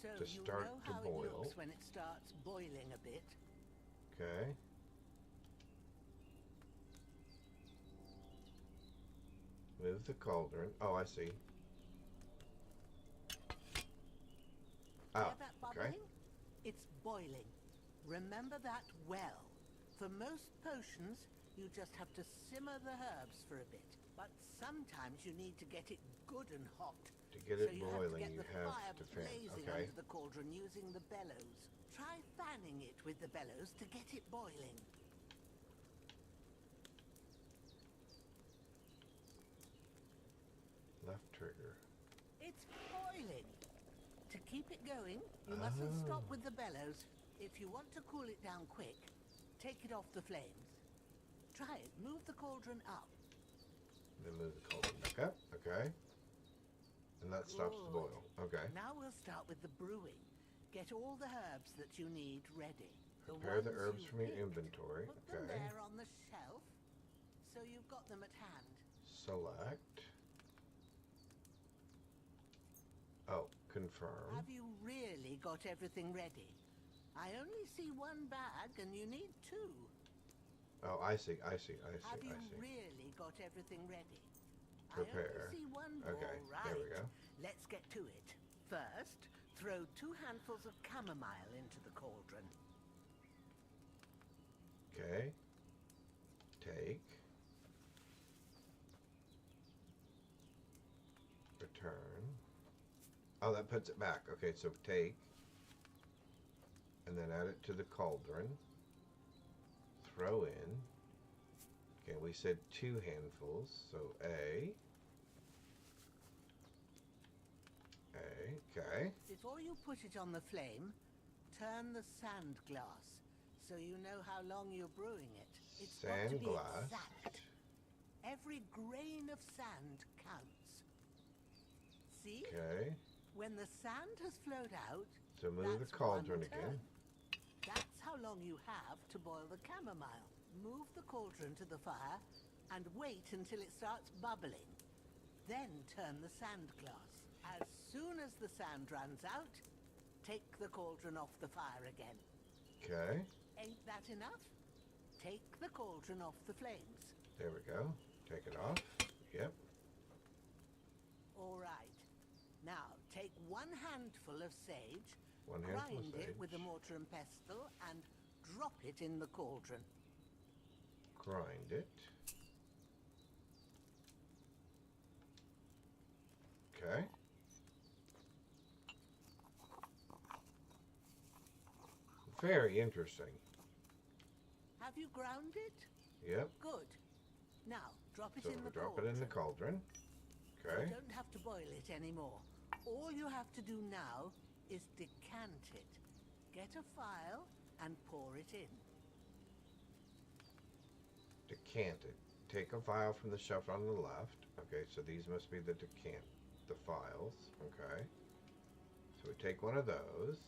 So To you start know to how boil. it looks when it starts boiling a bit. Okay. Move the cauldron. Oh, I see. Oh, Hear that okay. bubbling? It's boiling. Remember that well. For most potions, you just have to simmer the herbs for a bit. But sometimes you need to get it good and hot. To get So it you boiling, have to get you the have fire to fan. blazing Okay. under the cauldron using the bellows. Try fanning it with the bellows to get it boiling. Left trigger. It's boiling. To keep it going, you mustn't stop with the bellows. If you want to cool it down quick, take it off the flames. Try it. Move the cauldron up. Then move the cauldron back up. Okay. And that stops the boil. Okay. Now we'll start with the brewing. Get all the herbs that you need ready. Prepare the ones herbs you from your picked, inventory. Put them Okay. there on the shelf, so you've got them at hand. Select. Oh, confirm. Have you really got everything ready? I only see one bag and you need two. Oh, I see. Have you really got everything ready? Prepare. I only see one. Okay, All right. there we go. Let's get to it. First, throw 2 handfuls of chamomile into the cauldron. Okay. Take. Return. Oh, that puts it back. Okay, so take. And then add it to the cauldron. Throw in. Okay, we said 2 handfuls. So A. Okay. Before you put it on the flame, turn the sand glass so you know how long you're brewing it. It's got to Sand be glass. exact. Every grain of sand counts. See? Okay. When the sand has flowed out, So move the that's cauldron 1 again. turn. That's how long you have to boil the chamomile. Move the cauldron to the fire and wait until it starts bubbling. Then turn the sand glass. As soon as the sand runs out, take the cauldron off the fire again. Okay. Ain't that enough? Take the cauldron off the flames. There we go. Take it off. Yep. All right. Now, take 1 handful of sage, 1 handful of grind it sage. with a mortar and pestle, and drop it in the cauldron. Grind it. Okay. Very interesting. Have you ground it? Yep. Good. Now, drop it So in we the drop cauldron. it in the cauldron. Okay. You don't have to boil it anymore. All you have to do now is decant it. Get a phial and pour it in. Decant it. Take a vial from the shelf on the left. Okay, so these must be the vials. Okay. So we take one of those.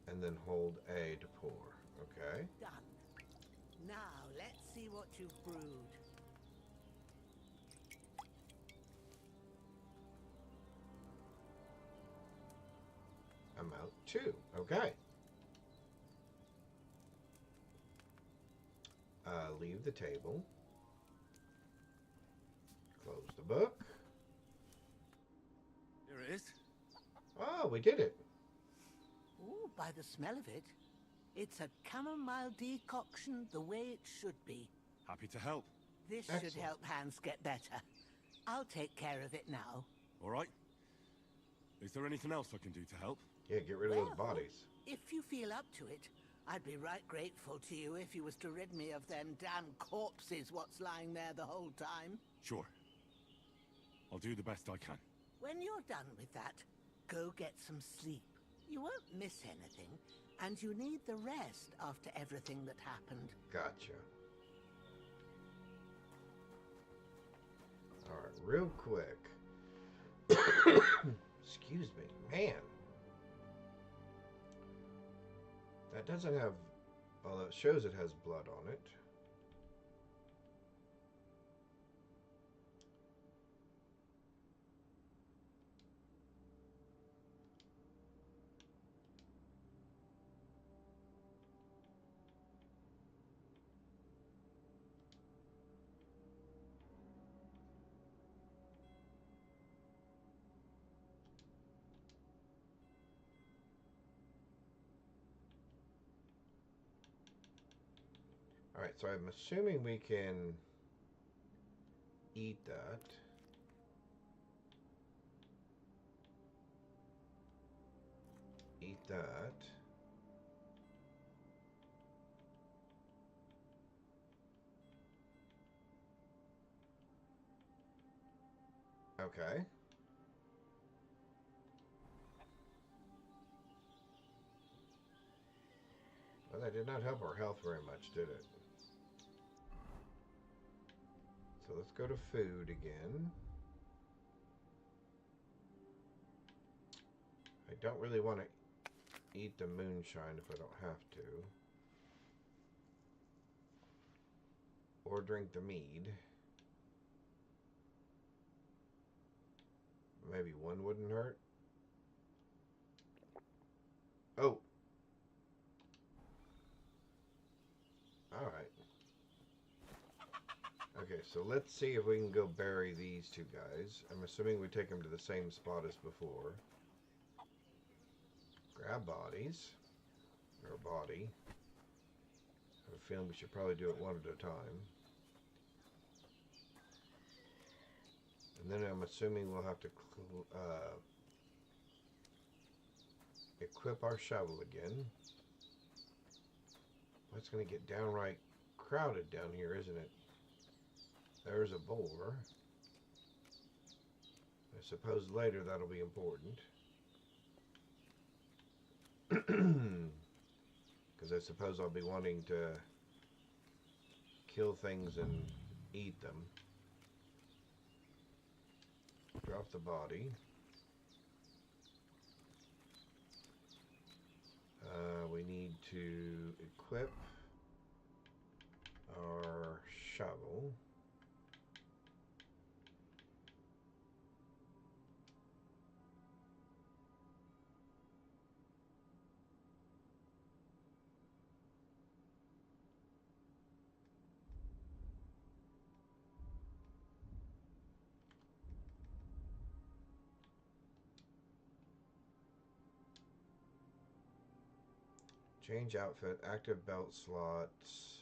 And then hold A to pour. Okay. Done. Now, let's see what you've brewed. Amount 2. Okay. Leave the table. Close the book. Here it is. Oh, we did it. Ooh, by the smell of it, it's a chamomile decoction the way it should be. Happy to help. This Excellent. should help Hans get better. I'll take care of it now. All right. Is there anything else I can do to help? Yeah, get rid of those bodies. If you feel up to it, I'd be right grateful to you if you was to rid me of them damn corpses what's lying there the whole time. Sure. I'll do the best I can. When you're done with that, go get some sleep. You won't miss anything, and you need the rest after everything that happened. Gotcha. All right, real quick. Excuse me, man. That doesn't have. Well, it shows it has blood on it. Alright, so I'm assuming we can eat that. Eat that. Okay. Well, that did not help our health very much, did it? So let's go to food again. I don't really want to eat the moonshine if I don't have to. Or drink the mead. Maybe one wouldn't hurt. Oh! Alright. Okay, so let's see if we can go bury these two guys. I'm assuming we take them to the same spot as before. Grab bodies. Or body. I have a feeling we should probably do it one at a time. And then I'm assuming we'll have to equip our shovel again. It's going to get downright crowded down here, isn't it? There's a boar. I suppose later that'll be important. Because I suppose I'll be wanting to kill things and eat them. Drop the body. We need to equip our shovel. Change outfit, active belt slots.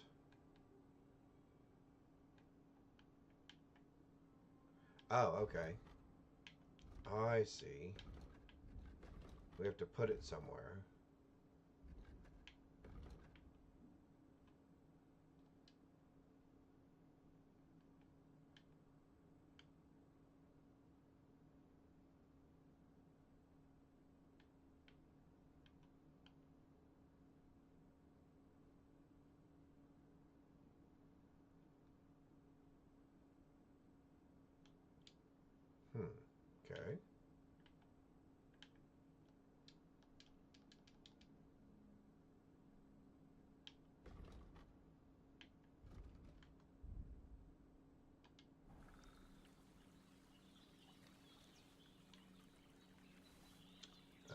Oh, okay. I see. We have to put it somewhere. Okay.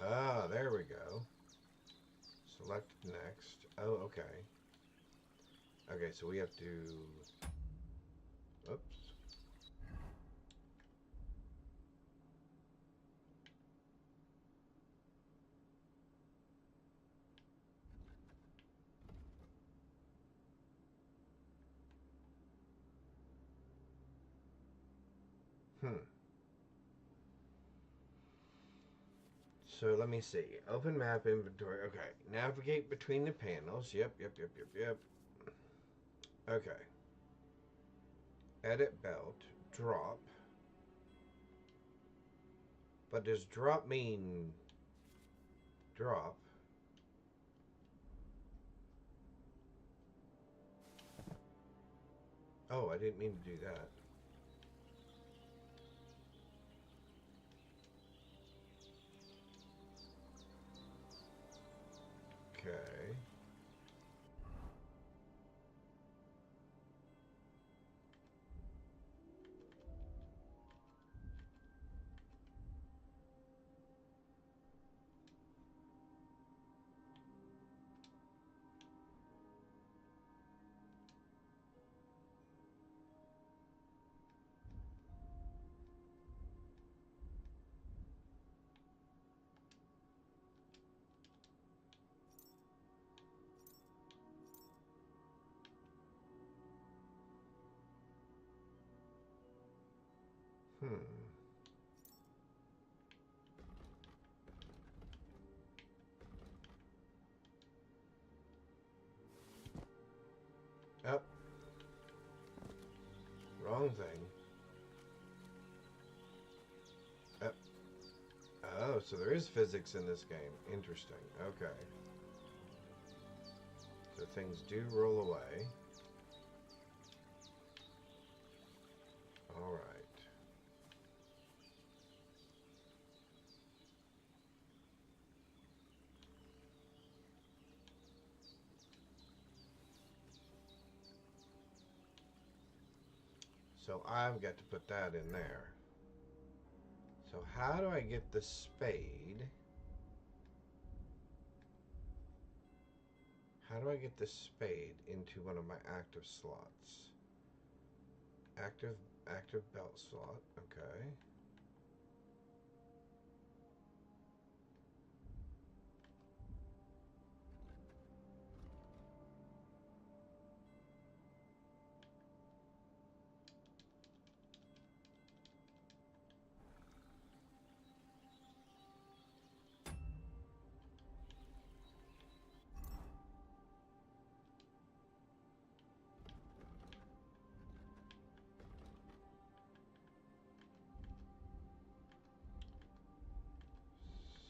Ah, there we go. Select next. Oh, okay. Okay, so we have to... Oops. So let me see. Open map inventory. Okay. Navigate between the panels. Yep. Okay. Edit belt. Drop. But does drop mean drop? Oh, I didn't mean to do that. Okay. Oh. Wrong thing. Oh, so there is physics in this game. Interesting. Okay. So things do roll away. All right. So I've got to put that in there. So how do I get the spade? How do I get the spade into one of my active slots? Active belt slot, okay.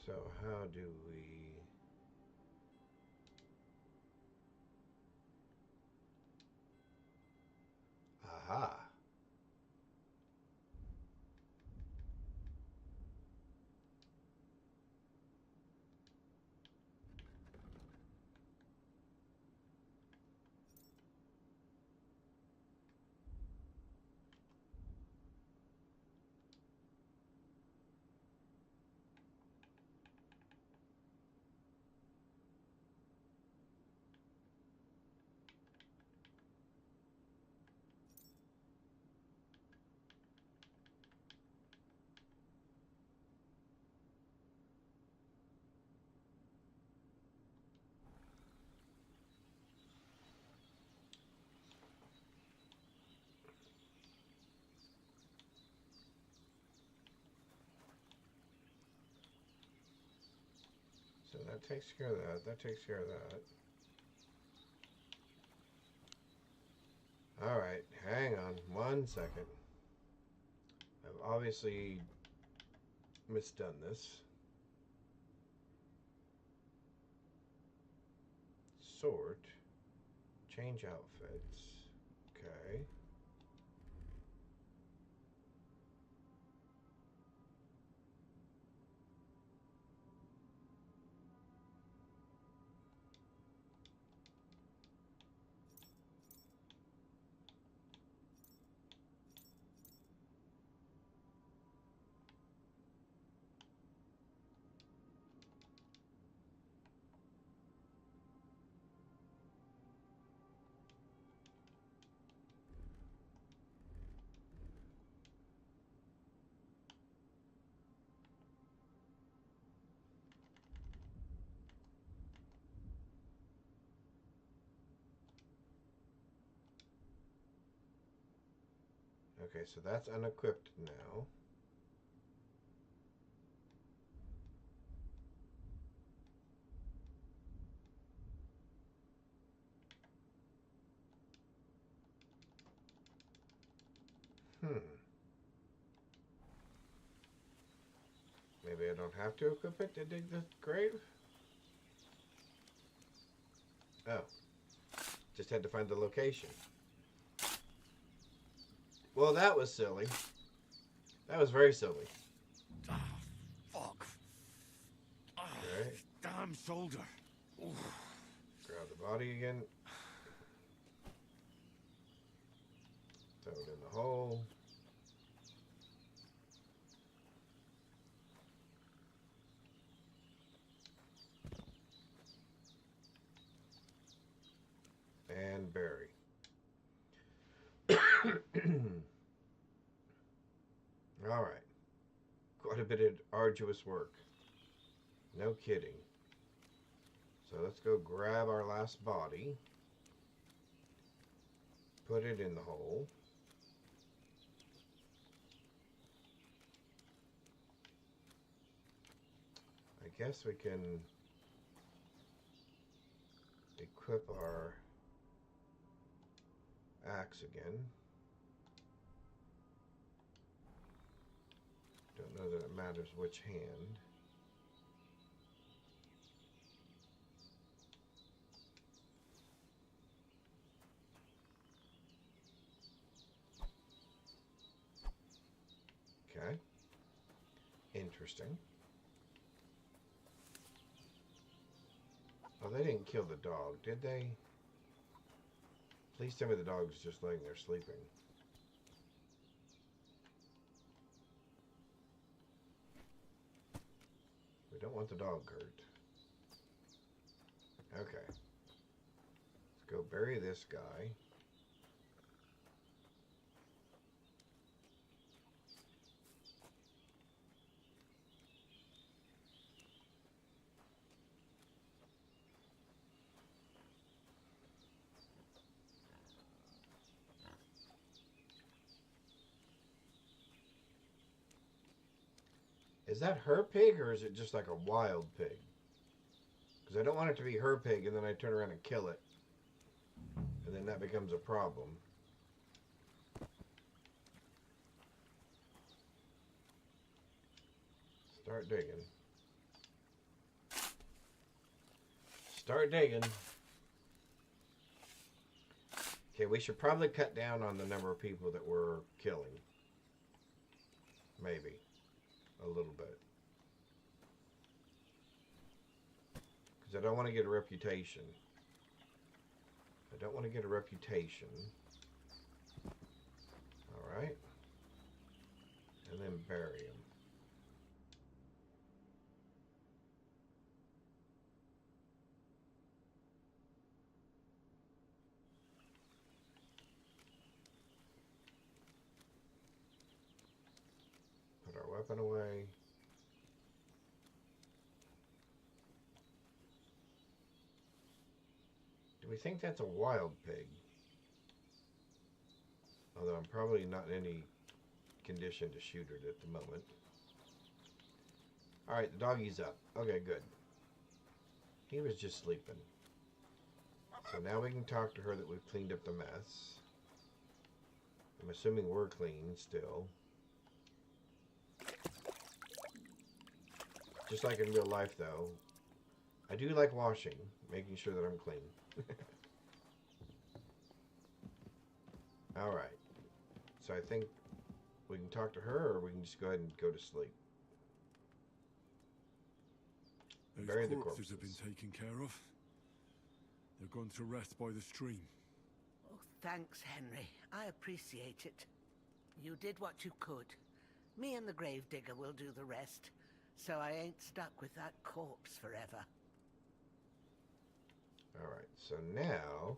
So how do we... Aha! So that takes care of that. That takes care of that. Alright, hang on 1 second. I've obviously misdone this. Sort. Change outfits. Okay. Okay, so that's unequipped now. Maybe I don't have to equip it to dig the grave? Oh. Just had to find the location. Well, that was silly. That was very silly. Ah, fuck. Okay. Damn shoulder. Oof. Grab the body again. Throw it in the hole. And bury. Alright. Quite a bit of arduous work. No kidding. So let's go grab our last body. Put it in the hole. guess we can equip our axe again. Don't know that it matters which hand. Okay. Interesting. Oh, they didn't kill the dog, did they? Please tell me the dog's just laying there sleeping. We don't want the dog hurt. Okay. Let's go bury this guy. Is that her pig, or is it just like a wild pig? Because I don't want it to be her pig, and then I turn around and kill it. And then that becomes a problem. Start digging. Start digging. Okay, we should probably cut down on the number of people that we're killing. Maybe. A little bit. Because I don't want to get a reputation. I don't want to get a reputation. Alright. And then bury him. Put our weapon away. Do we think that's a wild pig? Although I'm probably not in any condition to shoot it at the moment. Alright, the doggy's up. Okay, good. He was just sleeping. So now we can talk to her that we've cleaned up the mess. I'm assuming we're clean still. Just like in real life, though, I do like washing, making sure that I'm clean. Alright. So I think we can talk to her, or we can just go ahead and go to sleep. Bury the corpses. Have been taken care of. They're going to rest by the stream. Oh, thanks, Henry. I appreciate it. You did what you could. Me and the gravedigger will do the rest, so I ain't stuck with that corpse forever. Alright, so now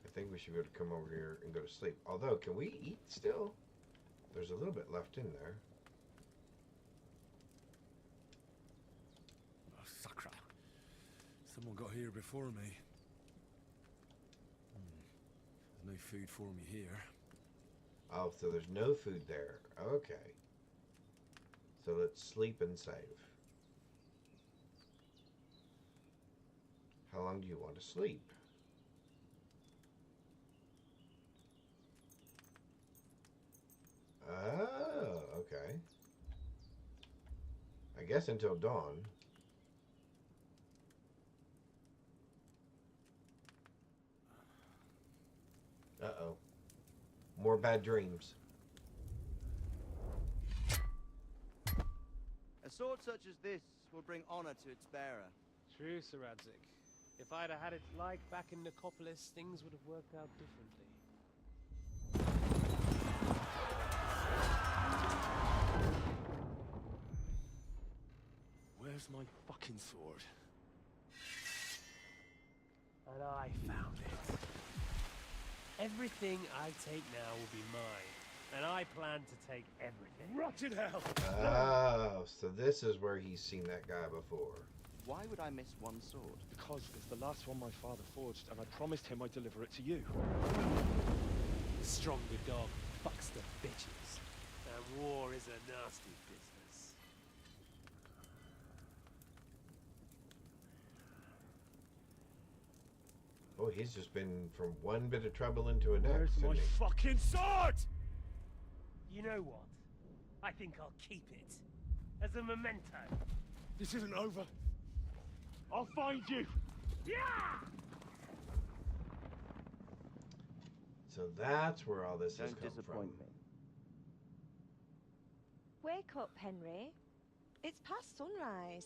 I think we should be able to come over here and go to sleep. Although, can we eat still? There's a little bit left in there. Oh, sacre. Someone got here before me. There's no food for me here. Oh, so there's no food there. Okay. So let's sleep and save. How long do you want to sleep? Oh, okay. I guess until dawn. Uh-oh. More bad dreams. A sword such as this will bring honor to its bearer. True, Sir Radzik. If I'd have had it like back in Nicopolis, things would have worked out differently. Where's my fucking sword? And I found it. Everything I take now will be mine. And I plan to take everything. Rotted hell! Oh, so this is where he's seen that guy before. Why would I miss one sword? Because it's the last one my father forged, and I promised him I'd deliver it to you. Stronger dog fucks the bitches. And war is a nasty business. Boy, he's just been from one bit of trouble into a next. Where's my hasn't he? fucking sword? You know what? I think I'll keep it. As a memento. This isn't over. I'll find you. Yeah! So that's where all this has Don't come disappoint from. me. Wake up, Henry. It's past sunrise.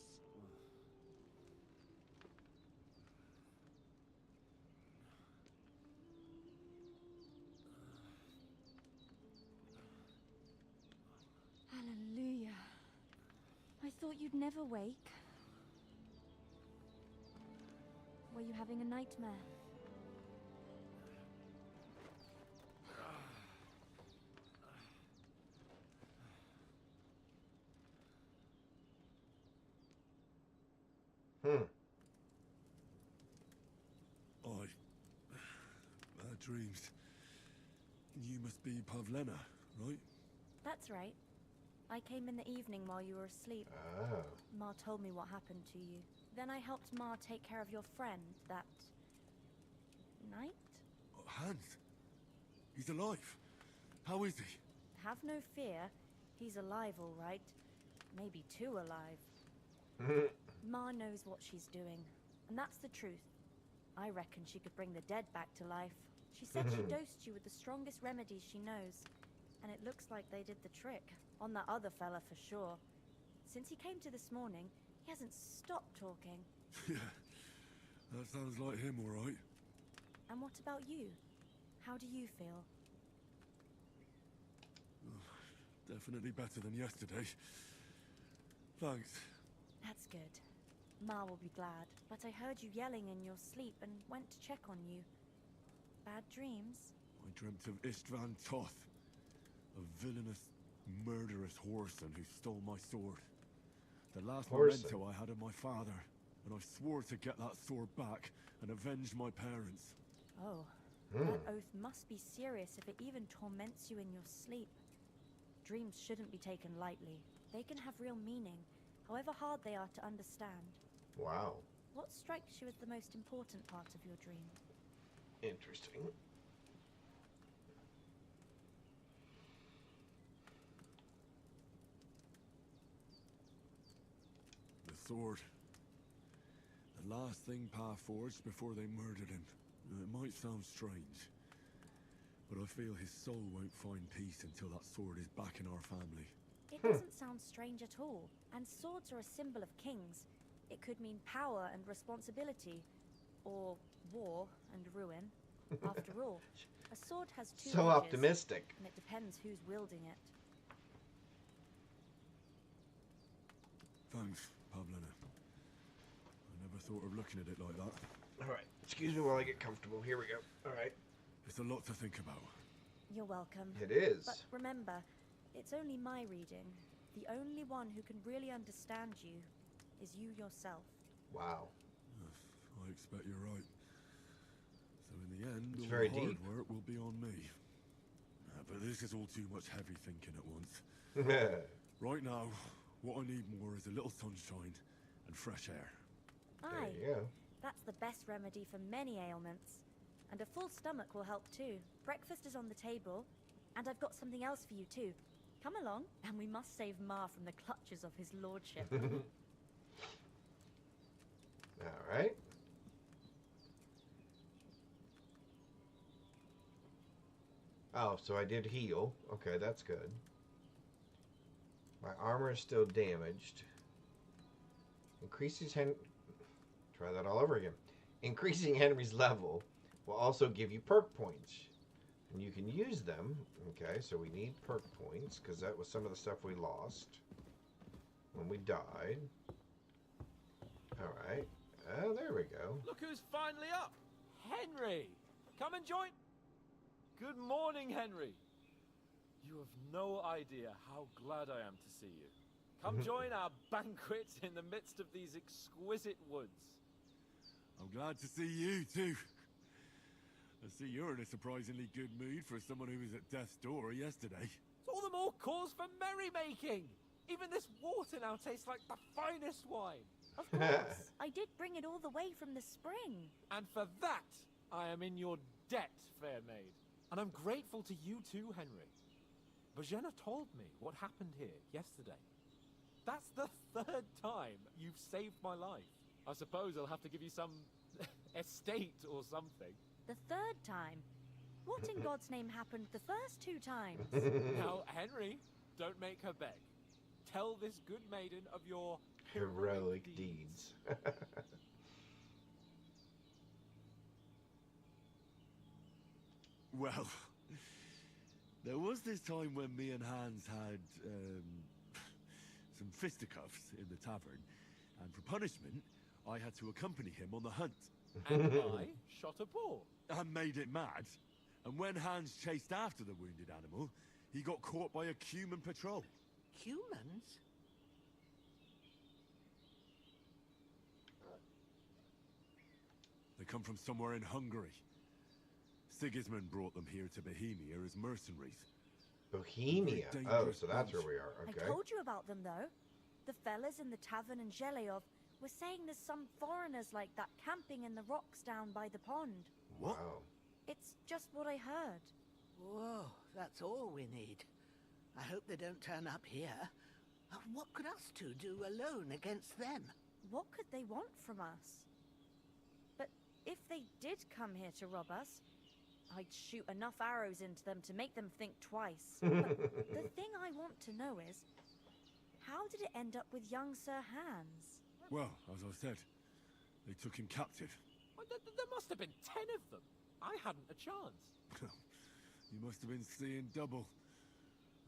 Hallelujah. I thought you'd never wake. Were you having a nightmare? Bad dreams. You must be Pavlena, right? That's right. I came in the evening while you were asleep. Oh. Ma told me what happened to you. Then I helped Ma take care of your friend that night? Hans. He's alive. How is he? Have no fear. He's alive, all right. Maybe too alive. Ma knows what she's doing, and that's the truth. I reckon she could bring the dead back to life. She said she dosed you with the strongest remedies she knows, and it looks like they did the trick. On that other fella for sure. Since he came to this morning, he hasn't stopped talking. Yeah, that sounds like him, all right. And what about you? How do you feel? Definitely better than yesterday. Thanks. That's good. Ma will be glad, but I heard you yelling in your sleep and went to check on you. Bad dreams? I dreamt of Istvan Toth, a villainous, murderous whoreson who stole my sword. The last memento I had of my father, and I swore to get that sword back and avenge my parents. Oh, that oath must be serious if it even torments you in your sleep. Dreams shouldn't be taken lightly. They can have real meaning, however hard they are to understand. Wow. What strikes you as the most important part of your dream? Interesting. The sword. The last thing Pa forged before they murdered him. It might sound strange, but I feel his soul won't find peace until that sword is back in our family. It doesn't sound strange at all. And swords are a symbol of kings. It could mean power and responsibility, or war and ruin. After all, a sword has two So edges, optimistic. and it depends who's wielding it. Thanks, Pavlena. I never thought of looking at it like that. Alright, excuse me while I get comfortable. Here we go. Alright. It's a lot to think about. You're welcome. It is. But remember, it's only my reading. The only one who can really understand you is you yourself. Wow. I expect you're right. So in the end, It's all very the hard deep. work will be on me. But this is all too much heavy thinking at once. Right now, what I need more is a little sunshine and fresh air. Aye. There you go. That's the best remedy for many ailments. And a full stomach will help too. Breakfast is on the table, and I've got something else for you too. Come along, and we must save Ma from the clutches of his lordship. Alright. Oh, so I did heal. Okay, that's good. My armor is still damaged. Increases Try that all over again. Increasing Henry's level will also give you perk points. And you can use them. Okay, so we need perk points, because that was some of the stuff we lost when we died. Alright. Oh, there we go. Look who's finally up! Henry! Come and join... Good morning, Henry! You have no idea how glad I am to see you. Come join our banquet in the midst of these exquisite woods. I'm glad to see you, too. I see you're in a surprisingly good mood for someone who was at death's door yesterday. It's all the more cause for merrymaking! Even this water now tastes like the finest wine! Of course. I did bring it all the way from the spring. And for that, I am in your debt, fair maid. And I'm grateful to you too, Henry. Bojena told me what happened here yesterday. That's the 3rd time you've saved my life. I suppose I'll have to give you some estate or something. The 3rd time? What in God's name happened the first 2 times? Now, Henry, don't make her beg. Tell this good maiden of your Heroic deeds. Well, there was this time when me and Hans had, some fisticuffs in the tavern, and for punishment, I had to accompany him on the hunt. And I shot a boar. And made it mad. And when Hans chased after the wounded animal, he got caught by a Cuman patrol. Humans? They come from somewhere in Hungary. Sigismund brought them here to Bohemia as mercenaries. Bohemia? Oh, so that's where we are. Okay. I told you about them, though. The fellas in the tavern in Zheleov were saying there's some foreigners like that camping in the rocks down by the pond. What? Wow. It's just what I heard. Whoa, that's all we need. I hope they don't turn up here. What could us two do alone against them? What could they want from us? But if they did come here to rob us, I'd shoot enough arrows into them to make them think twice. But the thing I want to know is, how did it end up with young Sir Hans? Well, as I said, they took him captive. Well, there must have been 10 of them. I hadn't a chance. You must have been seeing double.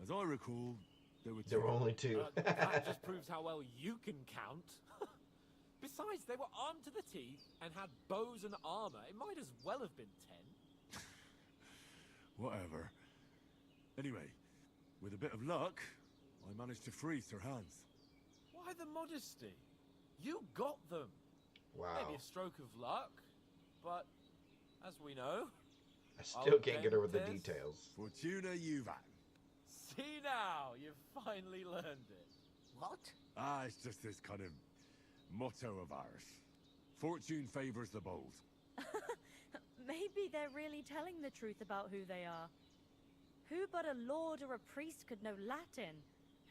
As I recall, there were 2. There were only 2. That just proves how well you can count. Besides, they were armed to the teeth and had bows and armor. It might as well have been 10. Whatever. Anyway, with a bit of luck, I managed to free Sir Hans. Why the modesty? You got them. Wow. Maybe a stroke of luck, but as we know, I still can't get over the details. Fortuna Juvat. See now, you've finally learned it. What? Ah, it's just this kind of motto of ours. Fortune favors the bold. Maybe they're really telling the truth about who they are. Who but a lord or a priest could know Latin?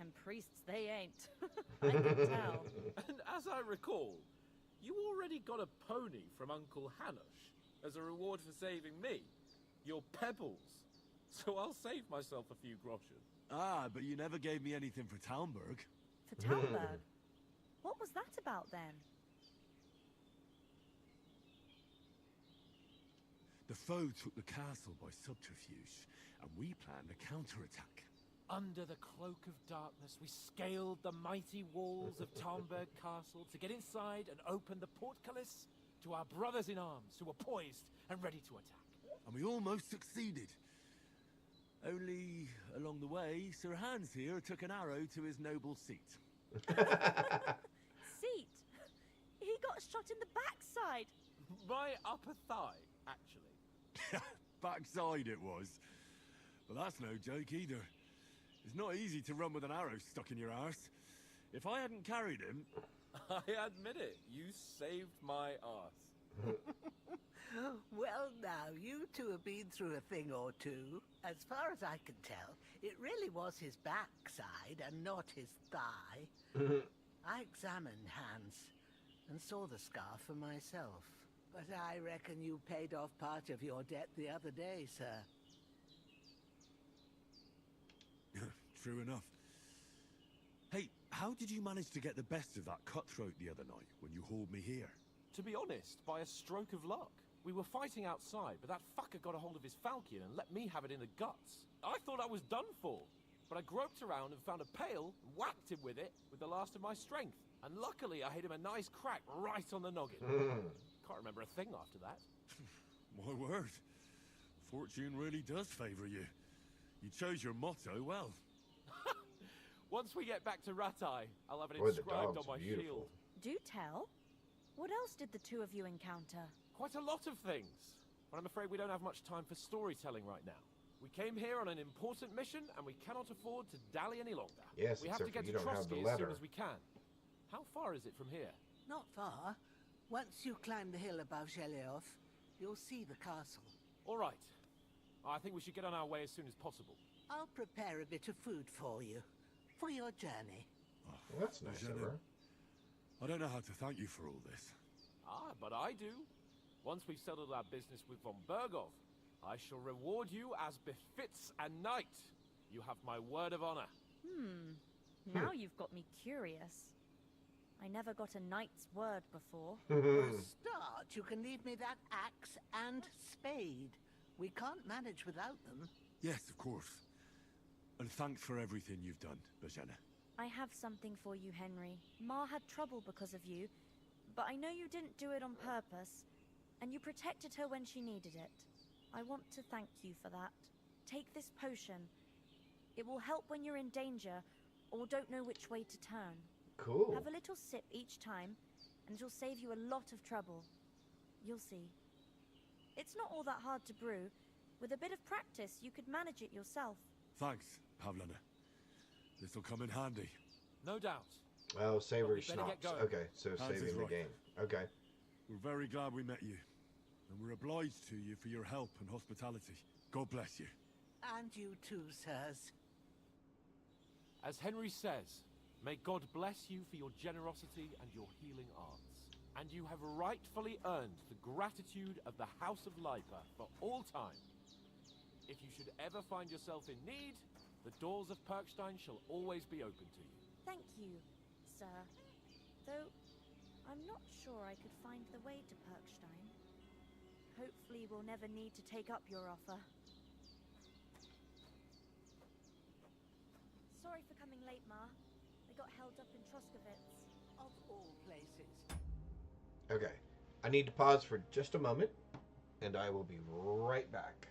And priests they ain't. I can tell. And as I recall, you already got a pony from Uncle Hanush as a reward for saving me. Your pebbles. So I'll save myself a few groschen. Ah, but you never gave me anything for Talmberg. For Talmberg? What was that about then? The foe took the castle by subterfuge, and we planned a counterattack. Under the cloak of darkness, we scaled the mighty walls of Talmberg Castle to get inside and open the portcullis to our brothers in arms who were poised and ready to attack. And we almost succeeded. Only, along the way, Sir Hans here took an arrow to his noble seat. Seat? He got shot in the backside. My upper thigh, actually. Backside it was. But that's no joke either. It's not easy to run with an arrow stuck in your arse. If I hadn't carried him... I admit it, you saved my arse. Well, now, you two have been through a thing or two. As far as I can tell, it really was his backside and not his thigh. I examined Hans and saw the scar for myself. But I reckon you paid off part of your debt the other day, sir. True enough. Hey, how did you manage to get the best of that cutthroat the other night when you hauled me here? To be honest, by a stroke of luck. We were fighting outside, but that fucker got a hold of his falchion and let me have it in the guts. I thought I was done for, but I groped around and found a pail and whacked him with it with the last of my strength. And luckily, I hit him a nice crack right on the noggin. Can't remember a thing after that. My word. Fortune really does favor you. You chose your motto well. Once we get back to Ratai, I'll have it Boy, the inscribed dog's on my beautiful. shield. Do tell. What else did the two of you encounter? Quite a lot of things. But I'm afraid we don't have much time for storytelling right now. We came here on an important mission, and we cannot afford to dally any longer. Yes, we have to except get for to you don't have the Trotsky as soon letter. as we can. How far is it from here? Not far. Once you climb the hill above Zheleov, You'll see the castle. All right. I think we should get on our way as soon as possible. I'll prepare a bit of food for you. For your journey. Well, that's nice of her. I don't know how to thank you for all this. Ah, but I do. Once we've settled our business with von Bergov, I shall reward you as befits a knight. You have my word of honor. Now you've got me curious. I never got a knight's word before. For a start, you can leave me that axe and spade. We can't manage without them. Yes, of course. And thanks for everything you've done, Bajana. I have something for you, Henry. Ma had trouble because of you, but I know you didn't do it on purpose, and you protected her when she needed it. I want to thank you for that. Take this potion. It will help when you're in danger or don't know which way to turn. Cool. Have a little sip each time, and it'll save you a lot of trouble. You'll see. It's not all that hard to brew. With a bit of practice, you could manage it yourself. Thanks, Pavlana. This'll come in handy. No doubt. Oh, savory But we better get schnapps. going. Okay, so Hans is saving the right. game. Okay. We're very glad we met you. And we're obliged to you for your help and hospitality. God bless you. And you too, sirs. As Henry says, may God bless you for your generosity and your healing arts. And you have rightfully earned the gratitude of the House of Lipa for all time. If you should ever find yourself in need, the doors of Perkstein shall always be open to you. Thank you, sir. Though, I'm not sure I could find the way to Perkstein. Hopefully we'll never need to take up your offer. Sorry for coming late, Ma. I got held up in Troskowitz. Of all places. Okay. I need to pause for just a moment, and I will be right back.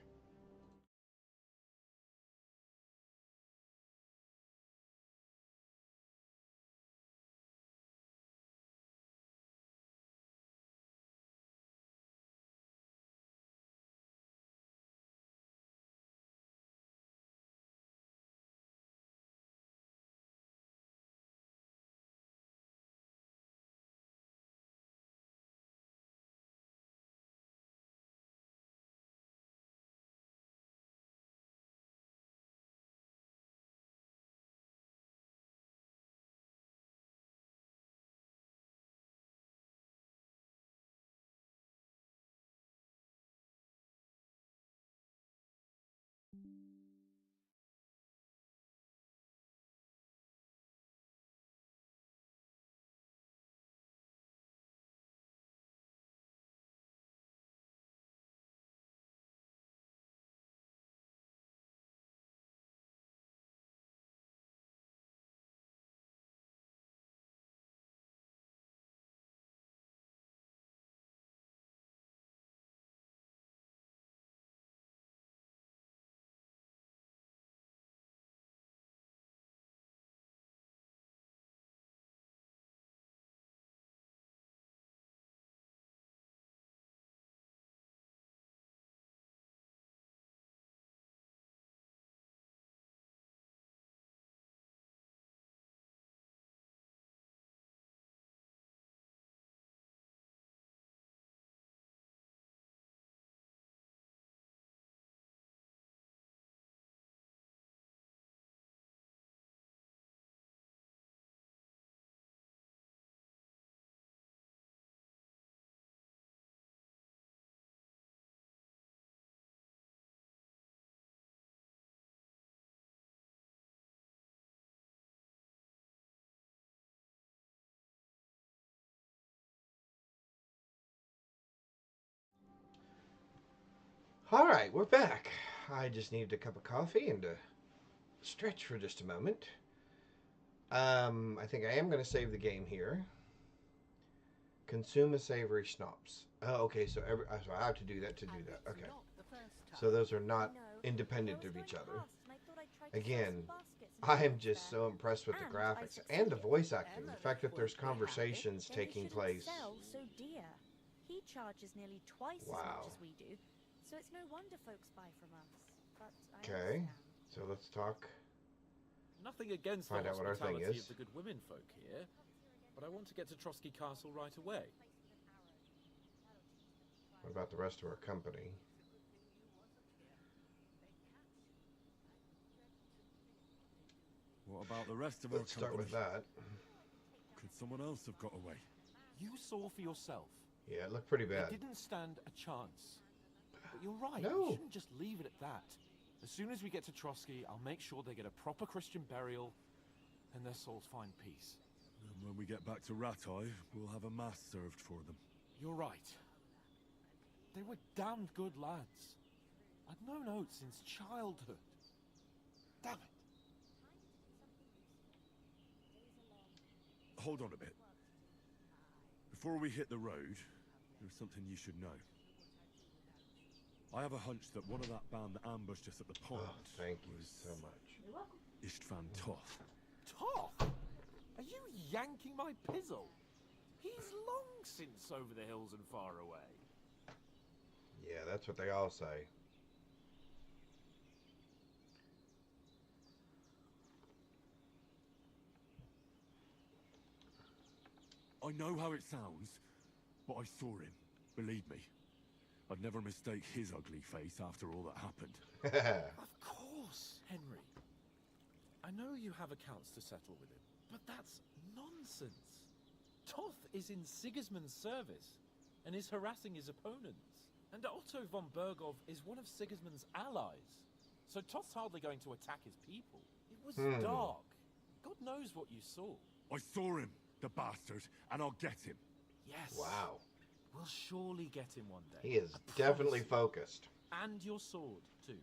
All right, we're back. I just needed a cup of coffee and to stretch for just a moment. I think I am going to save the game here. Consume a savory schnapps. Oh, okay, so I have to do that to do that. Okay. So those are not independent of each other. Again, I am just so impressed with the graphics and the voice acting. The fact that there's conversations taking place. So dear. He charges nearly twice as much as we do, so it's no wonder folks buy from us. But Okay, so let's talk. Nothing against Find the out what our thing hospitality is. of the good women folk here, but I want to get to Trotsky Castle right away. What about the rest of our company? What about the rest of our Let's start with that. Could someone else have got away? You saw for yourself. Yeah, it looked pretty bad. They didn't stand a chance. But you're right. No. We shouldn't just leave it at that. As soon as we get to Trotsky, I'll make sure they get a proper Christian burial and their souls find peace. And when we get back to Ratai, we'll have a mass served for them. You're right. They were damned good lads. I'd known Oates since childhood. Damn it. Hold on a bit. Before we hit the road, there's something you should know. I have a hunch that one of that band that ambushed us at the pond. Oh, thank you so much. You're welcome. Istvan Toth. Toth? Are you yanking my pizzle? He's long since over the hills and far away. Yeah, that's what they all say. I know how it sounds, but I saw him. Believe me. I'd never mistake his ugly face after all that happened. Of course, Henry. I know you have accounts to settle with him, but that's nonsense. Toth is in Sigismund's service and is harassing his opponents. And Otto von Bergov is one of Sigismund's allies. So Toth's hardly going to attack his people. It was dark. God knows what you saw. I saw him, the bastard, and I'll get him. Yes. Wow. We'll surely get him one day. He is definitely focused. And your sword, too.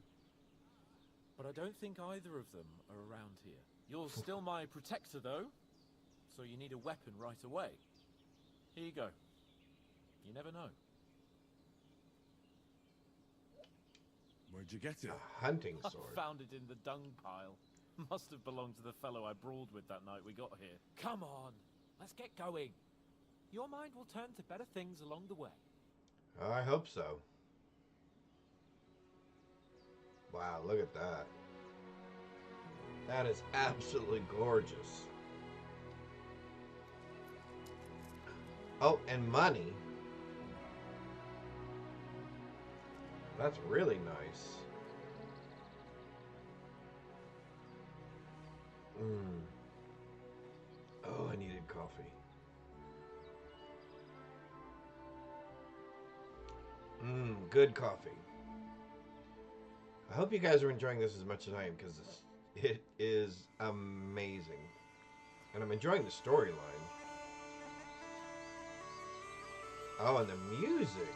But I don't think either of them are around here. You're still my protector, though, so you need a weapon right away. Here you go. You never know. Where'd you get it? A hunting sword. I found it in the dung pile. Must have belonged to the fellow I brawled with that night we got here. Come on, let's get going. Your mind will turn to better things along the way. I hope so. Wow, look at that. That is absolutely gorgeous. Oh, and money. That's really nice. Oh, I needed coffee. Good coffee. I hope you guys are enjoying this as much as I am, because it is amazing. And I'm enjoying the storyline. Oh, and the music.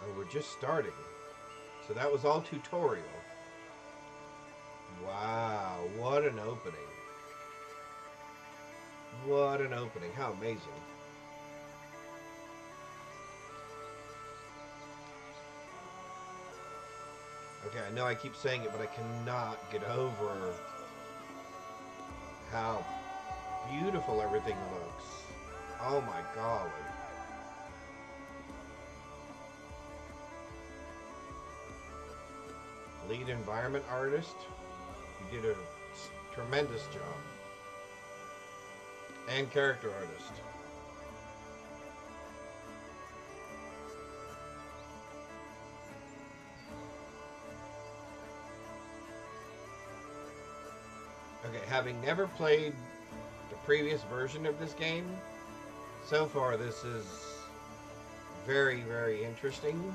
Oh, we're just starting. So that was all tutorial. Wow, what an opening. What an opening. How amazing. Okay, I know I keep saying it, but I cannot get over how beautiful everything looks. Oh my golly. Lead environment artist. You did a tremendous job. And character artist. Okay, having never played the previous version of this game, so far this is very, very interesting.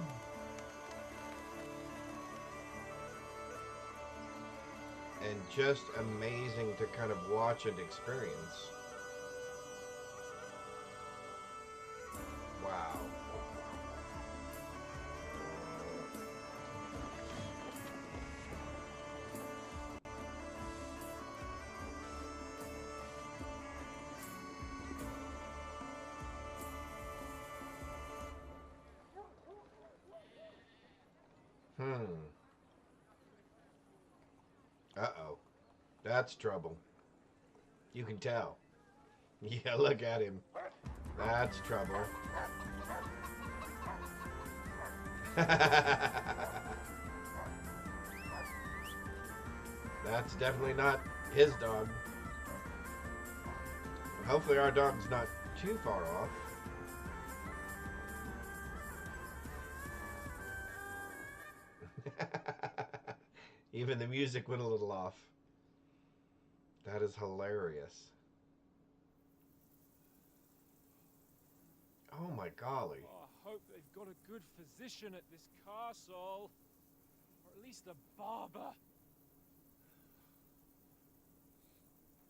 And just amazing to kind of watch and experience. Wow. Uh-oh. That's trouble. You can tell. Yeah, look at him. That's trouble. That's definitely not his dog. Hopefully our dog's not too far off. Even the music went a little off. That is hilarious. Oh my golly. Oh, I hope they've got a good physician at this castle. Or at least a barber.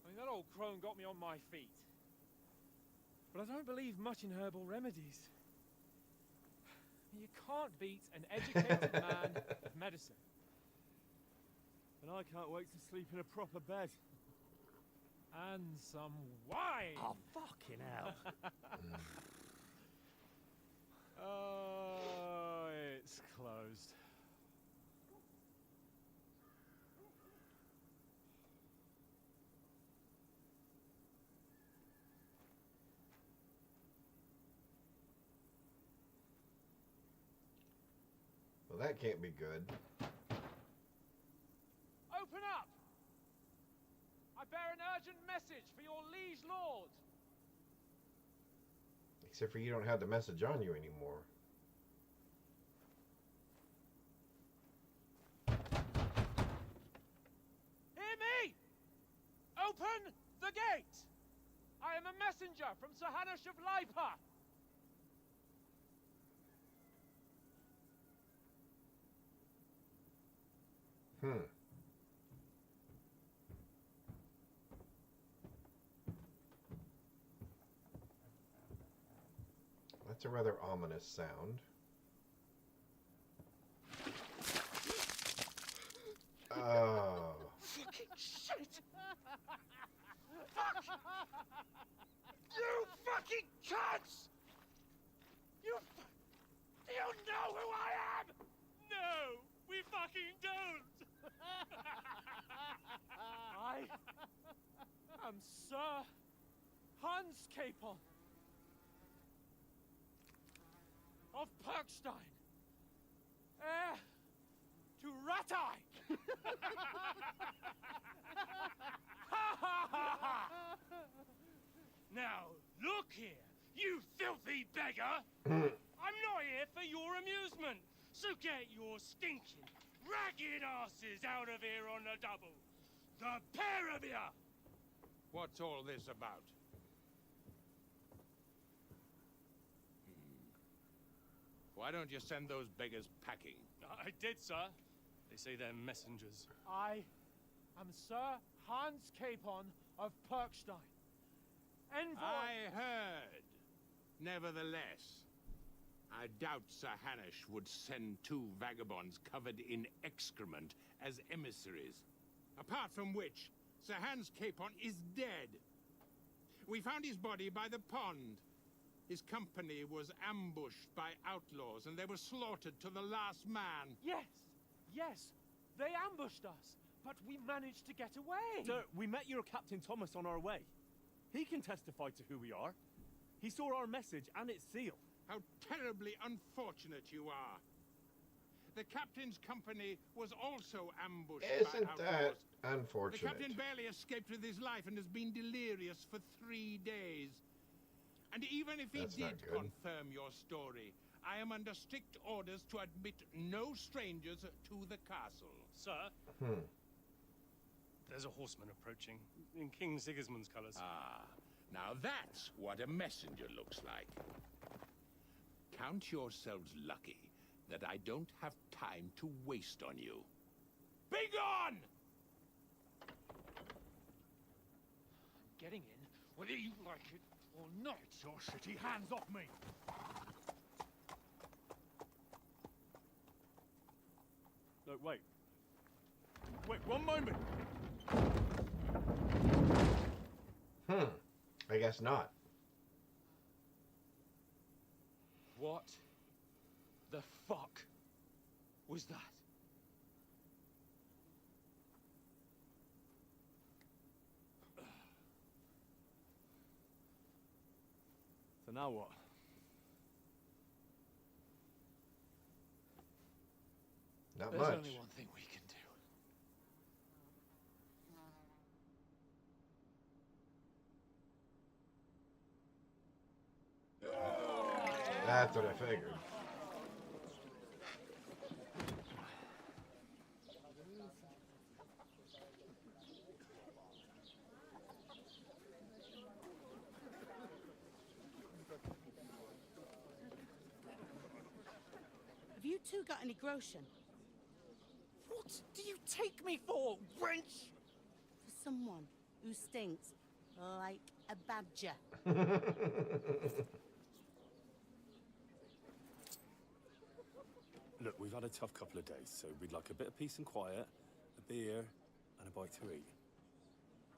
I mean, that old crone got me on my feet. But I don't believe much in herbal remedies. You can't beat an educated man of medicine. And I can't wait to sleep in a proper bed. And some wine! Oh, fucking hell. Oh, it's closed. Well, that can't be good. Open up! I bear an urgent message for your liege lord. Except for you don't have the message on you anymore. Hear me! Open the gate! I am a messenger from Sir Hanush of Lipa. That's a rather ominous sound. Oh. Fucking shit! Fuck! You fucking cunts! You know who I am? No, we fucking don't. I am Sir Hans Capon of Perkstein, heir to Ratai. Now, look here, you filthy beggar! I'm not here for your amusement, so get your stinking, ragged asses out of here on the double. The pair of you! What's all this about? Why don't you send those beggars packing? I did, sir. They say they're messengers. I am Sir Hans Capon of Perkstein. Envoy... I heard. Nevertheless, I doubt Sir Hanush would send two vagabonds covered in excrement as emissaries. Apart from which, Sir Hans Capon is dead. We found his body by the pond. His company was ambushed by outlaws, and they were slaughtered to the last man. Yes, they ambushed us, but we managed to get away. Sir, we met your Captain Thomas on our way. He can testify to who we are. He saw our message and its seal. How terribly unfortunate you are. The captain's company was also ambushed by Isn't outlaws. that unfortunate? The captain barely escaped with his life and has been delirious for 3 days. And even if he That's did not good. confirm your story, I am under strict orders to admit no strangers to the castle. Sir, there's a horseman approaching in King Sigismund's colours. Ah, now that's what a messenger looks like. Count yourselves lucky that I don't have time to waste on you. Be gone! I'm getting in, whether you like it or not. Your shitty hands off me! No, wait. Wait, one moment! I guess not. What the fuck was that? So now what? Not There's much. only one thing we can do. That's what I figured. Have you two got any groschen? What do you take me for, wench? For someone who stinks like a badger. Look, we've had a tough couple of days, so we'd like a bit of peace and quiet, a beer, and a bite to eat.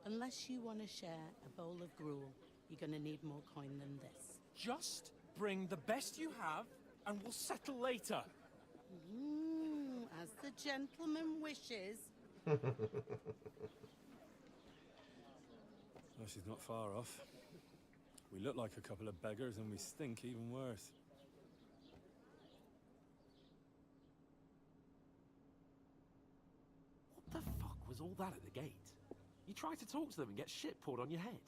Unless you want to share a bowl of gruel, you're going to need more coin than this. Just bring the best you have, and we'll settle later. As the gentleman wishes. Well, she's not far off. We look like a couple of beggars, and we stink even worse. What the fuck was all that at the gate? You try to talk to them and get shit poured on your head.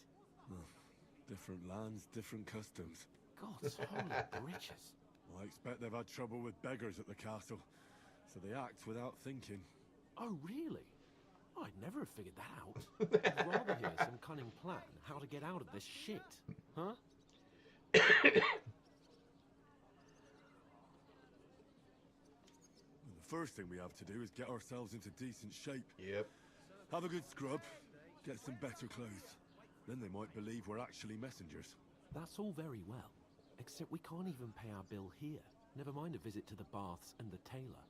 Different lands, different customs. God's holy britches. I expect they've had trouble with beggars at the castle, so they act without thinking. Oh, really? Oh, I'd never have figured that out. I'd rather hear some cunning plan how to get out of this shit. Huh? The first thing we have to do is get ourselves into decent shape. Yep. Have a good scrub, get some better clothes. Then they might believe we're actually messengers. That's all very well, except we can't even pay our bill here. Never mind a visit to the baths and the tailor.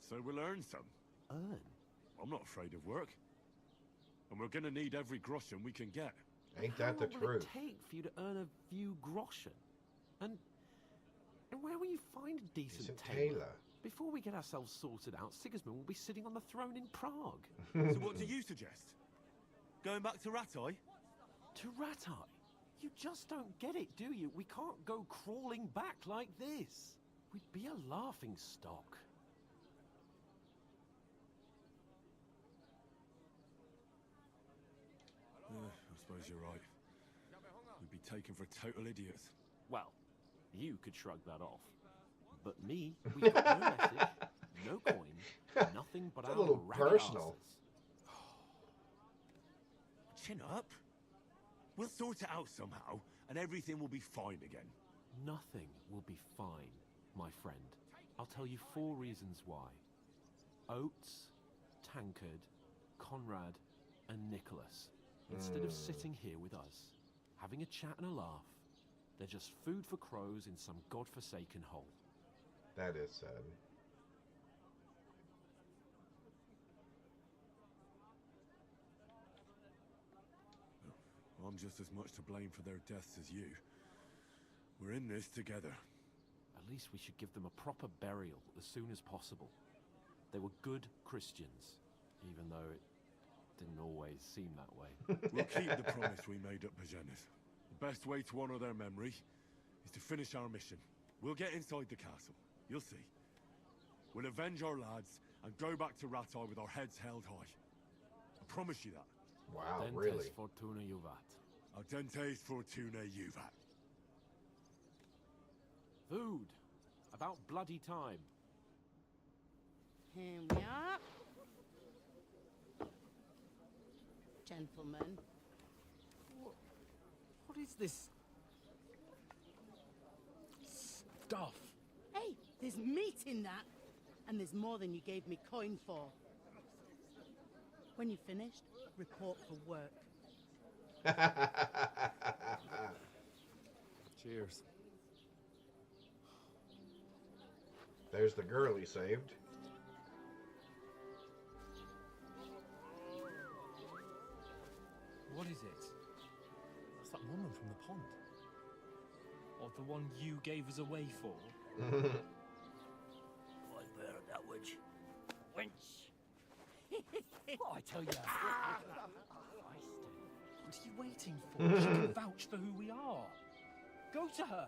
So we'll earn some. Earn? I'm not afraid of work. And we're gonna need every groschen we can get. Ain't that the How long will truth? it take for you to earn a few groschen? And where will you find a decent tailor? Before we get ourselves sorted out, Sigismund will be sitting on the throne in Prague. So what do you suggest? Going back to Ratai? To Ratai? You just don't get it, do you? We can't go crawling back like this. We'd be a laughing stock. I suppose you're right. We'd be taken for total idiots. Well, you could shrug that off. But me, we've got no message, no coin, nothing but It's a our little ragged personal. arses. Chin up. We'll sort it out somehow, and everything will be fine again. Nothing will be fine, my friend. I'll tell you 4 reasons why. Oates, Tankard, Conrad, and Nicholas. Instead of sitting here with us, having a chat and a laugh, they're just food for crows in some godforsaken hole. That is sad. I'm just as much to blame for their deaths as you. We're in this together. At least we should give them a proper burial as soon as possible. They were good Christians, even though it didn't always seem that way. We'll keep the promise we made at Pagenis. The best way to honor their memory is to finish our mission. We'll get inside the castle. You'll see. We'll avenge our lads and go back to Ratai with our heads held high. I promise you that. Wow, Dentes really? fortuna juvat. Ardentes fortuna juvat. Food. About bloody time. Here we are. Gentlemen. What is this stuff? Hey, there's meat in that. And there's more than you gave me coin for. When you're finished, report for work. Cheers. There's the girl he saved. What is it? It's that woman from the pond. Or the one you gave us away for. I bear that witch. Wench. I tell you. What are you waiting for? She can vouch for who we are. Go to her.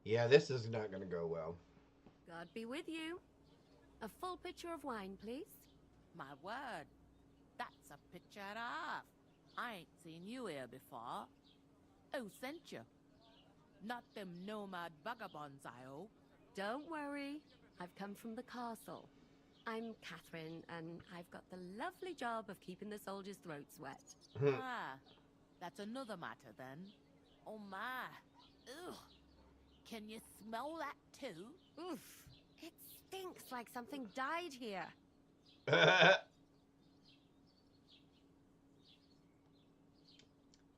Yeah, this is not going to go well. God be with you. A full pitcher of wine, please. My word, that's a picture and a half. I ain't seen you here before. Who sent you? Not them nomad vagabonds, I hope. Don't worry, I've come from the castle. I'm Catherine, and I've got the lovely job of keeping the soldiers' throats wet. Ah, that's another matter then. Oh my, ugh. Can you smell that too? Oof, it stinks like something died here.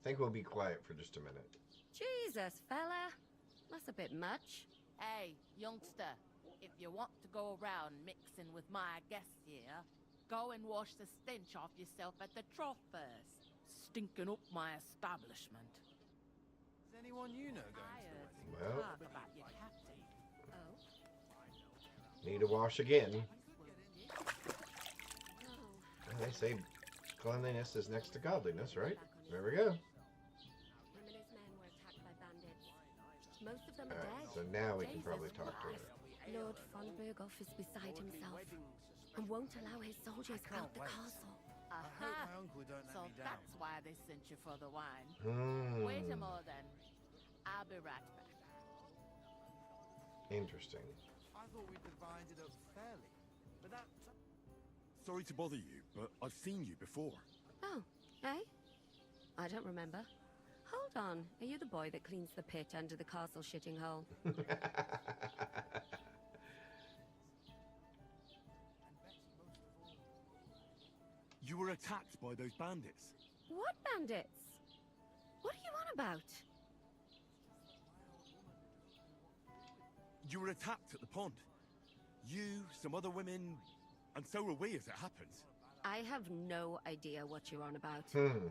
Think we'll be quiet for just a minute. Jesus, fella. That's a bit much. Hey, youngster, if you want to go around mixing with my guests here, go and wash the stench off yourself at the trough first. Stinking up my establishment. Is anyone you know going to the Well. Talk about your captain. Oh. Need to wash again. And they say cleanliness is next to godliness, right? There we go. Him and his men were attacked by bandits. Most of them are Alright, dead. so now we can probably talk to her. Lord von Berghoff is beside himself and won't allow his soldiers out the castle. Aha! my uncle don't let So me down. that's why they sent you for the wine. Wait a moment then. I'll be right back. Interesting. I thought we divided up fairly, but that... Sorry to bother you, but I've seen you before. Oh, eh? I don't remember. Hold on, are you the boy that cleans the pit under the castle shitting hole? You were attacked by those bandits. What bandits? What are you on about? You were attacked at the pond. You, some other women, and so were we, as it happens. I have no idea what you're on about. Hmm.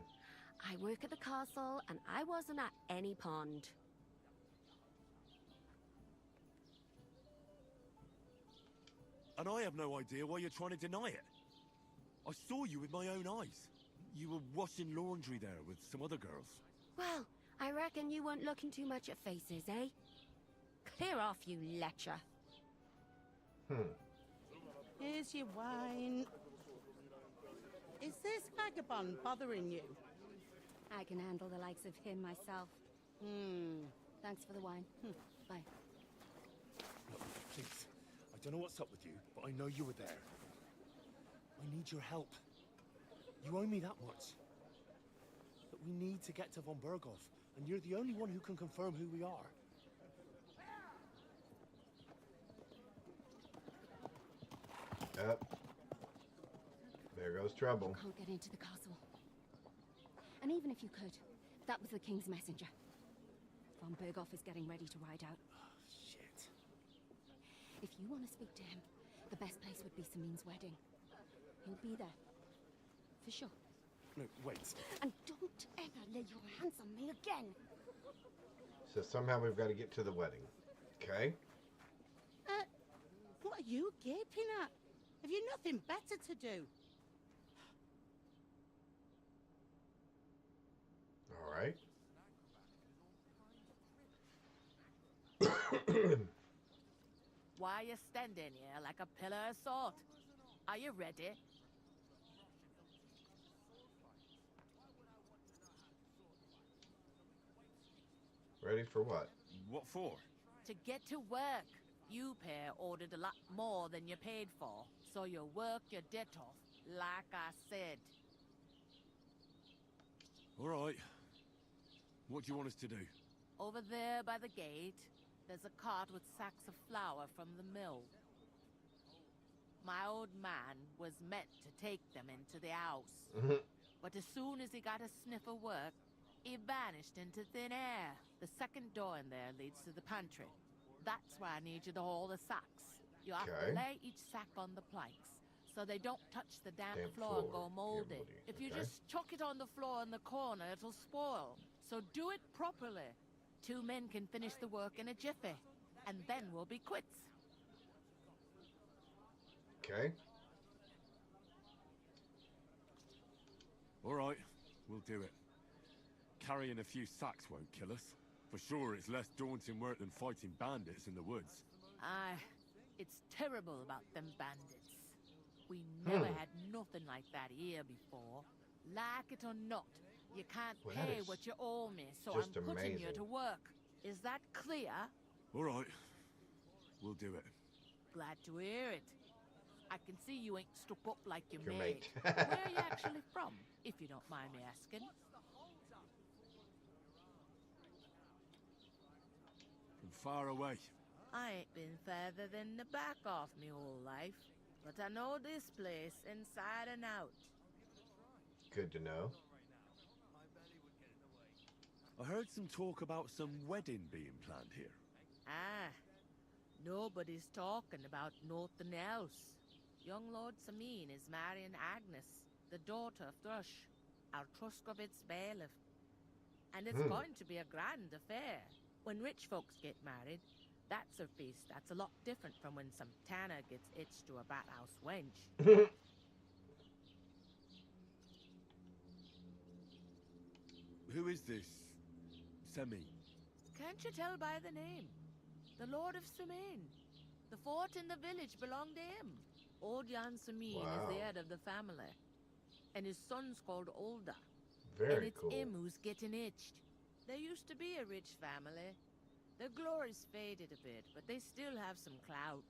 I work at the castle, and I wasn't at any pond. And I have no idea why you're trying to deny it. I saw you with my own eyes. You were washing laundry there with some other girls. Well, I reckon you weren't looking too much at faces, eh? Clear off, you lecher. Here's your wine. Is this vagabond bothering you? I can handle the likes of him myself. Thanks for the wine. Bye. Look, please. I don't know what's up with you, but I know you were there. I need your help. You owe me that much. But we need to get to von Berghoff, and you're the only one who can confirm who we are. Yep. There goes trouble. You can't get into the castle. And even if you could, that was the king's messenger. Von Berghoff is getting ready to ride out. Shit. If you want to speak to him, the best place would be Samin's wedding. He'll be there. For sure. No, wait. And don't ever lay your hands on me again. So somehow we've got to get to the wedding. Okay? What are you gaping at? Have you nothing better to do? All right. Why are you standing here like a pillar of salt? Are you ready? Ready for what? What for? To get to work. You pair ordered a lot more than you paid for, so you work your debt off, like I said. All right. What do you want us to do? Over there by the gate, there's a cart with sacks of flour from the mill. My old man was meant to take them into the house. But as soon as he got a sniff of work, he vanished into thin air. The second door in there leads to the pantry. That's where I need you to haul the sacks. You have to lay each sack on the planks, so they don't touch the damp floor and go moldy. If you just chuck it on the floor in the corner, it'll spoil. So do it properly. 2 men can finish the work in a jiffy, and then we'll be quits. Okay. All right, we'll do it. Carrying a few sacks won't kill us. For sure, it's less daunting work than fighting bandits in the woods. Aye, it's terrible about them bandits. We never had nothing like that here before. Like it or not, you can't Well, that pay is what you owe me, so just I'm putting you amazing. to work. Is that clear? All right. We'll do it. Glad to hear it. I can see you ain't stuck up like your Your mate. mate. Where are you actually from, if you don't mind me asking? From far away. I ain't been further than the back off me whole life, but I know this place inside and out. Good to know. I heard some talk about some wedding being planned here. Ah, nobody's talking about nothing else. Young Lord Samin is marrying Agnes, the daughter of Thrush, our Truscovitz bailiff. And it's going to be a grand affair. When rich folks get married, that's a feast that's a lot different from when some tanner gets hitched to a bathhouse wench. Who is this? Semi. Can't you tell by the name? The Lord of Samin. The fort in the village belonged to him. Old Jan Samin is the head of the family. And his son's called Olda. Very and it's cool. him who's getting itched. There used to be a rich family. Their glory's faded a bit, but they still have some clout.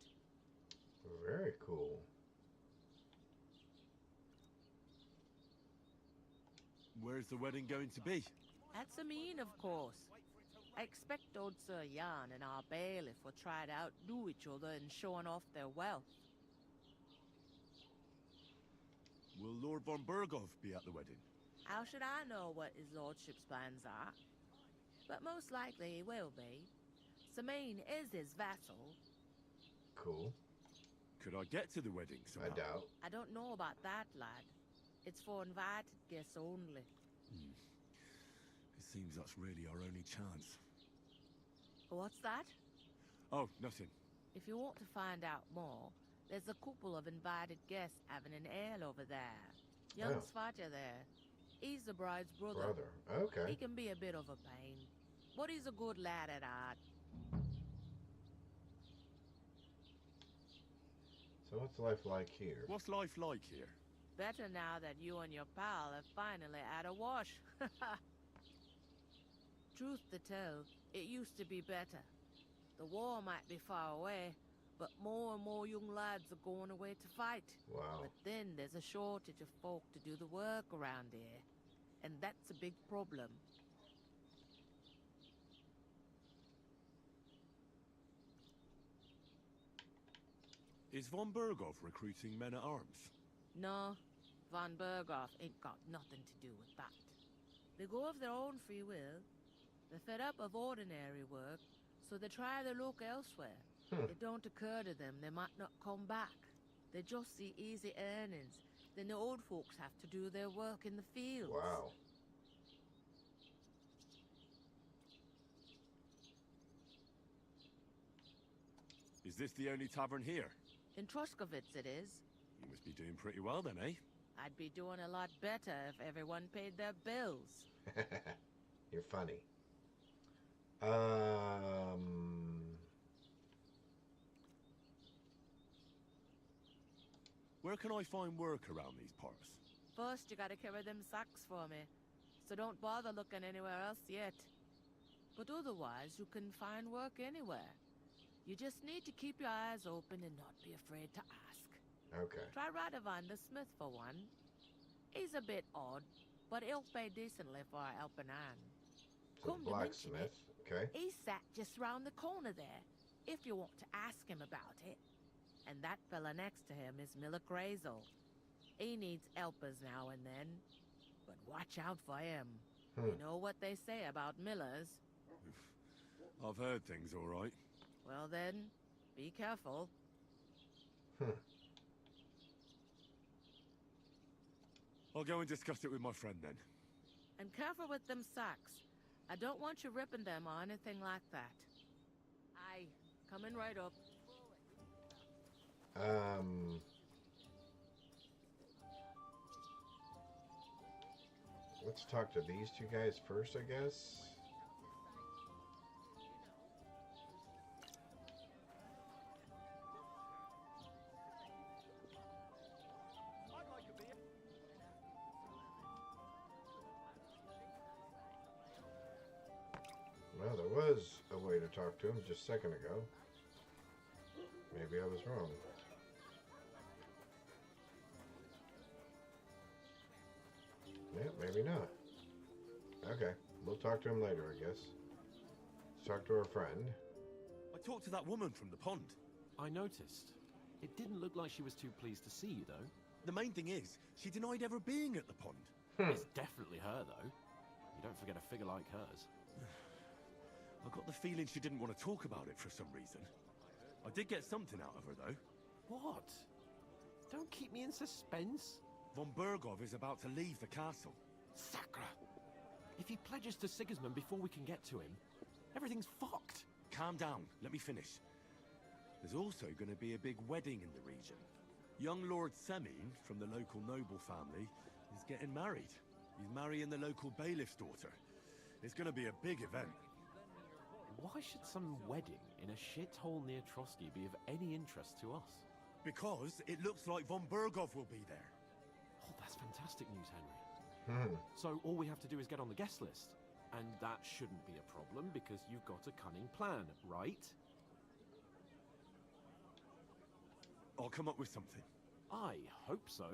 Very cool. Where's the wedding going to be? At Samin, of course. I expect old Sir Jan and our bailiff will try to outdo each other in showing off their wealth. Will Lord von Berghoff be at the wedding? How should I know what his lordship's plans are? But most likely he will be. Samin is his vassal. Cool. Could I get to the wedding somehow? I doubt. I don't know about that, lad. It's for invited guests only. It seems that's really our only chance. What's that? Oh, nothing. If you want to find out more, there's a couple of invited guests having an ale over there. Young Svaja there. He's the bride's brother. Okay. He can be a bit of a pain, but he's a good lad at heart. So what's life like here? What's life like here? Better now that you and your pal have finally had a wash. Truth to tell, it used to be better. The war might be far away, but more and more young lads are going away to fight. Wow. But then there's a shortage of folk to do the work around here. And that's a big problem. Is von Berghoff recruiting men-at-arms? No, von Berghoff ain't got nothing to do with that. They go of their own free will. They're fed up of ordinary work, so they try their luck elsewhere. It don't occur to them they might not come back. They just see easy earnings. Then the old folks have to do their work in the fields. Wow. Is this the only tavern here? In Truscovitz it is. You must be doing pretty well then, eh? I'd be doing a lot better if everyone paid their bills. You're funny. Where can I find work around these parts? First, you gotta carry them sacks for me, so don't bother looking anywhere else yet. But otherwise, you can find work anywhere. You just need to keep your eyes open and not be afraid to ask. Okay. Try Radovan the smith for one. He's a bit odd, but he'll pay decently for a helping hand. So blacksmith. Okay. He's sat just round the corner there, if you want to ask him about it. And that fella next to him is Miller Crazel. He needs helpers now and then, but watch out for him. You know what they say about millers? I've heard things all right. Well then, be careful. I'll go and discuss it with my friend then. And careful with them sacks. I don't want you ripping them or anything like that. Aye, coming right up. Let's talk to these two guys first, I guess. there was a way to talk to him just a second ago. Maybe I was wrong. Yeah, maybe not. Okay, we'll talk to him later, I guess. Let's talk to our friend. I talked to that woman from the pond. I noticed. It didn't look like she was too pleased to see you, though. The main thing is, she denied ever being at the pond. It's definitely her, though. You don't forget a figure like hers. I got the feeling she didn't want to talk about it for some reason. I did get something out of her, though. What? Don't keep me in suspense. Von Bergov is about to leave the castle. Sacre! If he pledges to Sigismund before we can get to him, everything's fucked. Calm down, let me finish. There's also going to be a big wedding in the region. Young Lord Semin, from the local noble family, is getting married. He's marrying the local bailiff's daughter. It's going to be a big event. Why should some wedding in a shithole near Trotsky be of any interest to us? Because it looks like Von Bergov will be there. Oh, that's fantastic news, Henry. So all we have to do is get on the guest list. And that shouldn't be a problem because you've got a cunning plan, right? I'll come up with something. I hope so.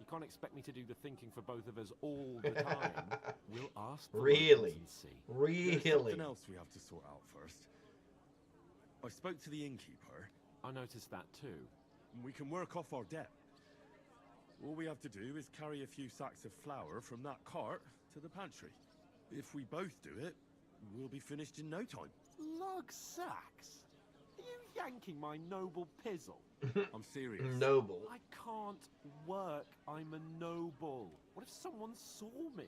You can't expect me to do the thinking for both of us all the time. We'll ask the locals and see. There's something else we have to sort out first. I spoke to the innkeeper. I noticed that too. We can work off our debt. All we have to do is carry a few sacks of flour from that cart to the pantry. If we both do it, we'll be finished in no time. Lug sacks? Are you yanking my noble pizzle? I'm serious. Noble. I can't work. I'm a noble. What if someone saw me?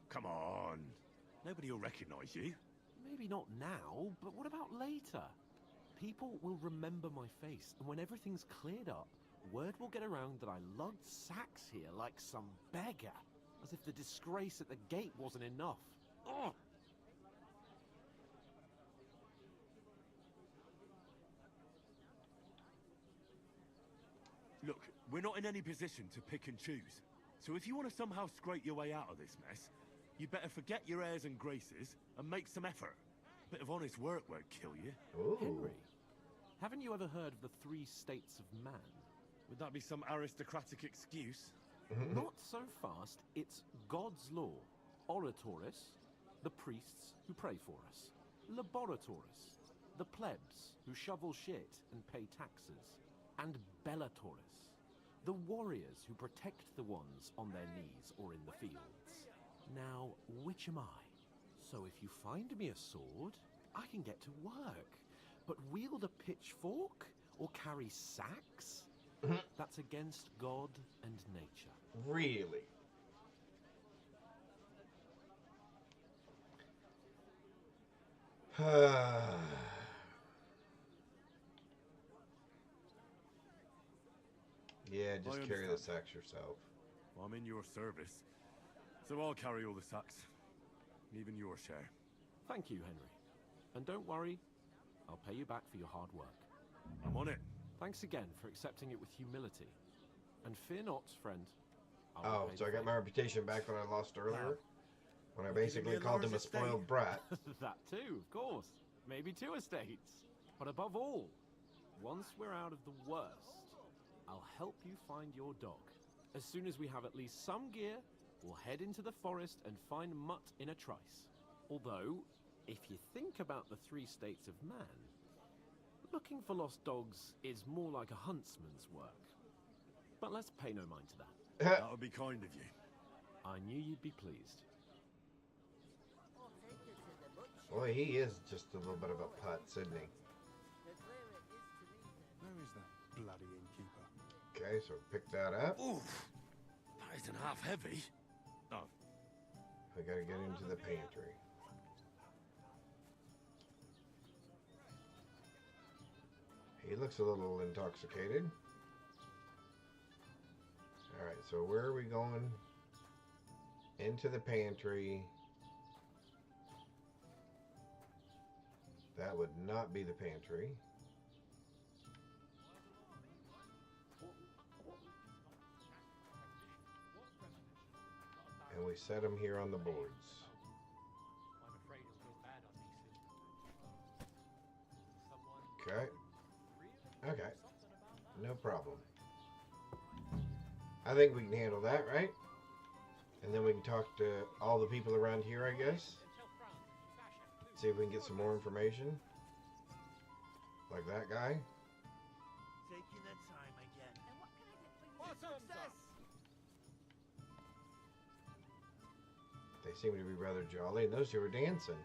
Come on. Nobody will recognize you. Maybe not now, but what about later? People will remember my face, and when everything's cleared up, word will get around that I lugged sacks here like some beggar. As if the disgrace at the gate wasn't enough. Ugh! Look, we're not in any position to pick and choose. So if you want to somehow scrape your way out of this mess, you better forget your airs and graces and make some effort. A bit of honest work won't kill you. Ooh. Henry, haven't you ever heard of the 3 states of man? Would that be some aristocratic excuse? Not so fast. It's God's law. Oratoris, the priests who pray for us. Laboratoris, the plebs who shovel shit and pay taxes. And Bellatoris, the warriors who protect the ones on their knees or in the fields. Now, which am I? So if you find me a sword, I can get to work. But wield a pitchfork or carry sacks? That's against God and nature. Really? Yeah, just carry the sacks yourself. I'm in your service, so I'll carry all the sacks. Even your share. Thank you, Henry. And don't worry, I'll pay you back for your hard work. I'm on it. Thanks again for accepting it with humility. And fear not, friend. Oh, so I got my reputation back when I lost earlier? When I basically called him a spoiled brat. That too, of course. Maybe 2 estates. But above all, once we're out of the worst, I'll help you find your dog. As soon as we have at least some gear, we'll head into the forest and find Mutt in a trice. Although, if you think about the 3 states of man, looking for lost dogs is more like a huntsman's work. But let's pay no mind to that. That would be kind of you. I knew you'd be pleased. Boy, he is just a little bit of a putz, isn't he? Where is that bloody innkeeper? Okay, so pick that up. Oof! That isn't half heavy. Oh. I gotta get into the pantry. He looks a little intoxicated. Alright, so where are we going? Into the pantry. That would not be the pantry. we set them here on the boards. I'm afraid it'll go bad on these soon. Okay. Okay. No problem. I think we can handle that, right? And then we can talk to all the people around here, I guess. See if we can get some more information. Like that guy. Taking their time again. And what can I get for your success? They seem to be rather jolly, and those two are dancing.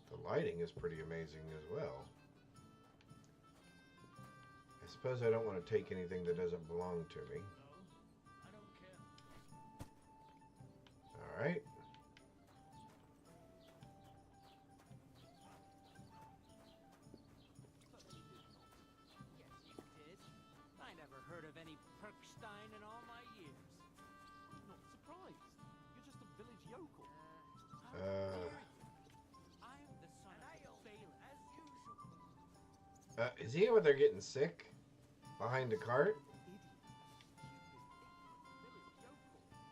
The lighting is pretty amazing as well. I suppose I don't want to take anything that doesn't belong to me. All right. Yes, you did. I never heard of any Perkstein in all my years. I'm not surprised. You're just a village yokel. I'm the son of Balin, as usual. Is he over there getting sick? Behind the cart?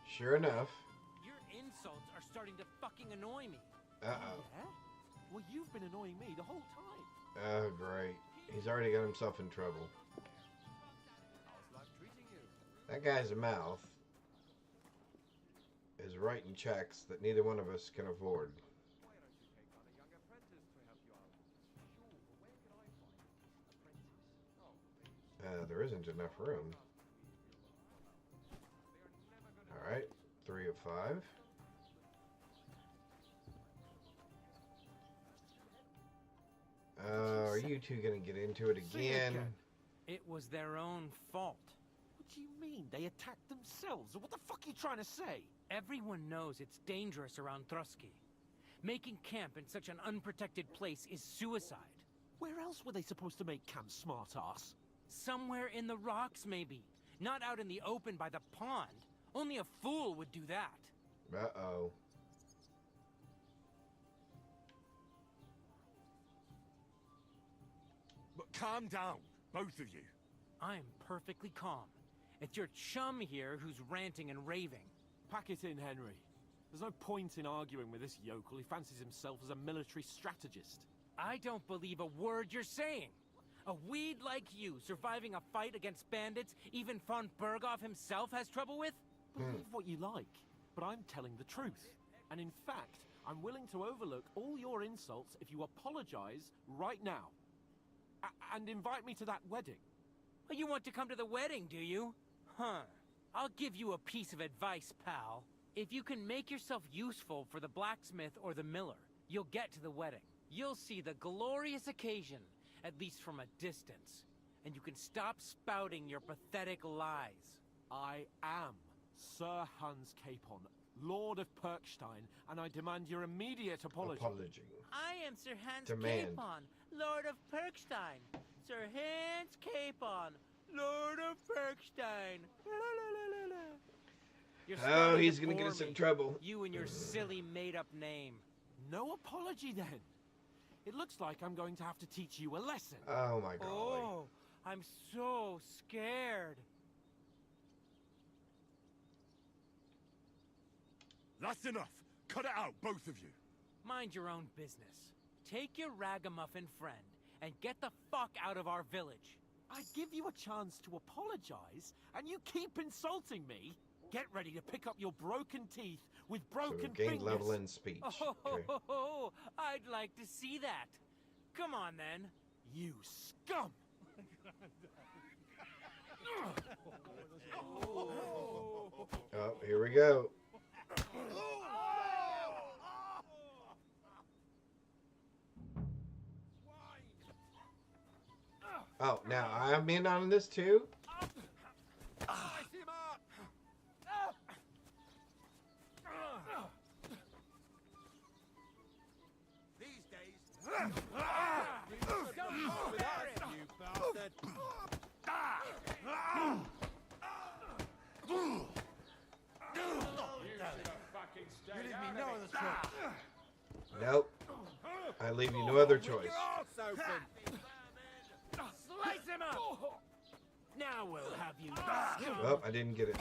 Sure enough. Your insults are starting to fucking annoy me. Uh-oh. Yeah? Well, you've been annoying me the whole time. Oh, great. He's already got himself in trouble. How's life treating you? That guy's mouth is writing checks that neither one of us can afford. Why don't you take on a young apprentice to help you out? Sure, but where can I find an apprentice? Oh, There isn't enough room. Alright, 3 of 5. Are you two gonna get into it again? It was their own fault. What do you mean? They attacked themselves? What the fuck are you trying to say? Everyone knows it's dangerous around Thruski. Making camp in such an unprotected place is suicide. Where else were they supposed to make camp, smartass? Somewhere in the rocks, maybe. Not out in the open by the pond. Only a fool would do that. Uh-oh. But calm down, both of you. I'm perfectly calm. It's your chum here who's ranting and raving. Pack it in, Henry. There's no point in arguing with this yokel. He fancies himself as a military strategist. I don't believe a word you're saying. A weed like you surviving a fight against bandits even von Berghoff himself has trouble with? Believe what you like, but I'm telling the truth. And in fact, I'm willing to overlook all your insults if you apologize right now. And invite me to that wedding. Well, you want to come to the wedding, do you? Huh. I'll give you a piece of advice, pal. If you can make yourself useful for the blacksmith or the miller, you'll get to the wedding. You'll see the glorious occasion, at least from a distance. And you can stop spouting your pathetic lies. I am Sir Hans Capon, Lord of Perkstein, and I demand your immediate apology. I am Sir Hans Demand. Capon, Lord of Perkstein. Sir Hans Capon, Lord of Perkstein. You're Oh, starting he's to gonna get bore us in me. trouble. You and your silly made-up name. No apology, then. It looks like I'm going to have to teach you a lesson. Oh, my God. Oh, I'm so scared. That's enough. Cut it out, both of you. Mind your own business. Take your ragamuffin friend and get the fuck out of our village. I give you a chance to apologize, and you keep insulting me. Get ready to pick up your broken teeth with So broken we've gained fingers. level in speech. Oh, I'd like to see that. Come on, then. You scum! Oh, here we go. Oh, now I'm in on this too? These days, you bastard. Nope. I leave you no other With choice. your arse open. Slice him up. Now we'll have you. Oh, I didn't get it.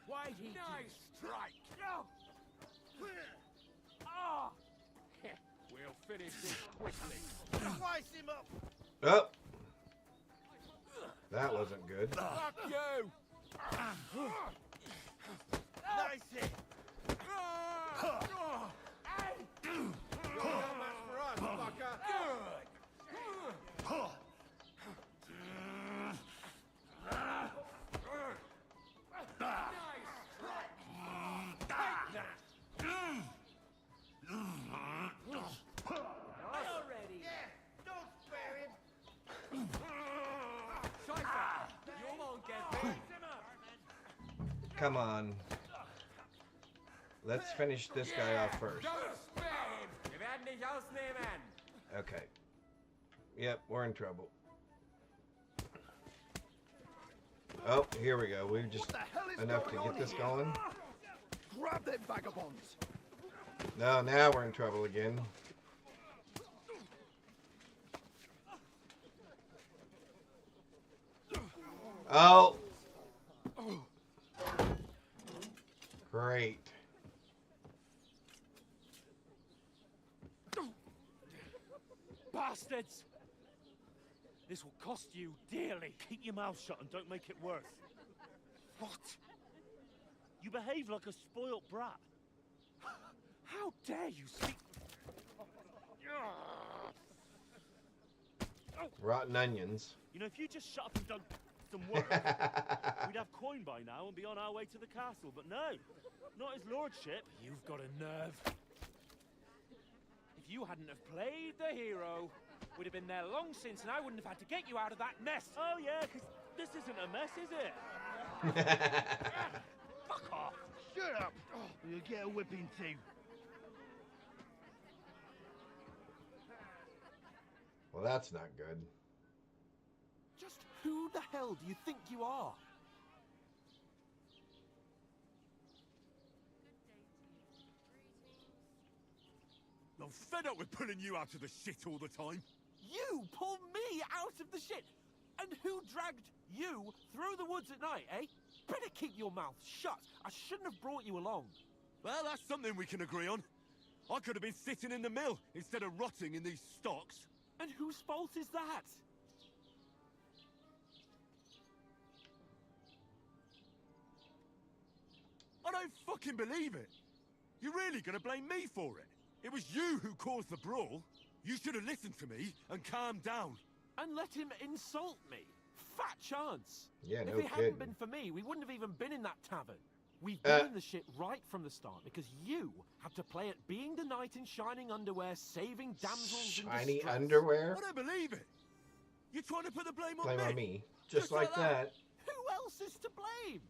Why he nice strike. We'll finish this quickly. Slice him up. Oh, that wasn't good. Fuck you. Nice hit. You're no match for us, fucker. Already. Yeah, don't spare him. You won't get me. Come on. Let's finish this guy off first. Okay. Yep, we're in trouble. Oh, here we go. We've just enough to get this going. Grab them vagabonds. No, now we're in trouble again. Oh. Great. Bastards! This will cost you dearly. Keep your mouth shut and don't make it worse. What? You behave like a spoilt brat. How dare you speak... Rotten onions. You know, if you just shut up and done some work, we'd have coin by now and be on our way to the castle. But no, not his lordship. You've got a nerve. If you hadn't have played the hero, we'd have been there long since, and I wouldn't have had to get you out of that mess. Oh yeah, because this isn't a mess, is it? Fuck off. Shut up. You'll get a whipping too. Well, that's not good. Just who the hell do you think you are? I'm fed up with pulling you out of the shit all the time. You pull me out of the shit. And who dragged you through the woods at night, eh? Better keep your mouth shut. I shouldn't have brought you along. Well, that's something we can agree on. I could have been sitting in the mill instead of rotting in these stocks. And whose fault is that? I don't fucking believe it. You're really gonna blame me for it? It was you who caused the brawl. You should have listened to me and calmed down. And let him insult me. Fat chance. Yeah, no If it hadn't kidding. been for me, we wouldn't have even been in that tavern. We've been in the shit right from the start because you had to play at being the knight in shining underwear, saving damsels in Shiny distress. underwear? I don't believe it. You're trying to put the blame on Blame me. on me. Just like that. Who else is to blame?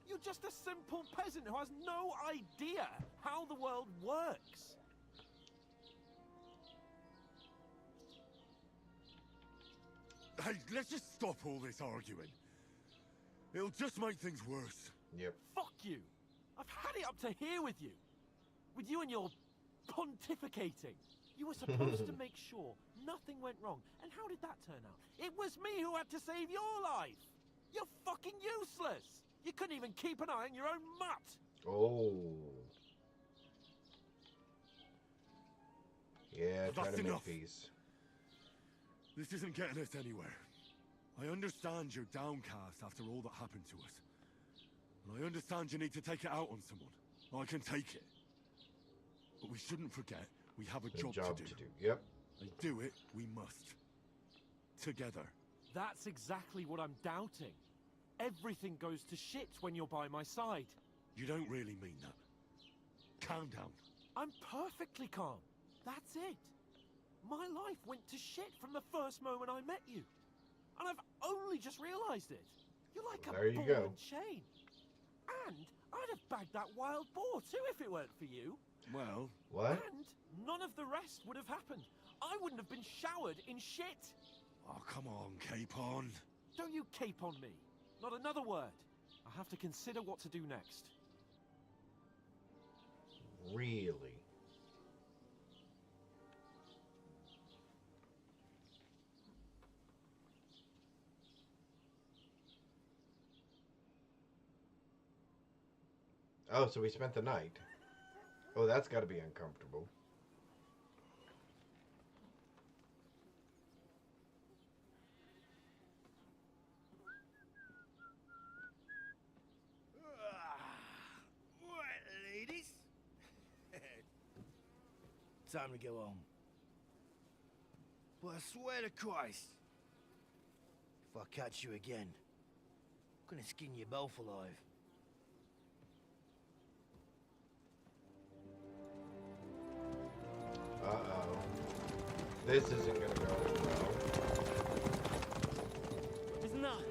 You're just a simple peasant who has no idea how the world works. Hey, let's just stop all this arguing. It'll just make things worse. Yep. Fuck you. I've had it up to here with you. With you and your pontificating. You were supposed to make sure nothing went wrong. And how did that turn out? It was me who had to save your life. You're fucking useless. You couldn't even keep an eye on your own mutt. Oh. Yeah, try That's to make enough. peace. This isn't getting us anywhere. I understand you're downcast after all that happened to us. And I understand you need to take it out on someone. I can take it. But we shouldn't forget we have a job to do. Yep. And do it we must. Together. That's exactly what I'm doubting. Everything goes to shit when you're by my side. You don't really mean that. Calm down. I'm perfectly calm. That's it. My life went to shit from the first moment I met you. And I've only just realized it. You're like There a you ball go. and chain. And I'd have bagged that wild boar too if it weren't for you. Well... What? And none of the rest would have happened. I wouldn't have been showered in shit. Oh, come on, Capon. Don't you cape on me. Not another word. I have to consider what to do next. Really? Oh, so we spent the night. Oh, that's got to be uncomfortable. Right, ladies. Time to go home. But I swear to Christ, if I catch you again, I'm gonna skin you both alive. Uh-oh. This isn't gonna go well. Isn't that?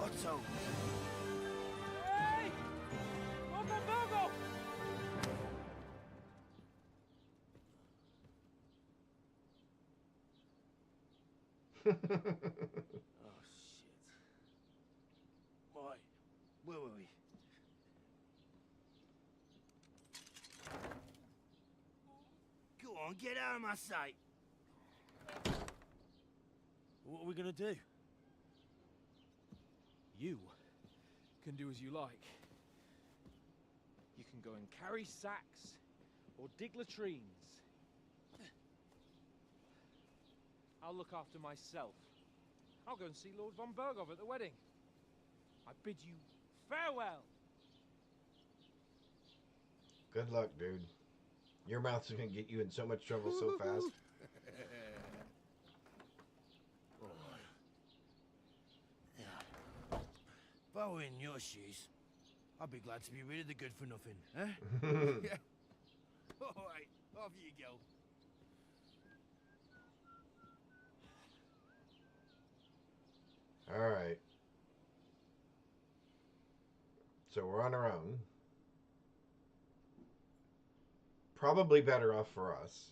Otto. Hey! Open Bogo! Oh, shit. Right, where were we? Go on, get out of my sight. What are we gonna do? You can do as you like. You can go and carry sacks or dig latrines. I'll look after myself. I'll go and see Lord von Bergov at the wedding. I bid you farewell. Good luck, dude. Your mouth's gonna get you in so much trouble so fast. If I were in your shoes, I'd be glad to be rid of the good for nothing, huh? Yeah. Alright, off you go. Alright. So we're on our own. Probably better off for us.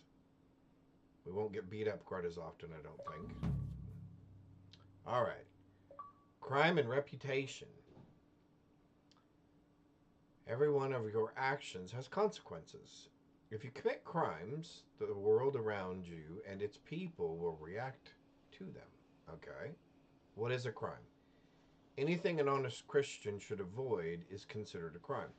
We won't get beat up quite as often, I don't think. Alright. Crime and reputation. Every one of your actions has consequences. If you commit crimes, the world around you and its people will react to them. Okay? What is a crime? Anything an honest Christian should avoid is considered a crime.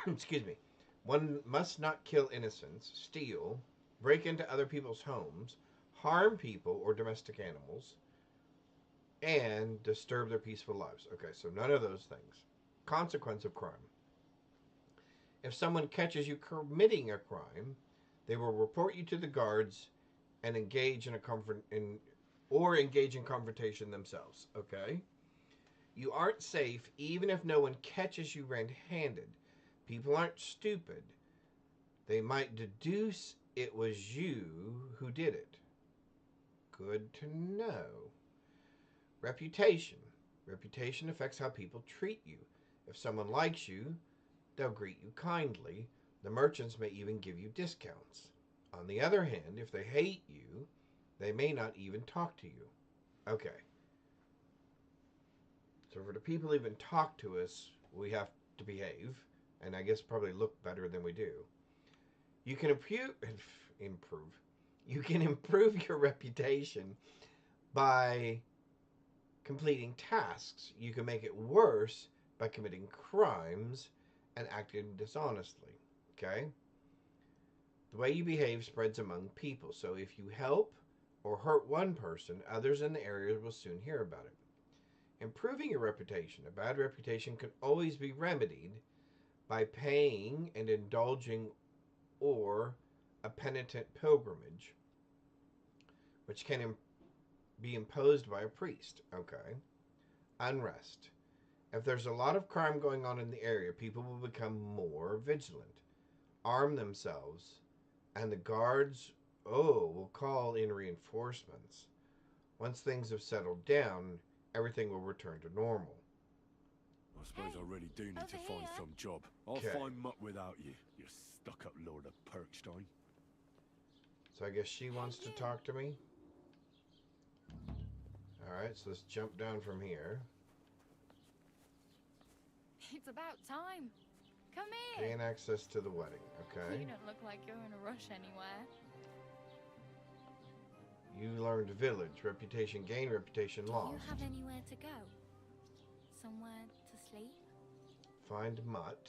Excuse me. One must not kill innocents, steal, break into other people's homes, harm people or domestic animals, and disturb their peaceful lives. Okay, so none of those things. Consequence of crime. If someone catches you committing a crime, they will report you to the guards and engage in confrontation themselves. Okay? You aren't safe even if no one catches you red-handed. People aren't stupid. They might deduce it was you who did it. Good to know. Reputation. Reputation affects how people treat you. If someone likes you, they'll greet you kindly. The merchants may even give you discounts. On the other hand, if they hate you, they may not even talk to you. Okay. So for the people who even talk to us, we have to behave, and I guess probably look better than we do. You can You can improve your reputation by completing tasks. You can make it worse by committing crimes and acting dishonestly. Okay? The way you behave spreads among people. So if you help or hurt one person, others in the area will soon hear about it. Improving your reputation. A bad reputation can always be remedied by paying and indulging or a penitent pilgrimage, which can be imposed by a priest. Okay. Unrest. If there's a lot of crime going on in the area, people will become more vigilant, arm themselves, and the guards, will call in reinforcements. Once things have settled down, everything will return to normal. I suppose I really do need to find some job. I'll Okay. find muck without you, you stuck-up Lord of Perkstein. So I guess she wants to talk to me. Alright, so let's jump down from here. It's about time. Come here. Gain access to the wedding. Okay. You don't look like you're in a rush anywhere. You learned village. Reputation gain, reputation Do lost. you have anywhere to go? Somewhere to sleep? Find Mutt.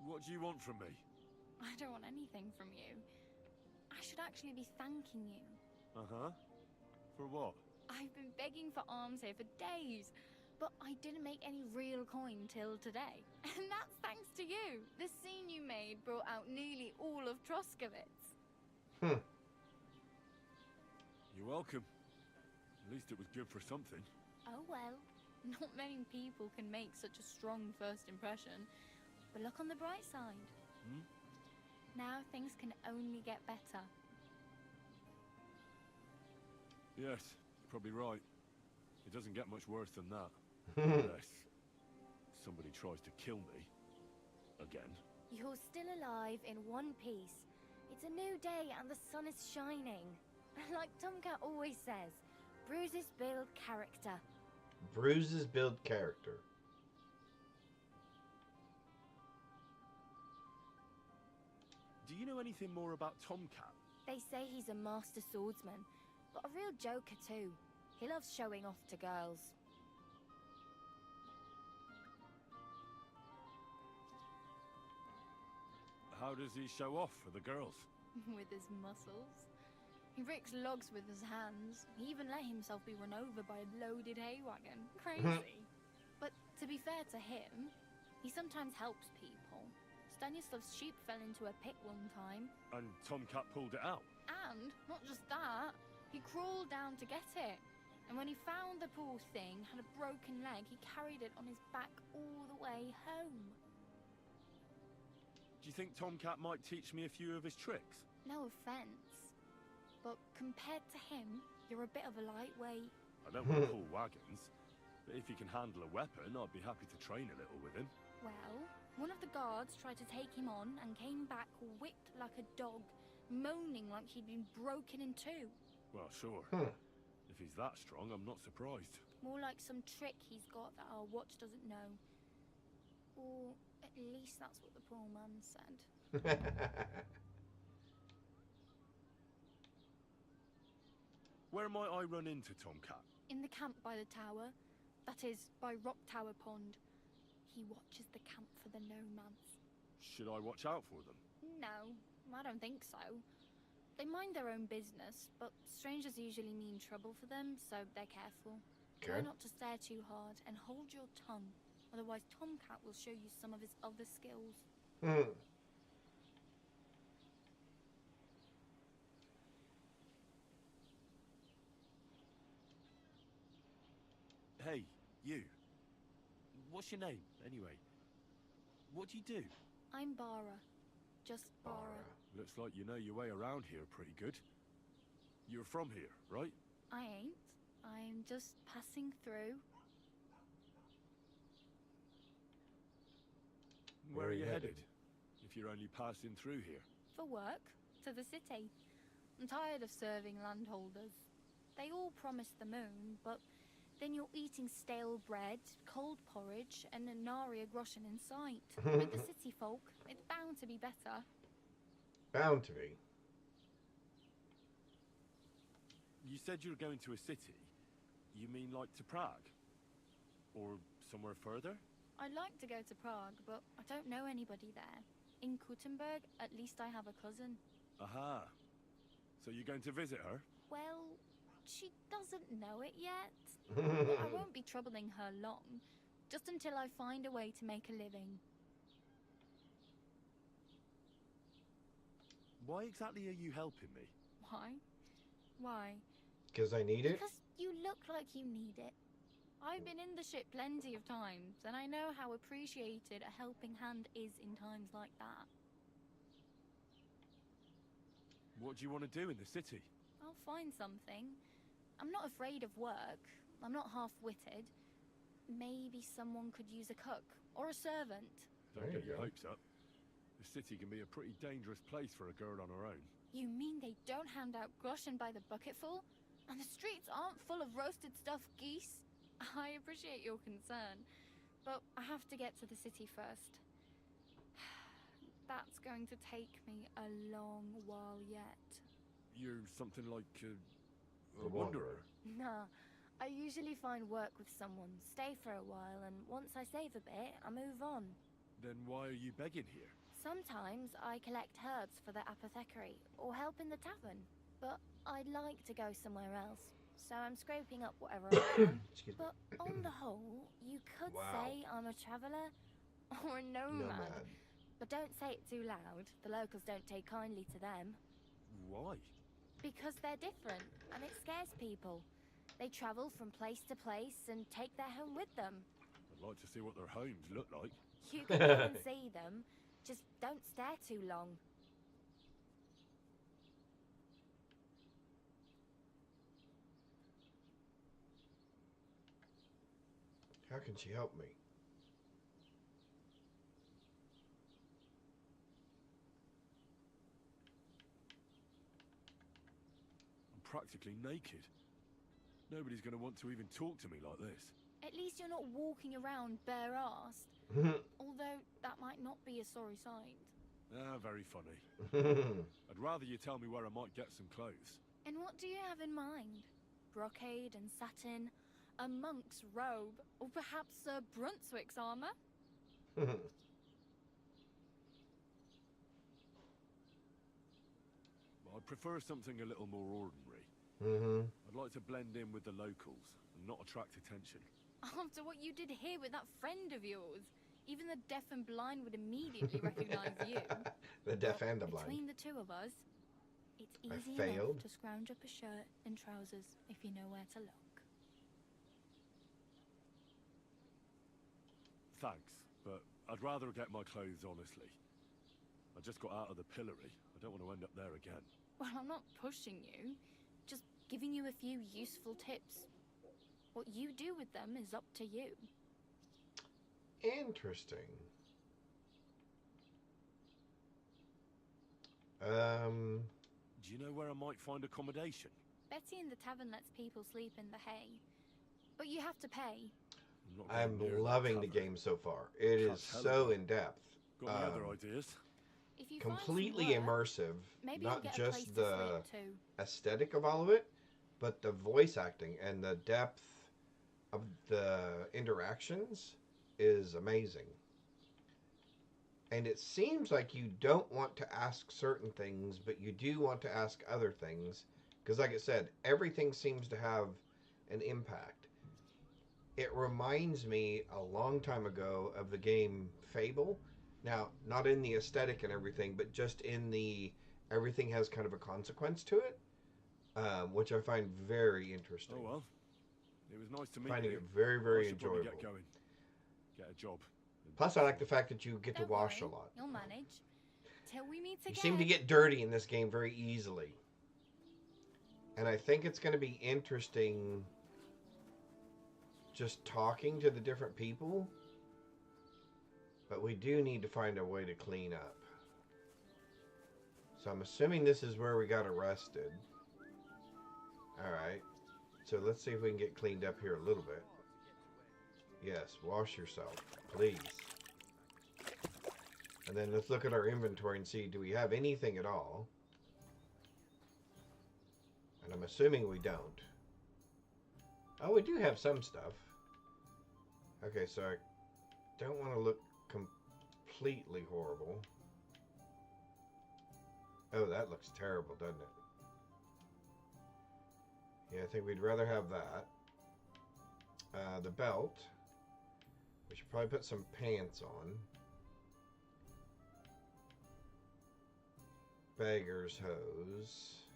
What do you want from me? I don't want anything from you. I should actually be thanking you. Uh-huh. For what? I've been begging for alms here for days, but I didn't make any real coin till today. And that's thanks to you. The scene you made brought out nearly all of Troskowitz. You're welcome. At least it was good for something. Oh well, not many people can make such a strong first impression. But look on the bright side. Hmm? Now things can only get better. Yes, you're probably right. It doesn't get much worse than that. Unless somebody tries to kill me. Again. You're still alive in one piece. It's a new day and the sun is shining. Like Tomcat always says, bruises build character. Bruises build character. Do you know anything more about Tomcat? They say he's a master swordsman, but a real joker too. He loves showing off to girls. How does he show off for the girls? With his muscles. He ricks logs with his hands. He even let himself be run over by a loaded hay wagon. Crazy. But to be fair to him, he sometimes helps people. Stanislav's sheep fell into a pit one time. And Tomcat pulled it out? And, not just that, he crawled down to get it. And when he found the poor thing had a broken leg, he carried it on his back all the way home. Do you think Tomcat might teach me a few of his tricks? No offense, but compared to him, you're a bit of a lightweight. I don't want to pull wagons, but if he can handle a weapon, I'd be happy to train a little with him. Well, one of the guards tried to take him on and came back whipped like a dog, moaning like he'd been broken in two. Well, sure. If he's that strong, I'm not surprised. More like some trick he's got that our watch doesn't know. Or at least that's what the poor man said. Where might I run into Tomcat? In the camp by the tower. That is, by Rock Tower Pond. He watches the camp for the nomads. Should I watch out for them? No, I don't think so. They mind their own business, but strangers usually mean trouble for them, so they're careful. Try not to stare too hard and hold your tongue. Otherwise, Tomcat will show you some of his other skills. Hey, you. What's your name, anyway? What do you do? I'm Bara. Just Bara. Looks like you know your way around here pretty good. You're from here, right? I ain't. I'm just passing through. Where are you headed? If you're only passing through here. For work. To the city. I'm tired of serving landholders. They all promise the moon, but then you're eating stale bread, cold porridge, and a nary a groschen in sight. With the city folk, it's bound to be better. Bound to be. You said you were going to a city. You mean like to Prague? Or somewhere further? I'd like to go to Prague, but I don't know anybody there. In Kuttenberg, at least I have a cousin. Aha. So you're going to visit her? Well, she doesn't know it yet. But I won't be troubling her long. Just until I find a way to make a living. Why exactly are you helping me? Why? Why? Because I need it? Because you look like you need it. I've been in the ship plenty of times, and I know how appreciated a helping hand is in times like that. What do you want to do in the city? I'll find something. I'm not afraid of work. I'm not half-witted. Maybe someone could use a cook or a servant. Don't get your hopes up. The city can be a pretty dangerous place for a girl on her own. You mean they don't hand out groschen by the bucketful? And the streets aren't full of roasted stuffed geese? I appreciate your concern, but I have to get to the city first. That's going to take me a long while yet. You're something like A wanderer? Nah, I usually find work with someone, stay for a while, and once I save a bit, I move on. Then why are you begging here? Sometimes I collect herbs for the apothecary, or help in the tavern, but I'd like to go somewhere else, so I'm scraping up whatever I can. But on the whole, you could say I'm a traveller, or a nomad. But don't say it too loud, the locals don't take kindly to them. Why? Because they're different, and it scares people. They travel from place to place and take their home with them. I'd like to see what their homes look like. You can go and see them, just don't stare too long. How can she help me? I'm practically naked. Nobody's going to want to even talk to me like this. At least you're not walking around bare-assed. Although, that might not be a sorry sight. Ah, very funny. I'd rather you tell me where I might get some clothes. And what do you have in mind? Brocade and satin? A monk's robe? Or perhaps Sir Brunswick's armor? I'd prefer something a little more ordinary. I'd like to blend in with the locals and not attract attention. After what you did here with that friend of yours, even the deaf and blind would immediately recognize you. The deaf and the blind. Between the two of us, it's easy failed. enough to scrounge up a shirt and trousers if you know where to look. Thanks, but I'd rather get my clothes honestly. I just got out of the pillory. I don't want to end up there again. Well, I'm not pushing you, just giving you a few useful tips. What you do with them is up to you. Interesting. Do you know where I might find accommodation? Betty in the tavern lets people sleep in the hay, but you have to pay. I'm loving the game so far. It is so in depth. Got any other ideas? If you find some Completely work, immersive. maybe you'll Not get a place just to the sleep too. aesthetic of all of it, but the voice acting and the depth of the interactions is amazing. And it seems like you don't want to ask certain things, but you do want to ask other things. Because like I said, everything seems to have an impact. It reminds me a long time ago of the game Fable. Now, not in the aesthetic and everything, but just in the everything has kind of a consequence to it, which I find very interesting. Oh well, it was nice to meet Finding you. it very, very I should probably enjoyable. Get going. Get a job. Plus, I like the fact that you get to Don't wash worry, a lot. You'll manage. Till we meet You again. seem to get dirty in this game very easily. And I think it's going to be interesting just talking to the different people. But we do need to find a way to clean up. So I'm assuming this is where we got arrested. Alright. So let's see if we can get cleaned up here a little bit. Yes, wash yourself, please. And then let's look at our inventory and see, do we have anything at all? And I'm assuming we don't. Oh, we do have some stuff. Okay, so I don't want to look completely horrible. Oh, that looks terrible, doesn't it? Yeah, I think we'd rather have that. The belt. We should probably put some pants on. Beggar's hose.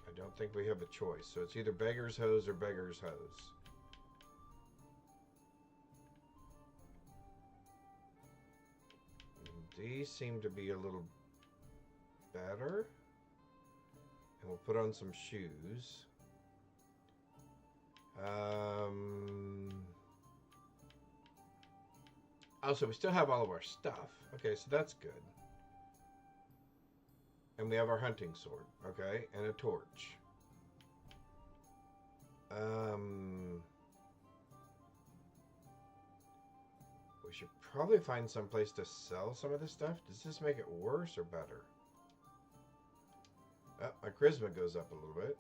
I don't think we have a choice, so it's either beggar's hose or beggar's hose. These seem to be a little better. And we'll put on some shoes. Also, we still have all of our stuff. Okay, so that's good. And we have our hunting sword. Okay, and a torch. We should probably find some place to sell some of this stuff. Does this make it worse or better? Oh, my charisma goes up a little bit.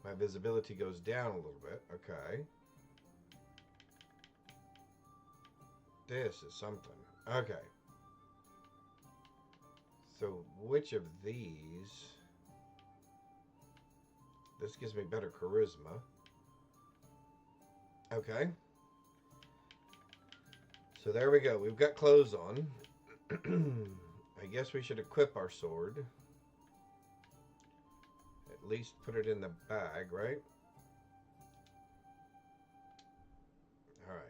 My visibility goes down a little bit. Okay. This is something. Okay. So, which of these... This gives me better charisma. Okay. So there we go. We've got clothes on. I guess we should equip our sword. At least put it in the bag, right? Alright.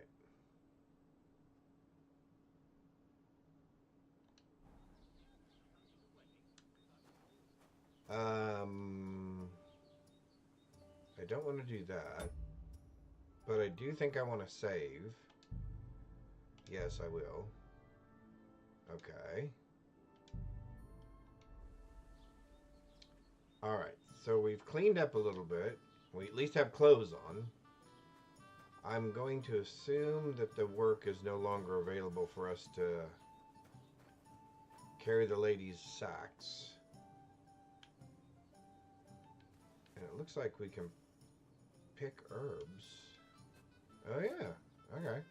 I don't want to do that. But I do think I want to save. Yes, I will. Okay. Alright, so we've cleaned up a little bit. We at least have clothes on. I'm going to assume that the work is no longer available for us to carry the ladies' sacks. And it looks like we can pick herbs. Oh yeah, okay.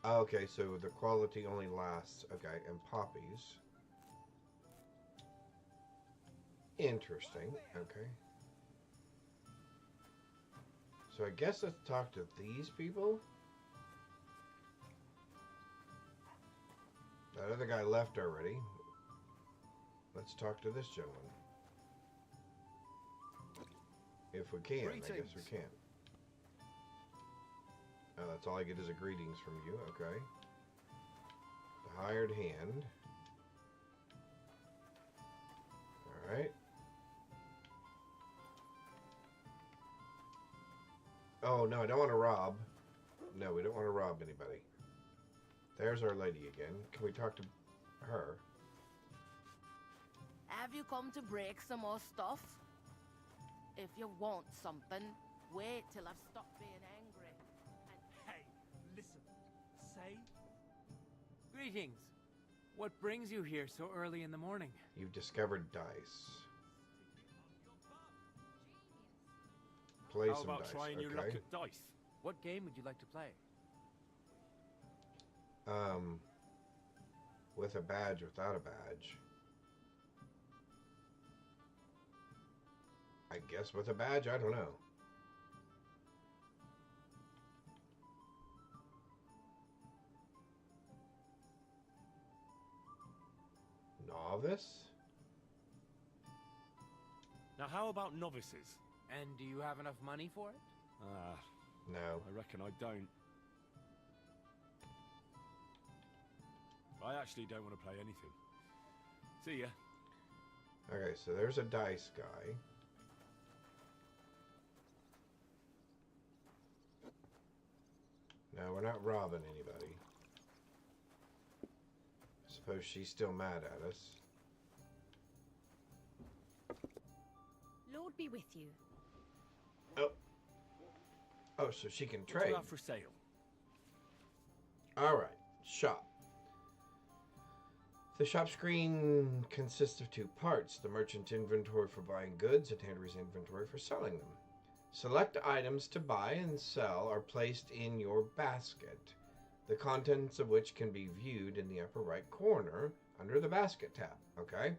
Okay, so the quality only lasts, okay, and poppies. Interesting, okay. So I guess let's talk to these people. That other guy left already. Let's talk to this gentleman. If we can, I guess we can. Oh, that's all I get is a greetings from you, okay. The hired hand. Alright. Oh, no, I don't want to rob. No, we don't want to rob anybody. There's our lady again. Can we talk to her? Have you come to break some more stuff? If you want something, wait till I've stopped being angry. Hey, listen. Say. Greetings. What brings you here so early in the morning? You've discovered dice. Play How some about dice, trying your luck at dice? What game would you like to play? With a badge, without a badge. I guess with a badge, I don't know. Novice? Now how about novices? And do you have enough money for it? No. I reckon I don't. I actually don't want to play anything. See ya. Okay, so there's a dice guy. No, we're not robbing anybody. I suppose she's still mad at us. Lord be with you. Oh. Oh, so she can What trade. do you have for sale? Alright, shop. The shop screen consists of two parts, the merchant's inventory for buying goods and Henry's inventory for selling them. Select items to buy and sell are placed in your basket, the contents of which can be viewed in the upper right corner under the basket tab, okay?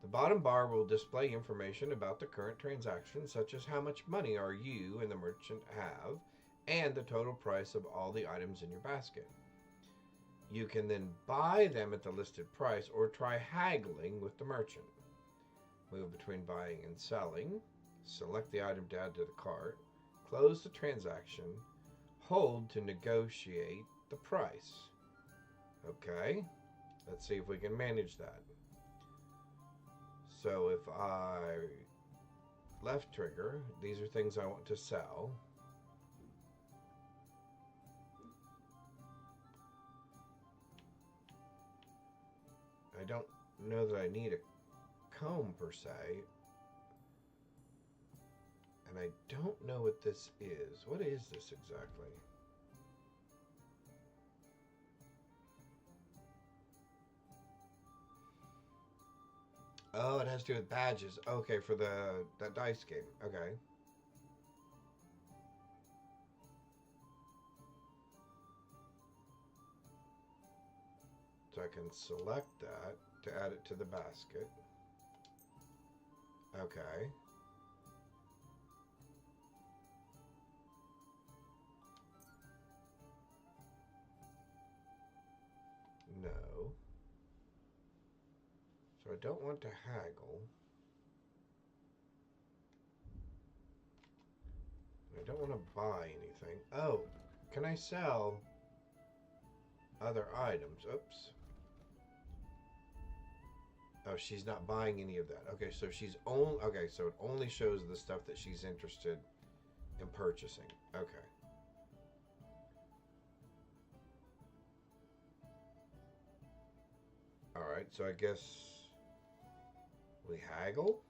The bottom bar will display information about the current transaction, such as how much money are you and the merchant have, and the total price of all the items in your basket. You can then buy them at the listed price or try haggling with the merchant. Move between buying and selling. Select the item to add to the cart. Close the transaction. Hold to negotiate the price. Okay. Let's see if we can manage that. So if I left trigger, these are things I want to sell. I don't know that I need a comb per se. And I don't know what this is. What is this exactly? Oh, it has to do with badges. Okay, for that dice game. Okay. So I can select that to add it to the basket. Okay. No. So I don't want to haggle. I don't want to buy anything. Oh, can I sell other items? Oops. Oh, she's not buying any of that. Okay, so she's only... Okay, so it only shows the stuff that she's interested in purchasing. Okay. Alright, so I guess we haggle?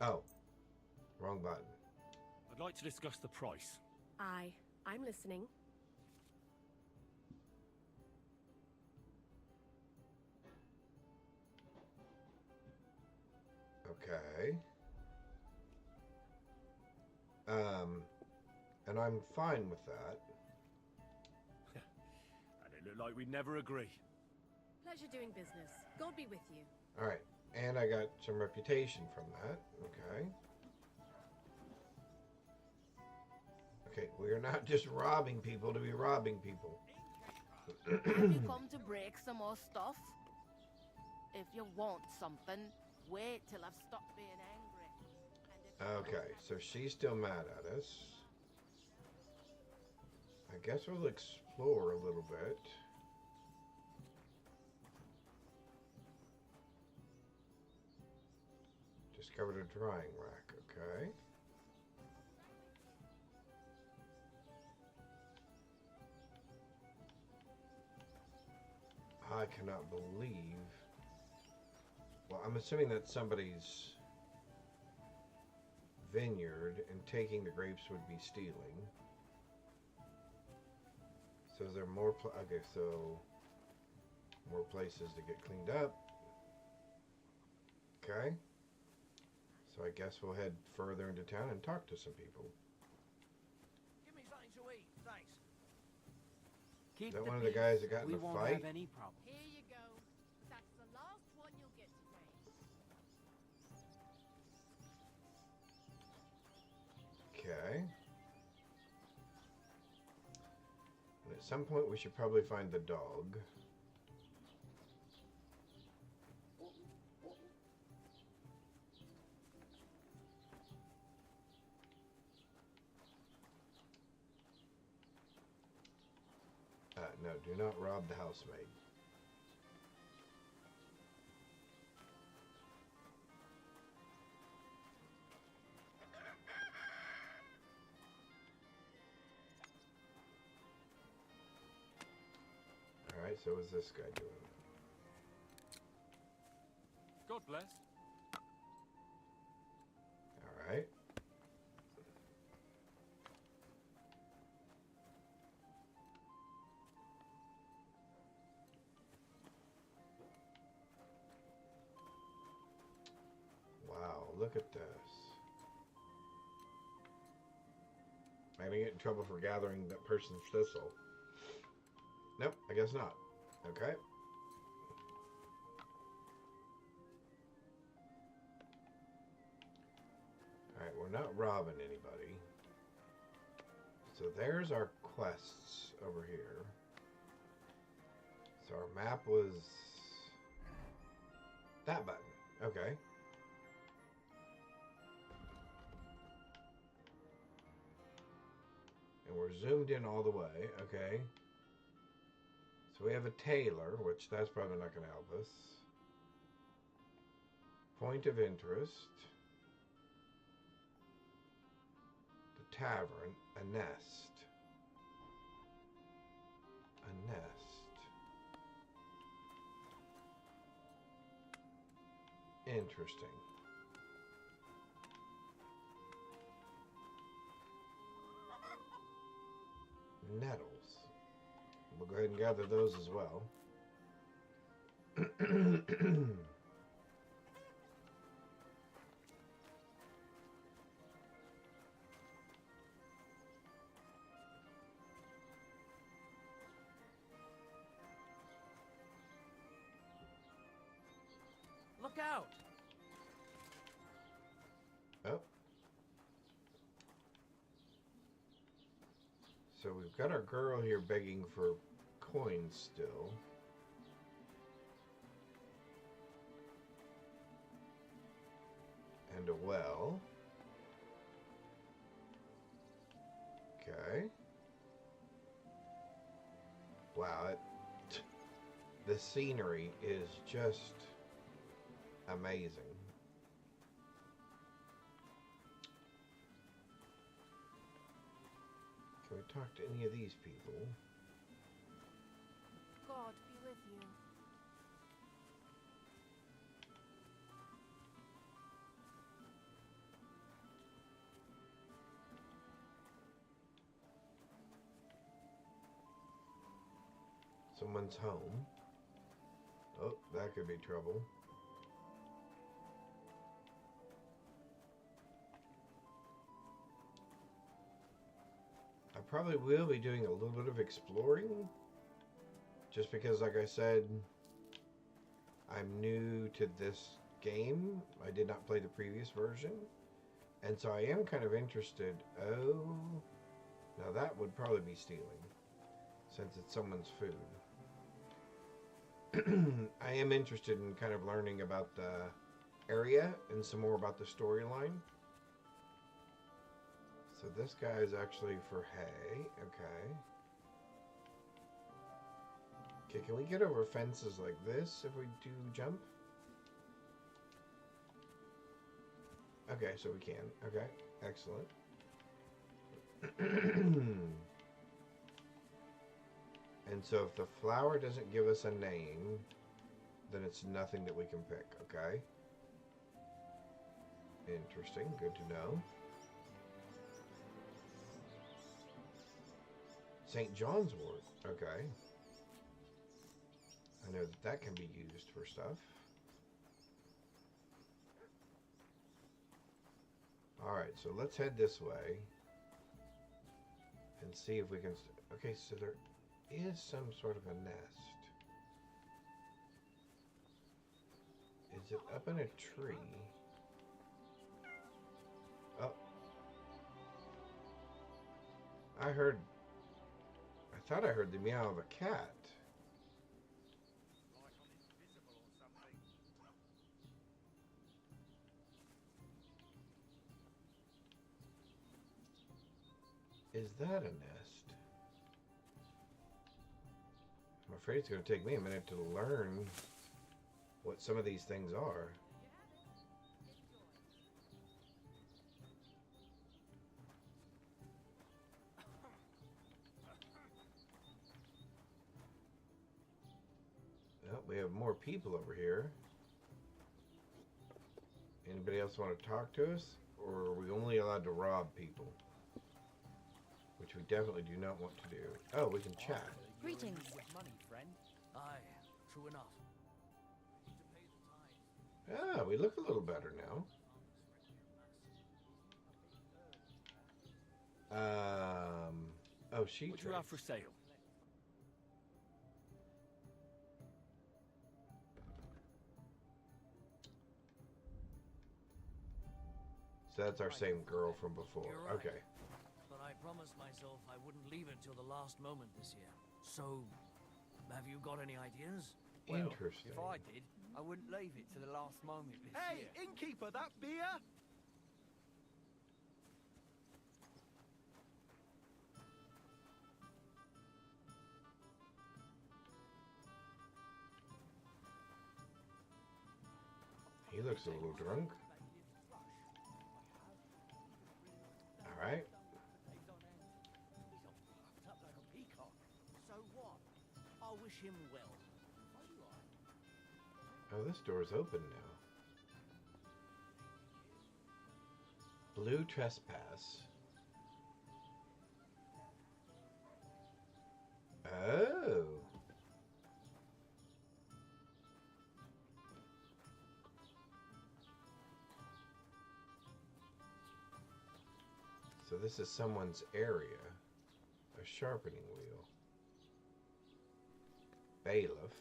Oh, wrong button. I'd like to discuss the price. I'm listening. Okay. And I'm fine with that. And it looked like we'd never agree. Pleasure doing business. God be with you. Alright, and I got some reputation from that. Okay. Okay, we are not just robbing people to be robbing people. Have you come to break some more stuff? If you want something, wait till I've stopped being angry. Okay, so she's still mad at us. I guess we'll explore a little bit. Discovered a drying rack, okay. I cannot believe... Well, I'm assuming that somebody's vineyard, and taking the grapes would be stealing. So is there more... Okay, so... More places to get cleaned up. Okay. So I guess we'll head further into town and talk to some people. Give me something to eat, thanks. Is that one of the guys that got in a fight? We won't have any problem. Here you go. That's the last one you'll get today. Okay. And at some point we should probably find the dog. No, do not rob the housemaid. Alright, so what's this guy doing? God bless. Alright. Wow, look at this. Am I gonna get in trouble for gathering that person's thistle? Nope, I guess not. Okay. Alright, we're not robbing anybody. So there's our quests over here. So our map was that button. Okay. And we're zoomed in all the way. Okay. So we have a tailor, which that's probably not going to help us. Point of interest. The tavern. A nest. A nest. Interesting. nettles. We'll go ahead and gather those as well. Look out! Oh. So we've got our girl here begging for coins still. And a well. Okay. Wow, the scenery is just amazing. Can we talk to any of these people? God be with you. Someone's home. Oh, that could be trouble. I probably will be doing a little bit of exploring. Just because, like I said, I'm new to this game. I did not play the previous version. And so I am kind of interested. Oh, now that would probably be stealing, since it's someone's food. I am interested in kind of learning about the area and some more about the storyline. So this guy is actually for hay. Okay. Okay, can we get over fences like this if we do jump? Okay, so we can. Okay, excellent. And so if the flower doesn't give us a name, then it's nothing that we can pick, okay? Interesting, good to know. St. John's wort, okay. I know that can be used for stuff. Alright, so let's head this way and see if we can... Okay, so there is some sort of a nest. Is it up in a tree? Oh. I thought I heard the meow of a cat. Is that a nest? I'm afraid it's going to take me a minute to learn what some of these things are. Well, we have more people over here. Anybody else want to talk to us? Or are we only allowed to rob people? Which we definitely do not want to do. Oh, we can chat. Greetings. Money, friend. Aye, true enough. Ah, we look a little better now. Oh, she What do you have for sale? So that's our same girl from before. You're right. Okay. But I promised myself I wouldn't leave it till the last moment this year. So, have you got any ideas? Interesting. If I did, I wouldn't leave it to the last moment this year. Hey, innkeeper, that beer? He looks a little drunk. All right. So what? I wish him well. Oh, this door's open now. Blue trespass. So this is someone's area. A sharpening wheel. Bailiff.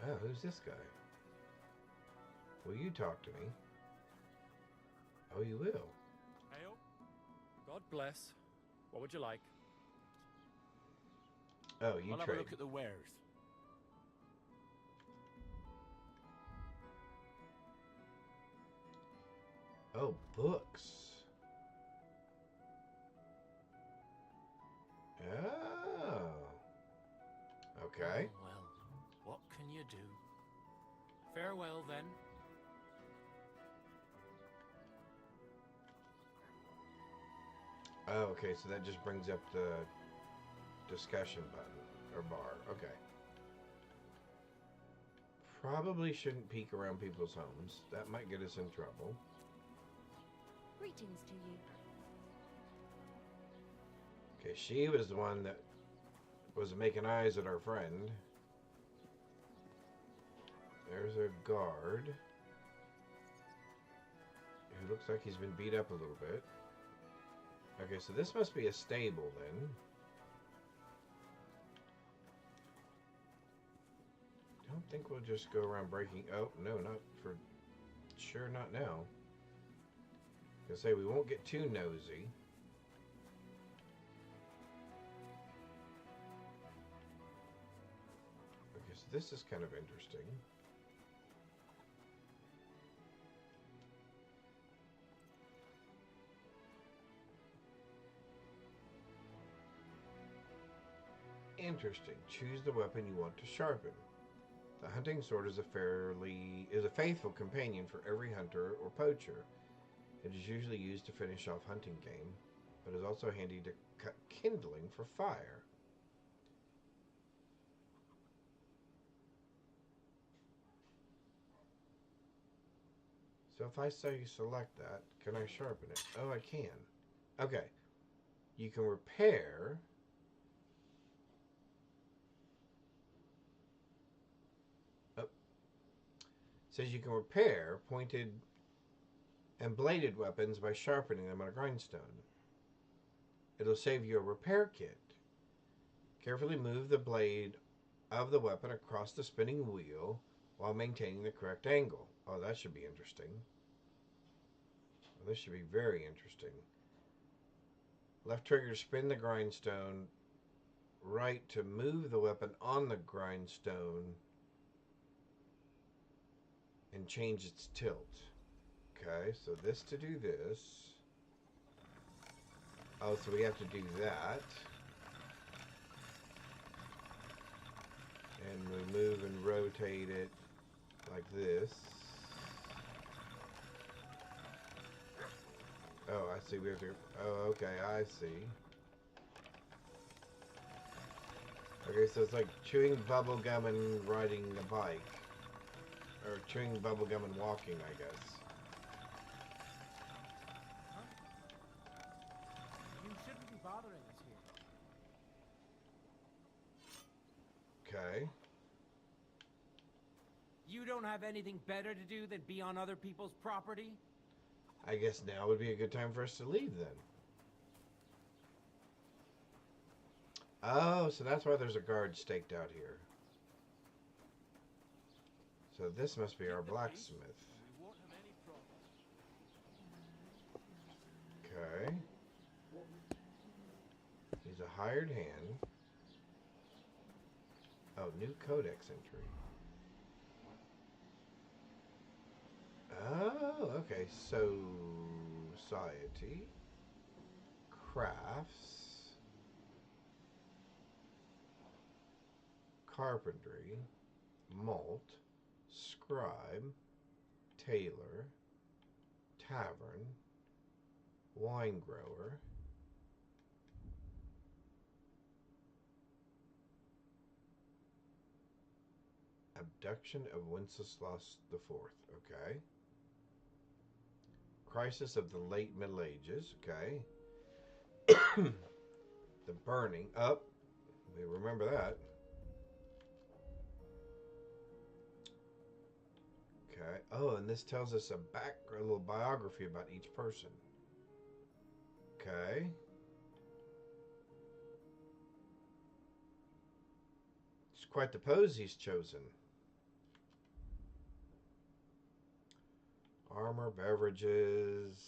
Oh, who's this guy? Will you talk to me? Oh, you will. Hail. God bless. What would you like? Oh, you I'll trade. have a look at the wares. Oh, books. Oh. Okay. Oh, well, what can you do? Farewell, then. Oh, okay, so that just brings up the discussion button, or bar. Okay. Probably shouldn't peek around people's homes. That might get us in trouble. Greetings to you. Okay, she was the one that was making eyes at our friend. There's a guard. Who looks like he's been beat up a little bit. Okay, so this must be a stable then. Don't think we'll just go around breaking... Oh, no, not for... Sure, not now. I was gonna say, we won't get too nosy. Okay, so this is kind of interesting. Interesting. Choose the weapon you want to sharpen. The hunting sword is a faithful companion for every hunter or poacher. It is usually used to finish off hunting game, but is also handy to cut kindling for fire. So if I say select that, can I sharpen it? Oh, I can. Okay. You can repair. Says you can repair pointed and bladed weapons by sharpening them on a grindstone. It'll save you a repair kit. Carefully move the blade of the weapon across the spinning wheel while maintaining the correct angle. Oh, that should be interesting. Well, this should be very interesting. Left trigger to spin the grindstone. Right to move the weapon on the grindstone and change its tilt. Okay, so this to do this. Oh, so we have to do that. And we move and rotate it like this. Oh, I see. We have to... Oh, okay, I see. Okay, so it's like chewing bubble gum and riding a bike. Or chewing bubble gum and walking, I guess. You shouldn't be bothering us here. Okay. You don't have anything better to do than be on other people's property? I guess now would be a good time for us to leave then. Oh, so that's why there's a guard staked out here. So this must be our blacksmith. Okay. He's a hired hand. Oh, new codex entry. Oh, okay. Society. Crafts. Carpentry. Malt. Scribe. Tailor. Tavern. Wine grower. Abduction of Wenceslas IV. Okay. Crisis of the late Middle Ages. Okay. The burning up. We remember that. Okay. Oh, and this tells us a little biography about each person. Okay. It's quite the pose he's chosen. Armor, beverages.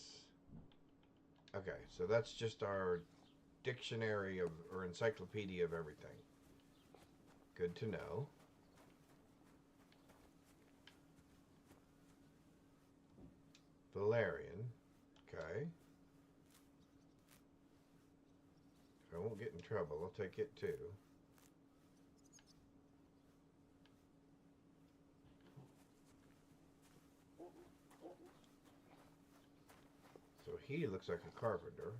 Okay, so that's just our dictionary of, or encyclopedia of everything. Good to know. Valerian. Okay. If I won't get in trouble, I'll take it too. So he looks like a carpenter.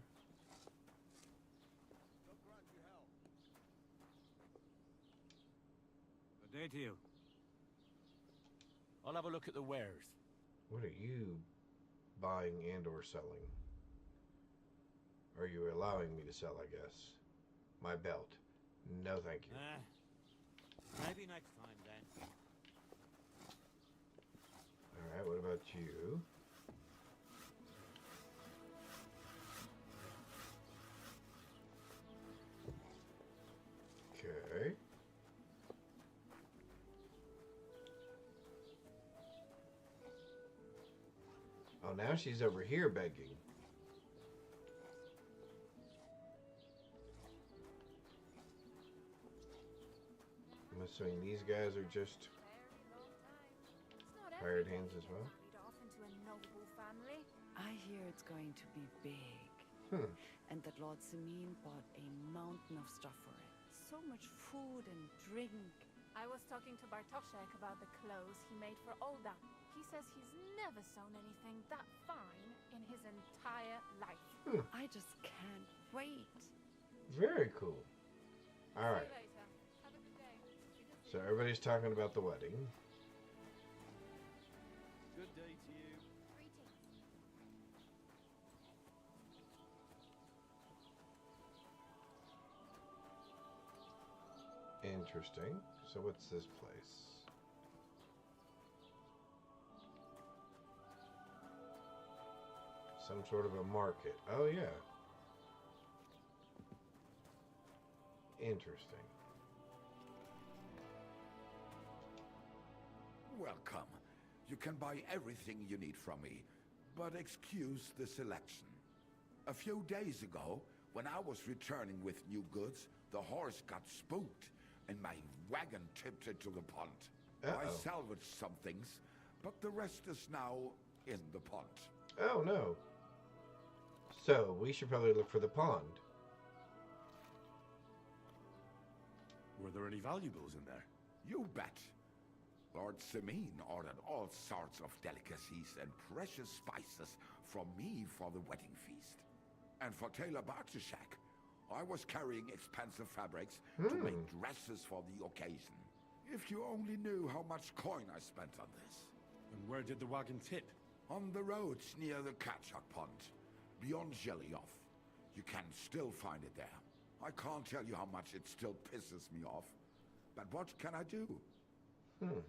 Good day to you. I'll have a look at the wares. What are you buying and or selling? Are you allowing me to sell, I guess? My belt. No, thank you. Maybe next time then. Alright, what about you? Okay. Oh, now she's over here begging. I'm assuming these guys are just hired hands as well. Off into a noble family. I hear it's going to be big. And that Lord Simeon bought a mountain of stuff for it. So much food and drink. I was talking to Bartoszek about the clothes he made for Olda. He says he's never sewn anything that fine in his entire life. I just can't wait. Very cool. All right. See you later. Have a good day. So everybody's talking about the wedding. Good day to you. Interesting. So what's this place? Some sort of a market. Oh, yeah. Interesting. Welcome. You can buy everything you need from me, but excuse the selection. A few days ago, when I was returning with new goods, the horse got spooked and my wagon tipped into the pond. I salvaged some things, but the rest is now in the pond. Oh, no. So, we should probably look for the pond. Were there any valuables in there? You bet. Lord Simeon ordered all sorts of delicacies and precious spices from me for the wedding feast. And for Taylor Bartoszek, I was carrying expensive fabrics to make dresses for the occasion. If you only knew how much coin I spent on this. And where did the wagon tip? On the roads near the Katchak Pond, beyond Jelioff. You can still find it there. I can't tell you how much it still pisses me off. But what can I do? I'm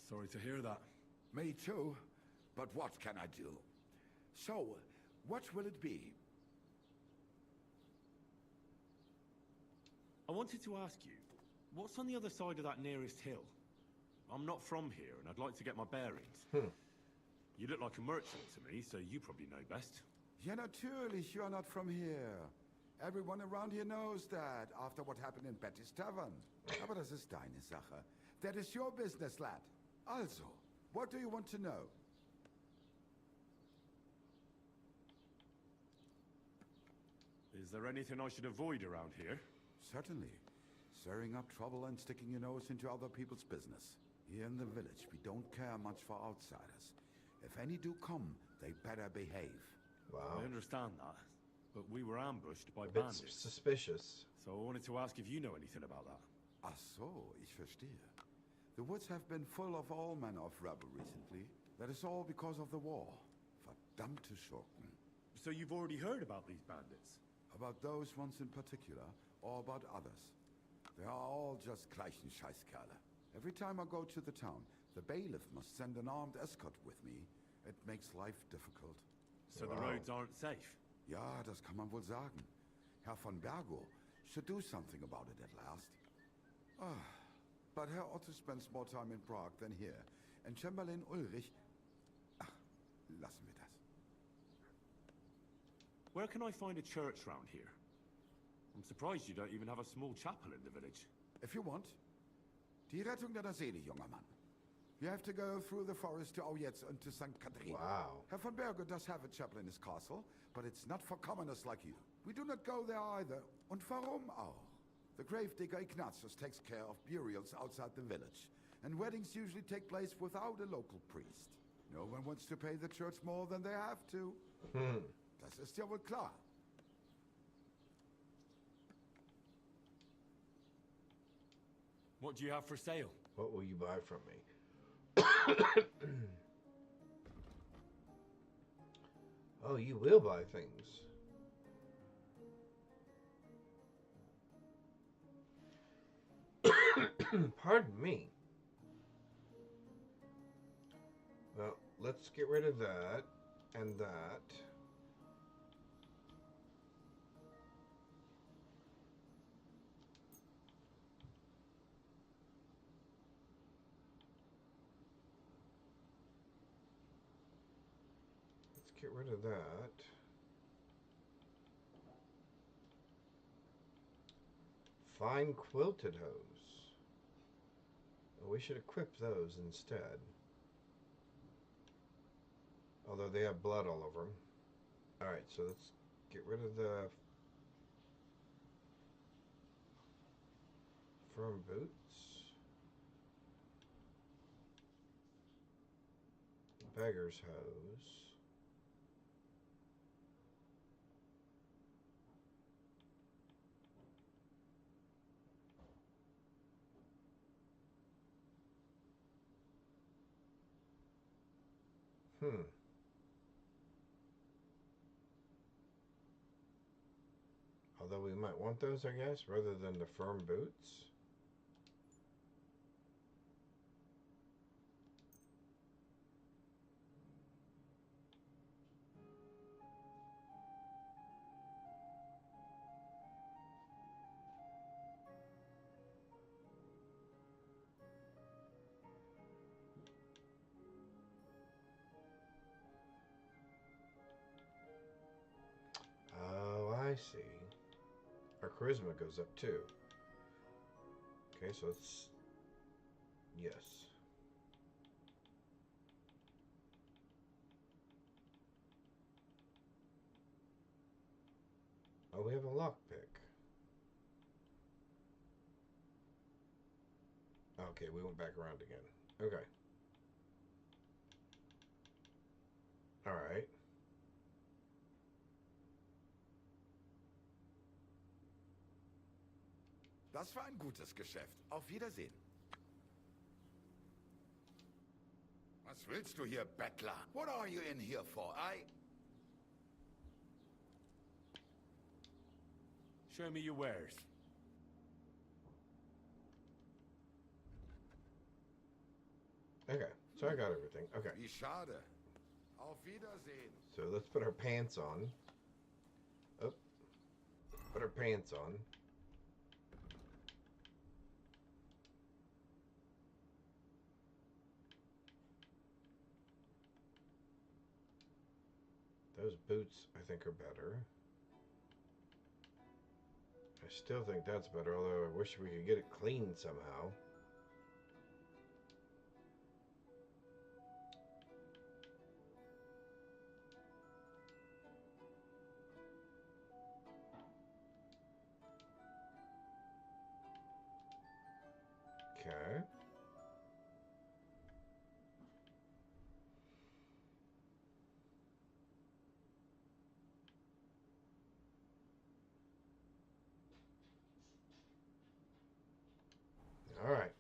sorry to hear that. Me too. But what can I do? So, what will it be? I wanted to ask you, what's on the other side of that nearest hill? I'm not from here, and I'd like to get my bearings. You look like a merchant to me, so you probably know best. Ja, natürlich, you're not from here. Everyone around here knows that, after what happened in Betty's Tavern. Aber das ist deine Sache. That is your business, lad. Also, what do you want to know? Is there anything I should avoid around here? Certainly. Stirring up trouble and sticking your nose into other people's business. Here in the village, we don't care much for outsiders. If any do come, they better behave. Wow. I understand that, but we were ambushed by A bit bandits. suspicious. So I wanted to ask if you know anything about that. Ach so, ich verstehe. The woods have been full of all manner of rubble recently. That is all because of the war. Verdammte Schurken. So you've already heard about these bandits? About those ones in particular, or about others? They are all just gleichen Scheißkerle. Every time I go to the town, the bailiff must send an armed escort with me. It makes life difficult. So the roads aren't safe? Ja, das kann man wohl sagen. Herr von Bergo should do something about it at last. But Herr Otto spends more time in Prague than here. And Chamberlain Ulrich... Ach, lassen wir das. Where can I find a church round here? I'm surprised you don't even have a small chapel in the village. If you want. Die Rettung deiner Seele, junger Mann. You have to go through the forest to Aujetz and to St. Catherine. Wow. Herr von Berger does have a chapel in his castle, but it's not for commoners like you. We do not go there either. Und warum auch? The gravedigger Ignatius takes care of burials outside the village, and weddings usually take place without a local priest. No one wants to pay the church more than they have to. Das ist ja wohl klar. What do you have for sale? What will you buy from me? Oh, you will buy things. Pardon me. Well, let's get rid of that and that. Let's get rid of that. Fine quilted hose. Well, we should equip those instead. Although they have blood all over them. Alright, so let's get rid of the firm boots. Beggar's hose. Although we might want those, I guess, rather than the firm boots. Oh, I see. Our charisma goes up too. Okay, so it's... Yes. Oh, we have a lockpick. Okay, we went back around again. Okay. Alright. Das war ein gutes Geschäft. Auf Wiedersehen. Was willst du hier, Bettler? What are you in here for? Show me your wares. Okay, so I got everything. Okay. Wie schade. Auf Wiedersehen. So let's put our pants on. Oh. Put our pants on. Those boots, I think, are better. I still think that's better, although I wish we could get it cleaned somehow. Okay. All right.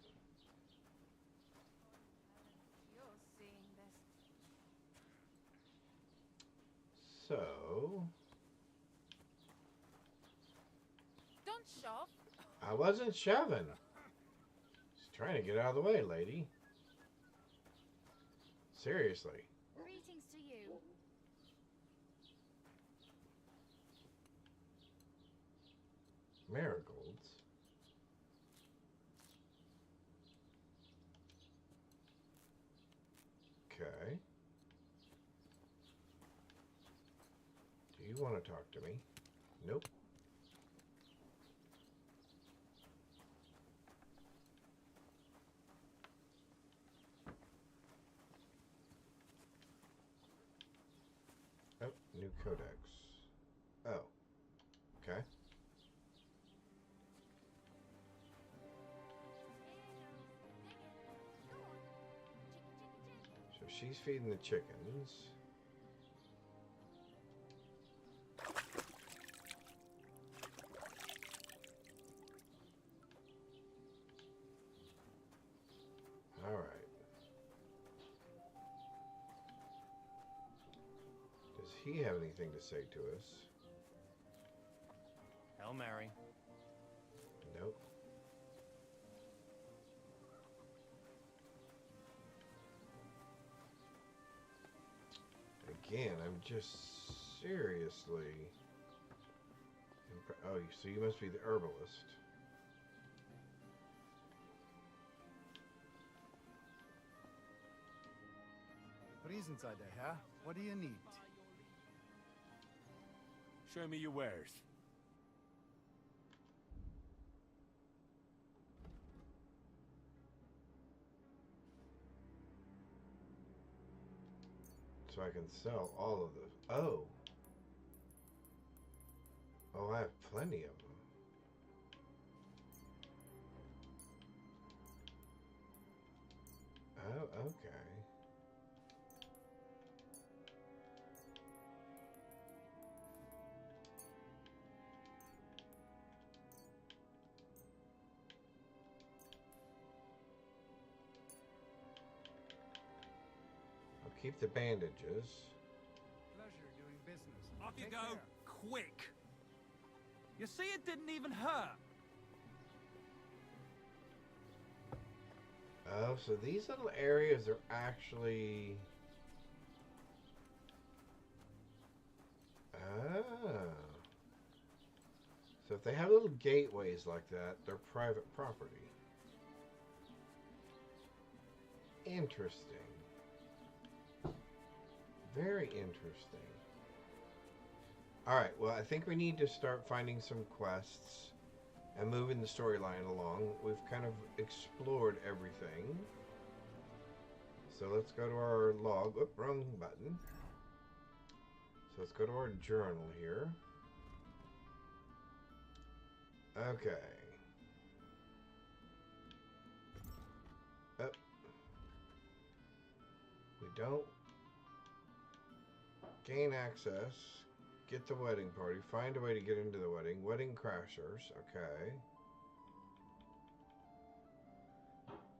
You're seeing this. So, Don't shove. I wasn't shoving. Just trying to get out of the way, lady. Seriously. Greetings to you. Marigolds. Okay. Do you want to talk to me? Nope. Oh, new codex. Oh. Okay. So she's feeding the chickens. All right. Does he have anything to say to us? Hail Mary. Nope. Again, I'm just seriously... Oh, so you must be the herbalist. Friesenzeit, Herr. What do you need? Show me your wares. So I can sell all of those. Oh. Oh, I have plenty of them. Oh, okay. I'll keep the bandages. Pleasure doing business. Off you Take go, care. quick. You see, it didn't even hurt. Oh, so these little areas are actually... Ah. So if they have little gateways like that, they're private property. Interesting. Very interesting. Alright, well, I think we need to start finding some quests and moving the storyline along. We've kind of explored everything. So let's go to our log. Oop, wrong button. So let's go to our journal here. Okay. Oh. We don't gain access. Get the wedding party. Find a way to get into the wedding. Wedding crashers. Okay.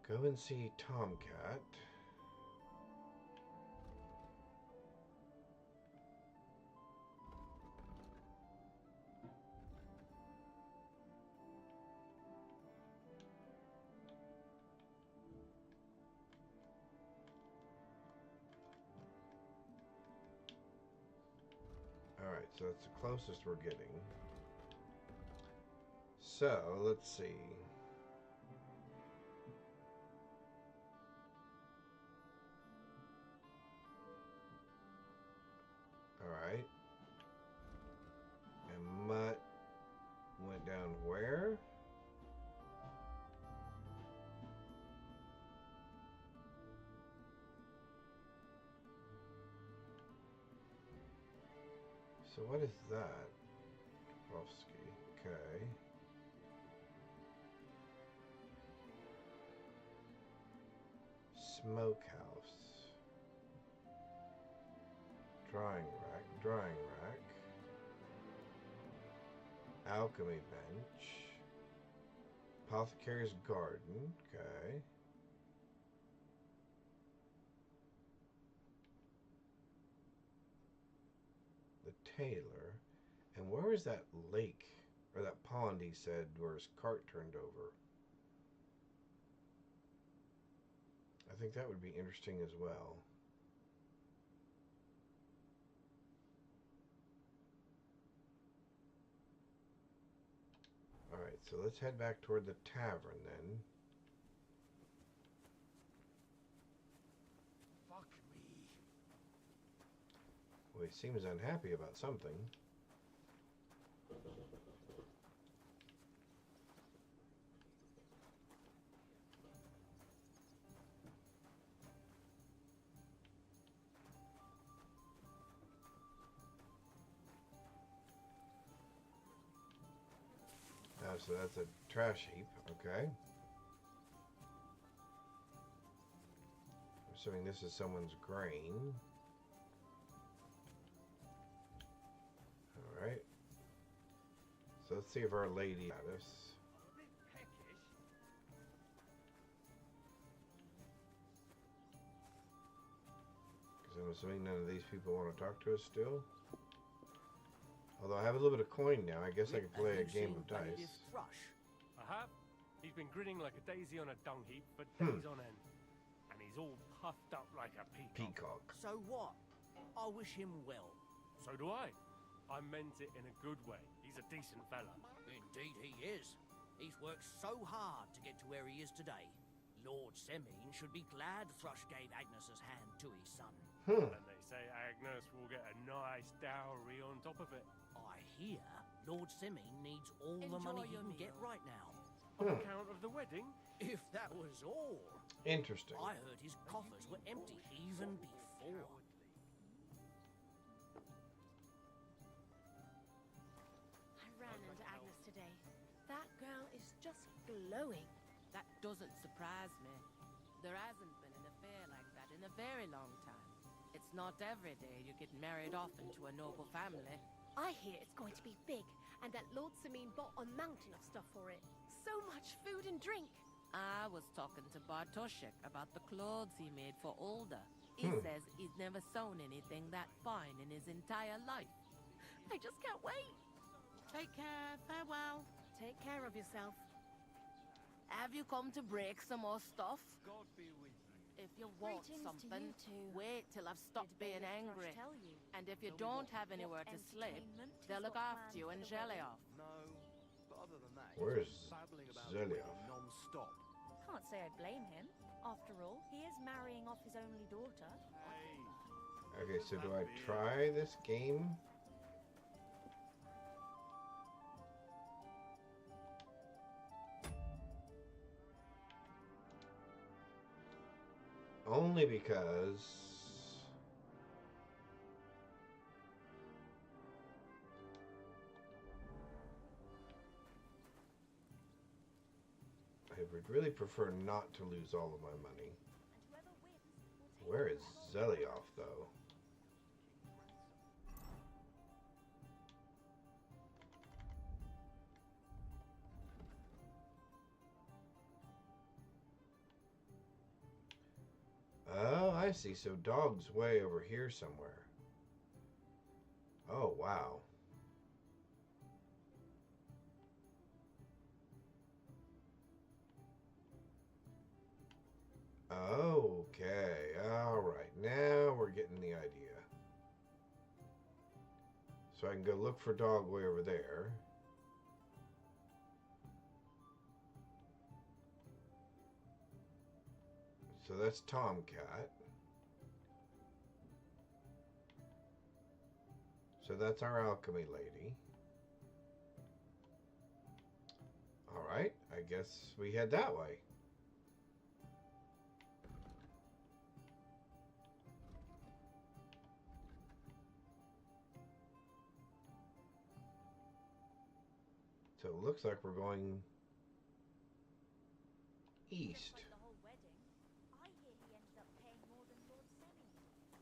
Go and see Tomcat. Alright, so that's the closest we're getting. So, let's see. Alright. And Mutt went down where? So what is that? Kowalski. Okay. Smokehouse. Drying rack. Drying rack. Alchemy bench. Apothecary's garden. Okay. The tailor. And where is that lake Or that pond, he said, where his cart turned over. I think that would be interesting as well. Alright, so let's head back toward the tavern then. Fuck me. Well, he seems unhappy about something. So that's a trash heap, okay. I'm assuming this is someone's grain. Alright. So let's see if Our Lady got us. Because I'm assuming none of these people want to talk to us still. Although I have a little bit of coin now, I guess I could play a game of dice. I have. He's been grinning like a daisy on a dung heap for days on end. And he's all puffed up like a peacock. So what? I wish him well. So do I. I meant it in a good way. He's a decent fella. Indeed he is. He's worked so hard to get to where he is today. Lord Semine should be glad Thrush gave Agnes's hand to his son. And they say Agnes will get a nice dowry on top of it. I hear Lord Semine needs all the money he can get right now. On account of the wedding? If that was all. Interesting. I heard his coffers were empty even before. I ran into Agnes today. That girl is just glowing. That doesn't surprise me. There hasn't been an affair like that in a very long time. It's not every day you get married off into a noble family. I hear it's going to be big, and that Lord Semine bought a mountain of stuff for it. So much food and drink. I was talking to Bartoszek about the clothes he made for Olda. He says he's never sewn anything that fine in his entire life. I just can't wait. Take care. Farewell. Take care of yourself. Have you come to break some more stuff? God be with you. If you want Greetings to something, you too. wait till I've stopped Did being Bailiff angry. Thrush tell you? And if you So we don't what- have anywhere what to sleep, entertainment they'll is look what after you planned in for the wedding? Zelioff. No, but other than that, Where's he's babbling about Zelioff? non-stop. Can't say I blame him. After all, he is marrying off his only daughter. Okay, so do I try this game? Only because I would really prefer not to lose all of my money. Where is Zelioff, though? Oh, I see. So dog's way over here somewhere. Oh, wow. Okay, all right. Now we're getting the idea. So I can go look for dog way over there. So that's Tomcat. So that's our alchemy lady. All right, I guess we head that way. So it looks like we're going east.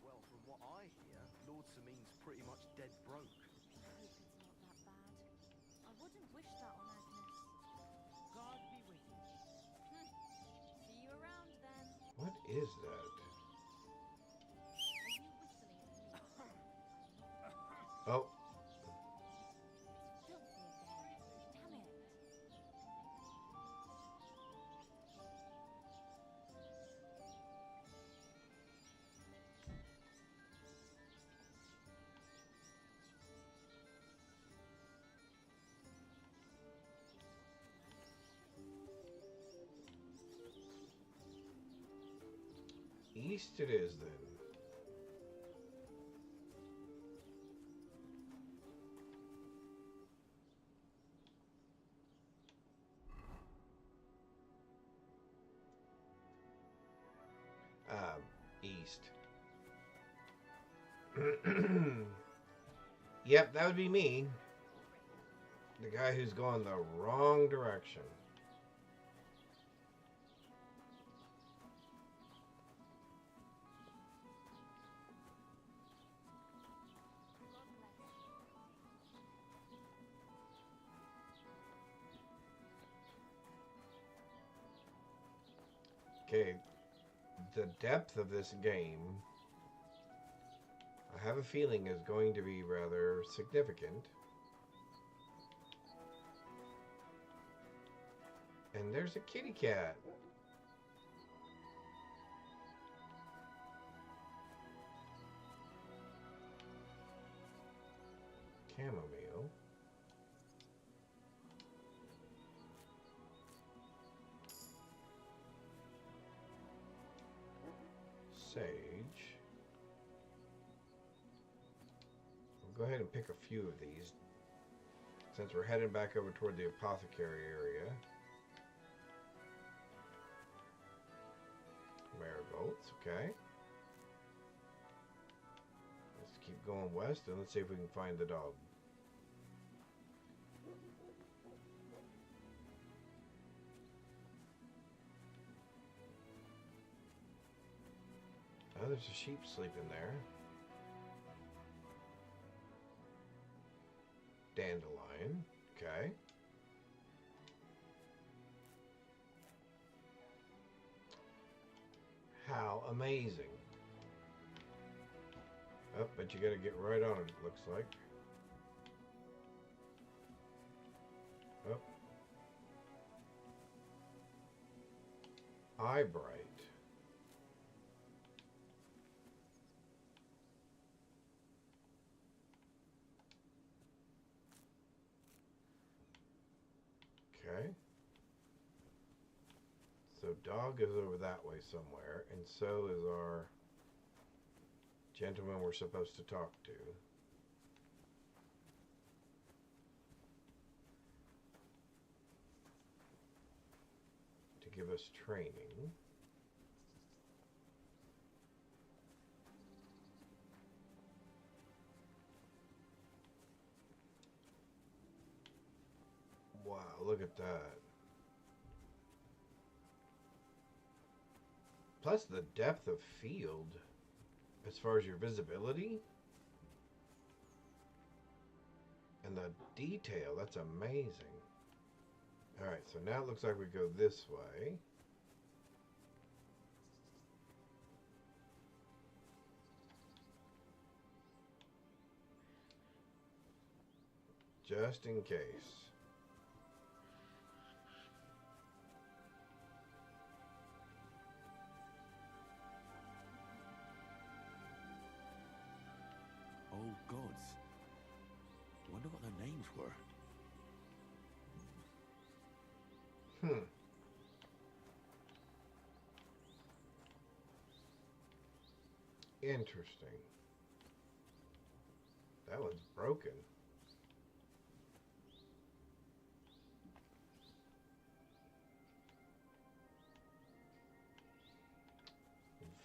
Well, from what I hear, Lord Semine's pretty much dead broke. I hope it's not that bad. I wouldn't wish that on Agnes. God be with you. See you around then. What is that? Are you whistling at me? Oh, Filthy again. East it is then. East. Yep, that would be me. The guy who's going the wrong direction. Okay, the depth of this game, I have a feeling, is going to be rather significant. And there's a kitty cat. Chamomile. Sage. We'll go ahead and pick a few of these since we're heading back over toward the apothecary area. Marigolds, okay. Let's keep going west and let's see if we can find the dog. Oh, there's a sheep sleeping there. Dandelion, okay. How amazing. Oh, but you gotta get right on it, it looks like. Oh. Eyebright. Okay. So dog is over that way somewhere, and so is our gentleman we're supposed to talk to. To give us training. Wow, look at that. Plus the depth of field as far as your visibility and the detail, that's amazing. Alright, so now it looks like we go this way. Just in case. Oh, gods. Wonder what their names were. Interesting. That one's broken.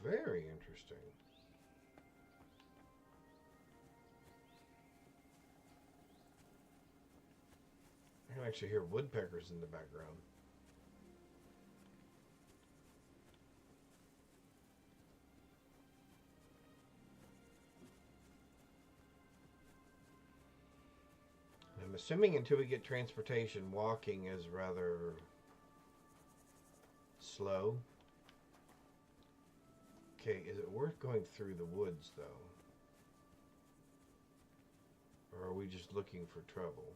Very interesting. I can actually hear woodpeckers in the background. I'm assuming until we get transportation, walking is rather slow. Okay, is it worth going through the woods, though? Or are we just looking for trouble?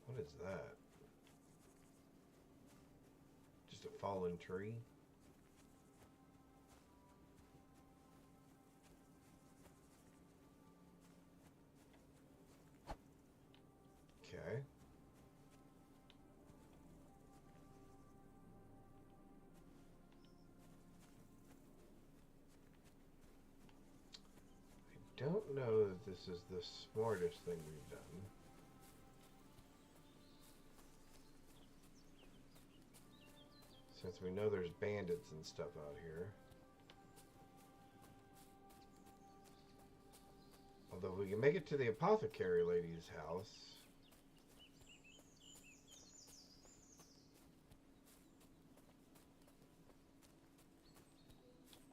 What is that? Just a fallen tree? Okay. don't know that this is the smartest thing we've done. Since we know there's bandits and stuff out here. Although we can make it to the apothecary lady's house.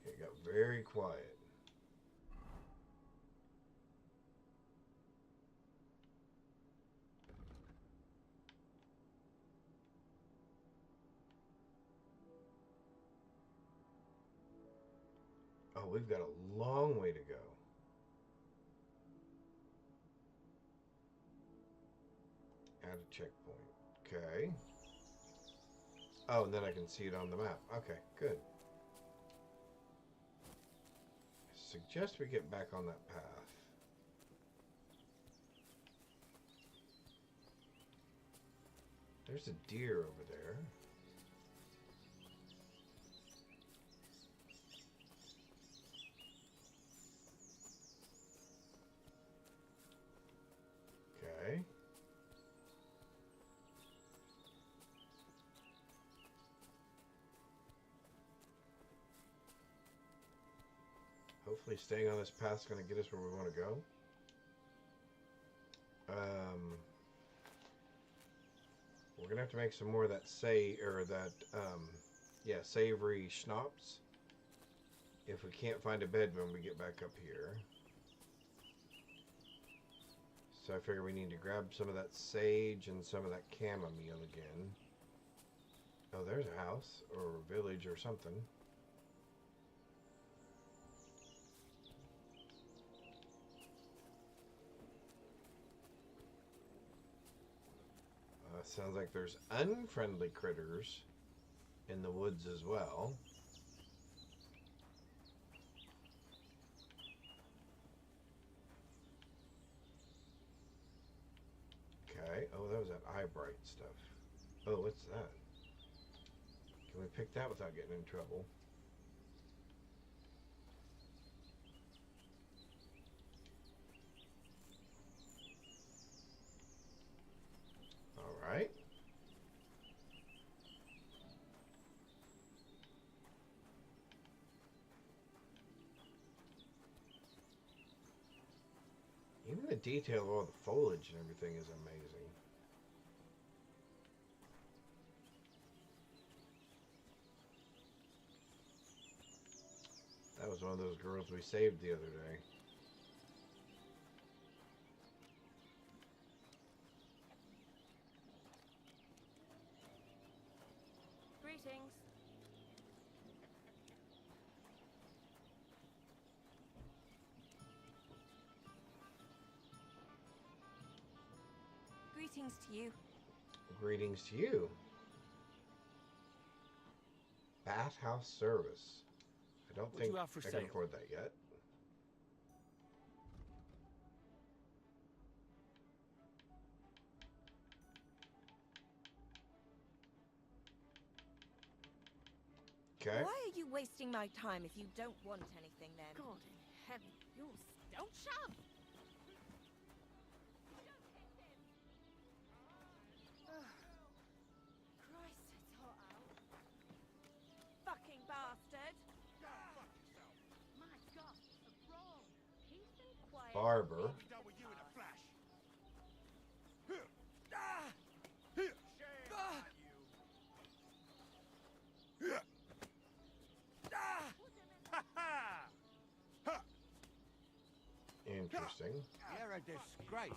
It got very quiet. Oh, we've got a long way to go. Add a checkpoint. Okay. Oh, and then I can see it on the map. Okay, good. I suggest we get back on that path. There's a deer over there. Okay. Hopefully staying on this path is going to get us where we want to go. We're going to have to make some more of that savory schnapps. If we can't find a bed when we get back up here. So I figure we need to grab some of that sage and some of that chamomile again. Oh, there's a house or a village or something. Sounds like there's unfriendly critters in the woods as well. Okay. Oh, that was that eye bright stuff. Oh, what's that? Can we pick that without getting in trouble? All right. Even the detail of all the foliage and everything is amazing. That was one of those girls we saved the other day. Greetings. Greetings to you. Greetings to you. Bathhouse service. I don't What do think you have for I can sale? afford that yet. Okay. Why are you wasting my time if you don't want anything then? God in heaven, don't shove! Christ, it's hot out. Fucking bastard! My God, what's wrong? Peace and quiet. Barber. I'll be done with you in a flash. Interesting. You're a disgrace.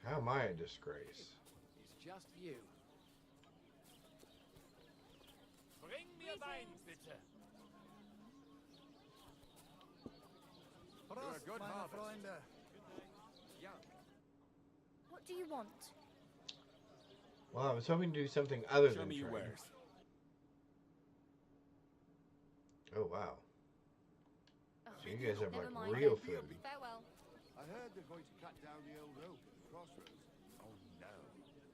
How am I a disgrace? It's just you. Bring me a wine, bitte. Prost, good meine harvest. Freunde. What do you want? Well, I was hoping to do something other Show than me your trade. wares. Oh, wow. Oh, So you guys have never like mind. real food. Farewell. I heard they're going to cut down the old oak at the crossroads. Oh no.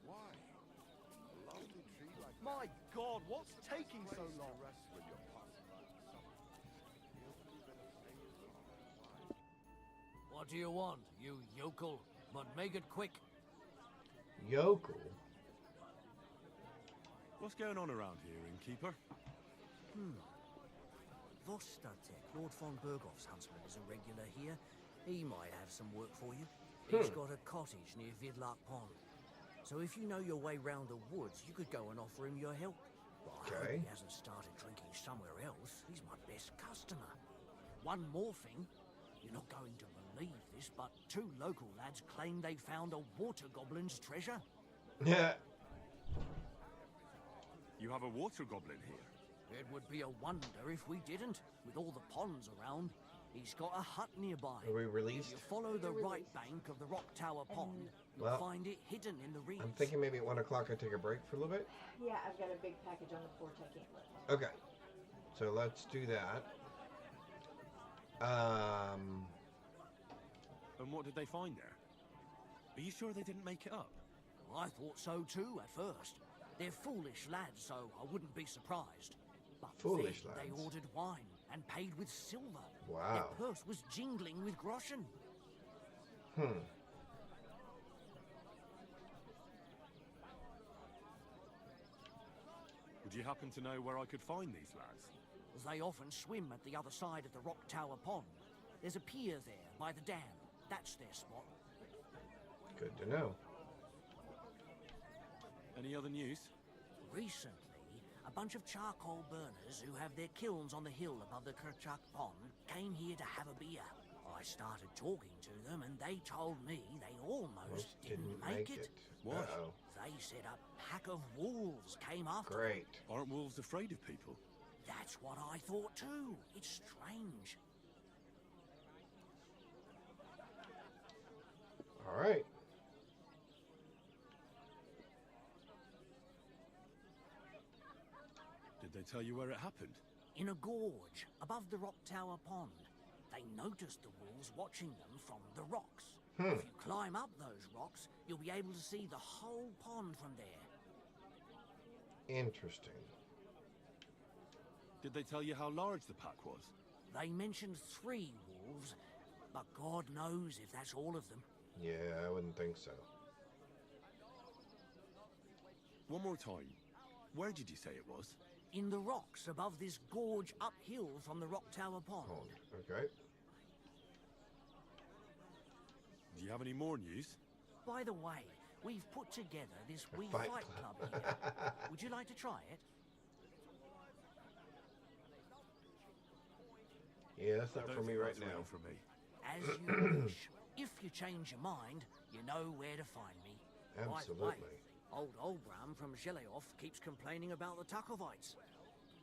Why? A lovely tree like that. My God, what's taking so long? Rest when you're passing by the summer. You'll be better What do you want, you yokel? But make it quick. Yokel? What's going on around here, innkeeper? Vostatek, Lord von Bergoff's huntsman, is a regular here. He might have some work for you. He's got a cottage near Vidlak Pond. So if you know your way round the woods, you could go and offer him your help. Well, I hope he hasn't started drinking somewhere else. He's my best customer. One more thing. You're not going to believe this, but 2 local lads claim they found a water goblin's treasure. Yeah. You have a water goblin here? It would be a wonder if we didn't. With all the ponds around, he's got a hut nearby. Are we released? If you follow the right bank of the Rock Tower Pond, you'll find it hidden in the reeds. I'm thinking maybe at 1 o'clock I take a break for a little bit. Yeah, I've got a big package on the porch I can't let. Okay. So let's do that. And what did they find there? Are you sure they didn't make it up? I thought so too at first. They're foolish lads, so I wouldn't be surprised. But Foolish then lads? they ordered wine and paid with silver. Wow. Their purse was jingling with groschen. Would you happen to know where I could find these lads? They often swim at the other side of the Rock Tower Pond. There's a pier there by the dam. That's their spot. Good to know. Any other news? Recently, a bunch of charcoal burners who have their kilns on the hill above the Kerchak Pond came here to have a beer. I started talking to them and they told me they almost didn't make it. What? Uh-oh. They said a pack of wolves came after them. Great. Aren't wolves afraid of people? That's what I thought too. It's strange. All right. Did they tell you where it happened? In a gorge above the Rock Tower Pond. They noticed the wolves watching them from the rocks. If you climb up those rocks, you'll be able to see the whole pond from there. Interesting. Did they tell you how large the pack was? They mentioned 3 wolves, but God knows if that's all of them. Yeah, I wouldn't think so. One more time. Where did you say it was? In the rocks above this gorge uphill from the Rock Tower Pond. Okay. Do you have any more news? By the way, we've put together this wee Fight fight club. club here. Would you like to try it? Yeah, that's not I don't for me think right that's now. ready for me. As you wish. If you change your mind, you know where to find me. By the way, Absolutely. old Olbram from Zheleov keeps complaining about the Takovites.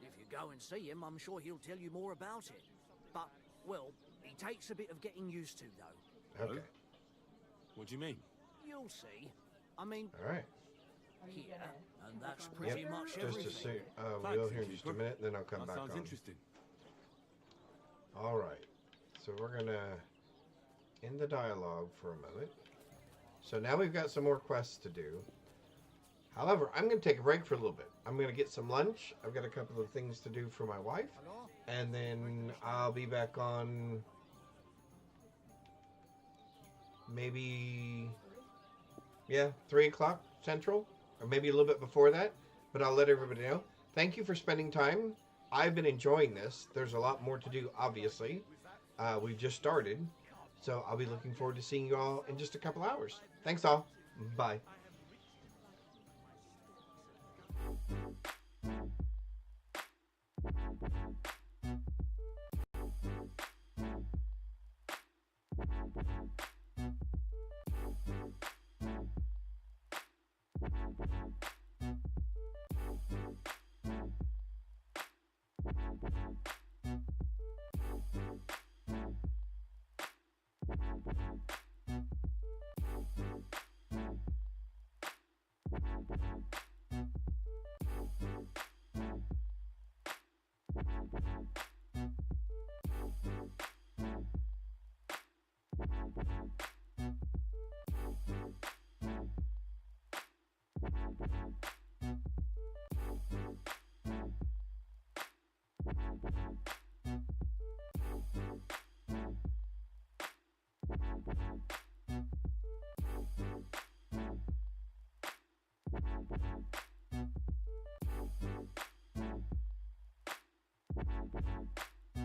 If you go and see him, I'm sure he'll tell you more about it. But, well, he takes a bit of getting used to, though. Okay. What do you mean? You'll see. I mean, All right. here, and that's pretty Yep. much Just everything. as soon. Thanks, We'll hear in just a innkeeper. minute, then I'll come That back sounds on. interesting. All right. So we're gonna end the dialogue for a moment. So now we've got some more quests to do. However, I'm going to take a break for a little bit. I'm going to get some lunch. I've got a couple of things to do for my wife. And then I'll be back on maybe, 3 o'clock Central. Or maybe a little bit before that. But I'll let everybody know. Thank you for spending time. I've been enjoying this. There's a lot more to do, obviously. We've just started. So I'll be looking forward to seeing you all in just a couple hours. Thanks all. Bye.